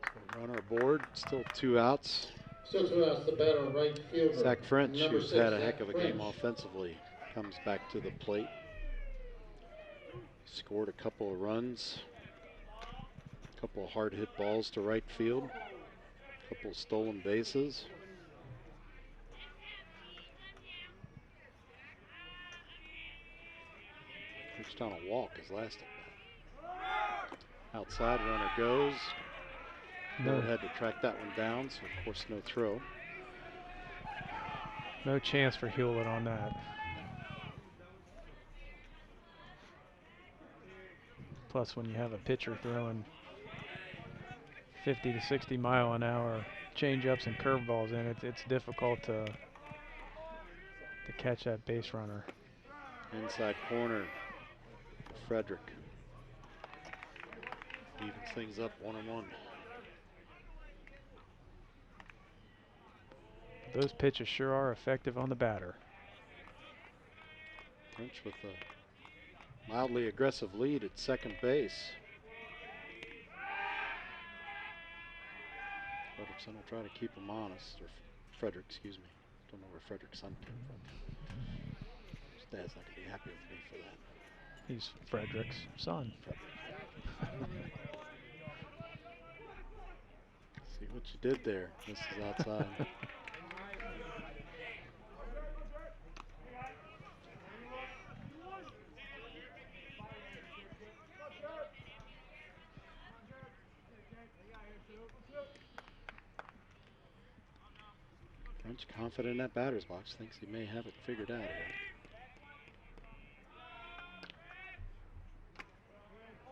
So runner aboard, still 2 outs. Still 2 outs, the batter, right fielder. Zach French, number who's 6, had a Zach heck of a French. game offensively, comes back to the plate. Scored a couple of runs, a couple of hard hit balls to right field, a couple of stolen bases. Pitched on a walk his last at bat. Outside runner goes. No. Had to track that one down, so of course no throw. No chance for Hewlett on that. Plus, when you have a pitcher throwing 50 to 60 mile an hour change-ups and curveballs in it, it's difficult to catch that base runner. Inside corner, Frederick. Evens things up 1-1. Those pitches sure are effective on the batter. French with a mildly aggressive lead at second base. Frederickson will try to keep him honest, or Frederick, excuse me. Don't know where Frederick's son came from. His dad's not going to be happy with me for that. He's Frederick's son. See what you did there. This is outside. French confident in that batter's box, thinks he may have it figured out here.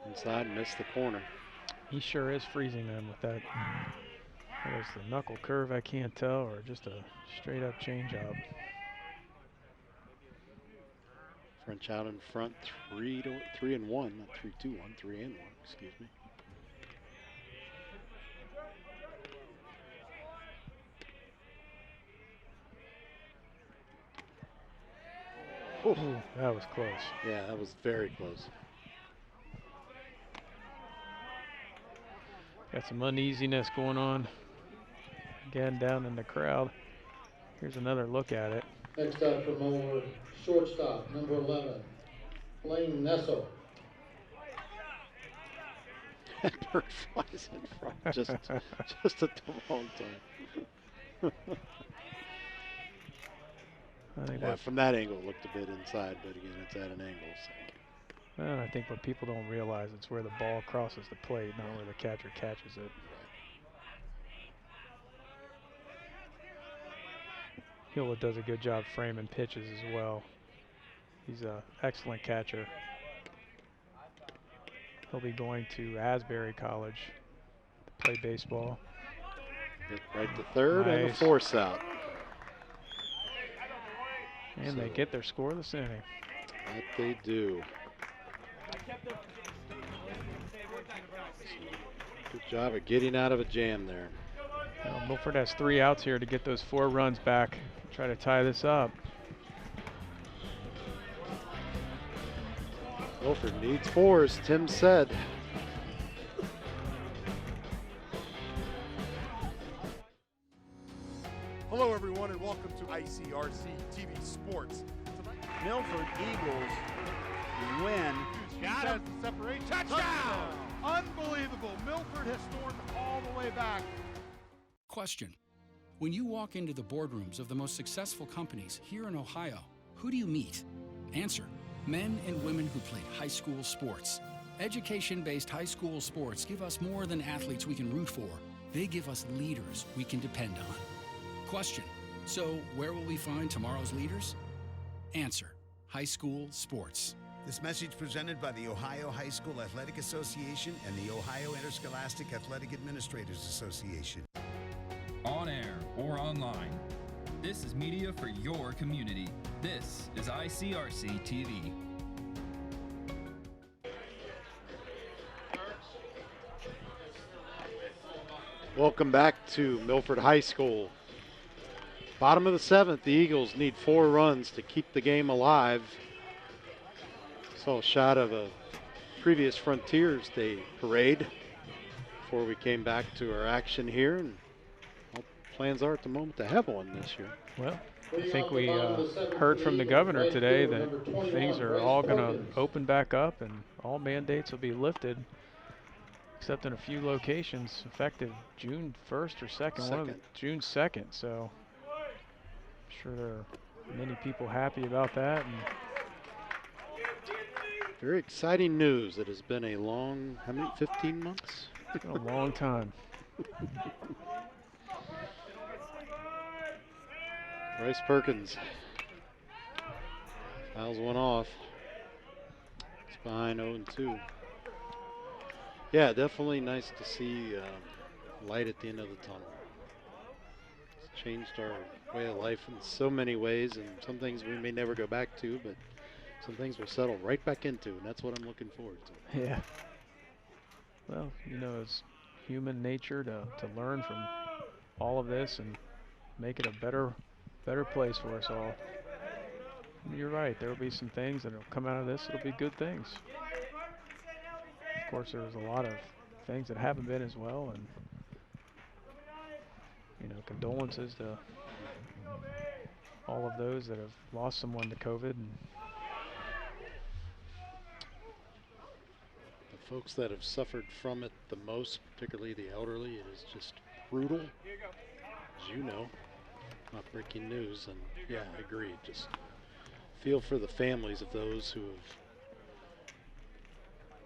Inside, missed the corner. He sure is freezing them with that. Whether it's the knuckle curve, I can't tell, or just a straight up changeup. French out in front, 3-1, not 3-2-1, 3-1, excuse me. Ooh, that was close. Yeah, that was very close. Got some uneasiness going on again down in the crowd. Here's another look at it. Next up for Moeller, shortstop, number 11, Blaine Nessel. That bird flies in front just at the wrong time. I think Yeah, from that angle, it looked a bit inside, but again, it's at an angle. So. Well, I think what people don't realize, it's where the ball crosses the plate, not where the catcher catches it. Hewlett does a good job framing pitches as well. He's an excellent catcher. He'll be going to Asbury College to play baseball. Hit right to third and a force out. And they get their scoreless inning. That they do. Good job of getting out of a jam there. Well, Milford has 3 outs here to get those 4 runs back. Try to tie this up. Milford needs 4, as Tim said. Hello, everyone, and welcome to ICRC-TV Sports. Milford Eagles win. Got him. Separate. Touchdown! Unbelievable. Milford has stormed all the way back. Question. When you walk into the boardrooms of the most successful companies here in Ohio, who do you meet? Answer. Men and women who played high school sports. Education-based high school sports give us more than athletes we can root for. They give us leaders we can depend on. Question. So where will we find tomorrow's leaders? Answer. High school sports. This message presented by the Ohio High School Athletic Association and the Ohio Interscholastic Athletic Administrators Association. On air or online, this is media for your community. This is ICRC-TV. Welcome back to Milford High School. Bottom of the 7th, the Eagles need 4 runs to keep the game alive. Saw a shot of a previous Frontiers Day parade before we came back to our action here, and all plans are at the moment to have one this year. Well, I think we heard from the governor today that things are all going to open back up and all mandates will be lifted, except in a few locations, effective June 1st or 2nd, June 2nd. So I'm sure there are many people happy about that. And very exciting news. It has been a long, how many, 15 months? It's been a long time. Bryce Perkins fouls one off. It's behind 0-2. Yeah, definitely nice to see light at the end of the tunnel. It's changed our way of life in so many ways, and some things we may never go back to, but some things we'll settle right back into, and that's what I'm looking forward to. Yeah. Well, you know, it's human nature to learn from all of this and make it a better place for us all. And you're right, there will be some things that will come out of this. It'll be good things. Of course, there's a lot of things that haven't been as well, and you know, condolences to all of those that have lost someone to COVID. And the folks that have suffered from it the most, particularly the elderly, it is just brutal, as you know. Not breaking news, and yeah, I agree. Just feel for the families of those who have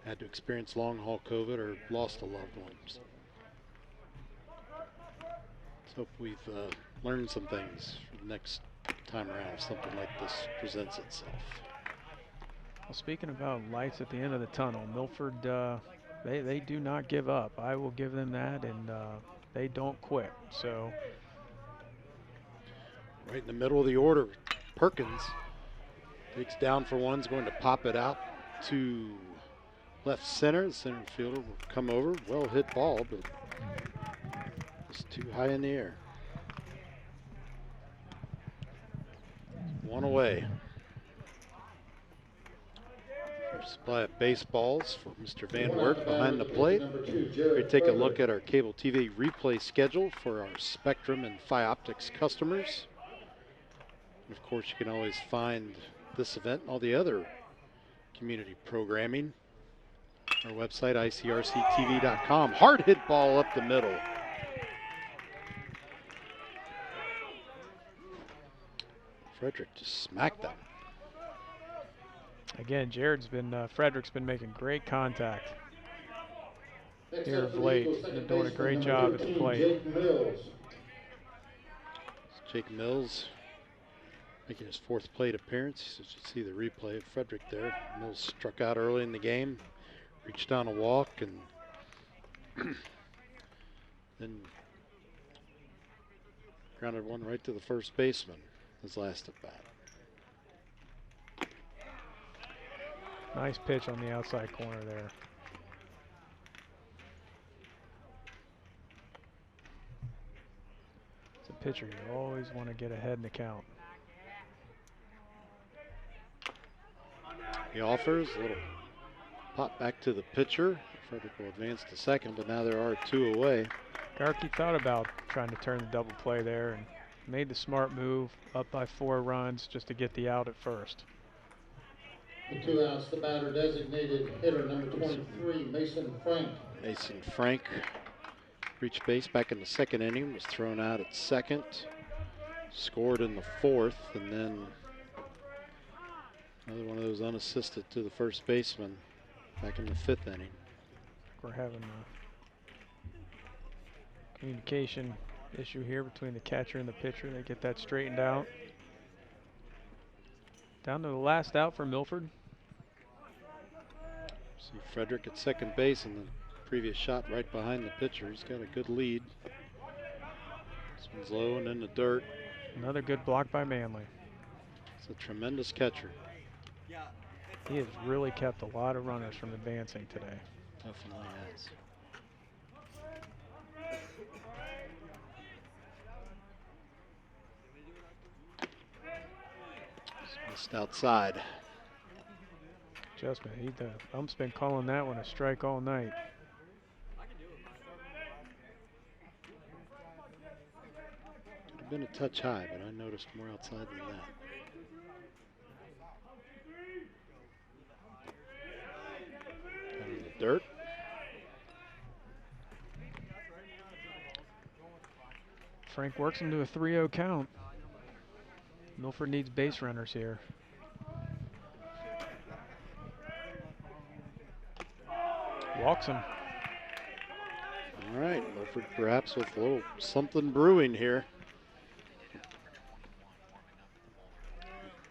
had to experience long-haul COVID or lost a loved one. So let's hope we've learned some things for the next time around if something like this presents itself. Well, speaking about lights at the end of the tunnel, Milford, they do not give up. I will give them that, and they don't quit. So right in the middle of the order, Perkins takes down for one, is going to pop it out to left center. The center fielder will come over. Well hit ball, but it's too high in the air. One away. First supply of baseballs for Mr. Van Wert behind the plate. We take a look at our cable TV replay schedule for our Spectrum and Optics customers. And of course, you can always find this event and all the other community programming on our website, ICRC-TV.com. Hard hit ball up the middle. Frederick just smacked them. Again, Frederick's been making great contact here of late. They're doing a great job at the plate. Jake Mills making his 4th plate appearance. As you see the replay of Frederick there. Mills struck out early in the game, reached down a walk, and then grounded one right to the first baseman, his last at bat. Nice pitch on the outside corner there. It's a pitcher you always want to get ahead in the count. He offers a little pop back to the pitcher. Frederick will advance to second, but now there are 2 away. Garkey thought about trying to turn the double play there and made the smart move, up by 4 runs just to get the out at first. The 2 outs, the batter designated hitter number 23, Mason Frank. Mason Frank reached base back in the 2nd inning, was thrown out at 2nd, scored in the 4th, and then another one of those unassisted to the first baseman back in the 5th inning. We're having communication issue here between the catcher and the pitcher. They get that straightened out. Down to the last out for Milford. See Frederick at second base, and the previous shot right behind the pitcher. He's got a good lead. This one's low and in the dirt. Another good block by Manley. It's a tremendous catcher. He has really kept a lot of runners from advancing today. Definitely has. Just outside. Adjustment. The ump's been calling that one a strike all night. Could have been a touch high, but I noticed more outside than that. Down in the dirt. Frank works him to a 3-0 count. Milford needs base runners here. Walks him. All right, Milford perhaps with a little something brewing here.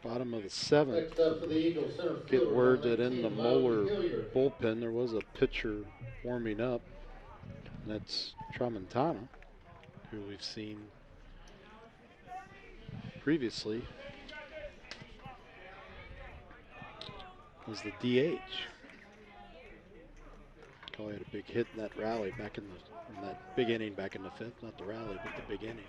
Bottom of the seventh. Next up for the Eagles, center Get fielder, word number that in the 18, Moeller Hilliard. bullpen there was a pitcher warming up. That's Tramontana, who we've seen previously was the DH. Probably had a big hit in that rally back in that big inning back in the fifth, not the rally, but the big inning.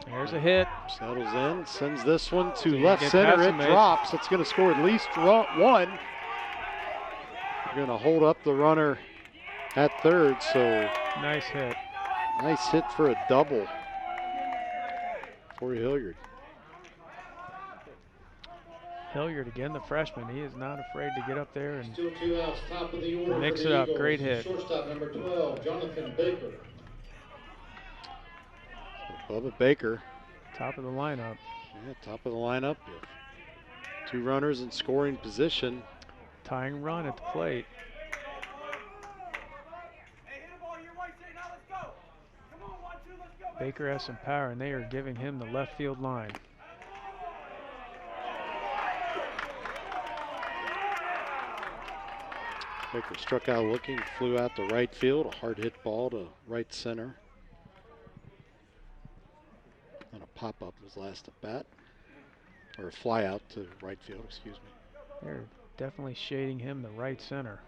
There's a hit. Settles in, sends this one to Didn't left get center. past It him, Mitch. drops. It's going to score at least one. We're going to hold up the runner at third. So nice hit. Nice hit for a double for Hilliard. Hilliard again, the freshman. He is not afraid to get up there and Still 2 outs, top of the order mix for it the up. Eagles. Great hit. Shortstop number 12, Jonathan Baker. Bubba Baker. Top of the lineup. Yeah, top of the lineup. 2 runners in scoring position. Tying run at the plate. Baker has some power, and they are giving him the left field line. Baker struck out looking, flew out to right field. A hard hit ball to right center. And a pop-up was last at bat. Or a fly out to right field, excuse me. They're definitely shading him to right center.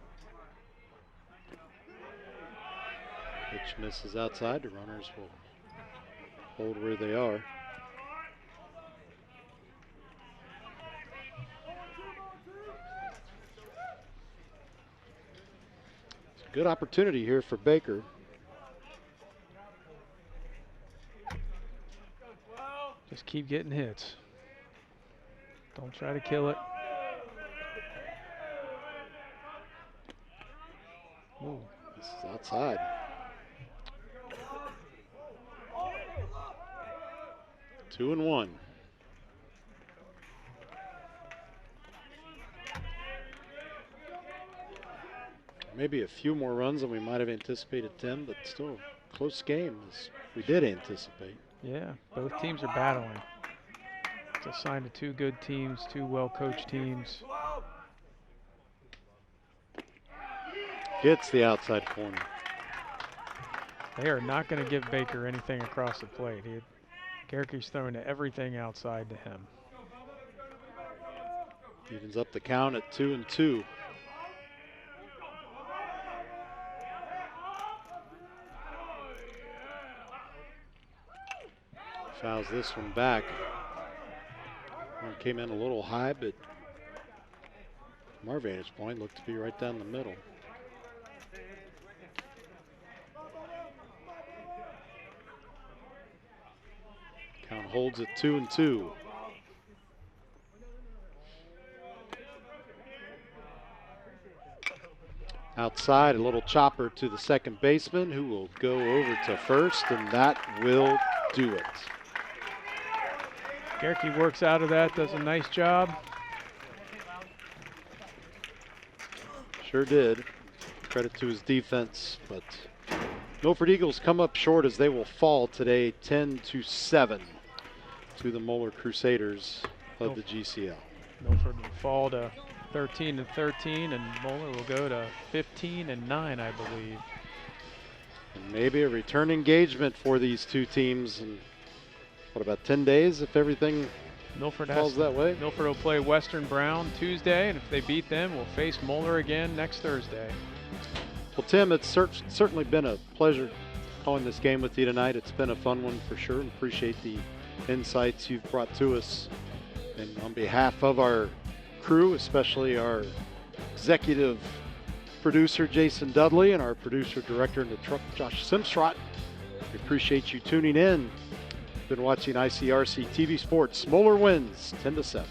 Pitch misses outside. The runners will hold where they are. It's a good opportunity here for Baker. Just keep getting hits. Don't try to kill it. Ooh. This is outside. Two and one. Maybe a few more runs than we might have anticipated, Tim, but still a close game as we did anticipate. Yeah, both teams are battling. It's a sign of 2 good teams, 2 well-coached teams. Gets the outside corner. They are not going to give Baker anything across the plate. Gerke's throwing everything outside to him. Evens up the count at 2-2. Fouls this one back. One came in a little high, but from our vantage point looked to be right down the middle. Count holds at 2-2. Outside, a little chopper to the second baseman who will go over to first, and that will do it. Gerke works out of that, does a nice job. Sure did. Credit to his defense, but Milford Eagles come up short as they will fall today 10-7 to the Moeller Crusaders of the GCL. Milford will fall to 13-13, and Moeller will go to 15-9, I believe. And maybe a return engagement for these two teams in, what, about 10 days if everything falls that way? Milford will play Western Brown Tuesday, and if they beat them, we'll face Moeller again next Thursday. Well, Tim, it's certainly been a pleasure calling this game with you tonight. It's been a fun one for sure, and appreciate the insights you've brought to us. And on behalf of our crew, especially our executive producer, Jason Dudley, and our producer, director in the truck, Josh Simstrot, we appreciate you tuning in. Been watching ICRC-TV Sports. Moeller wins 10-7.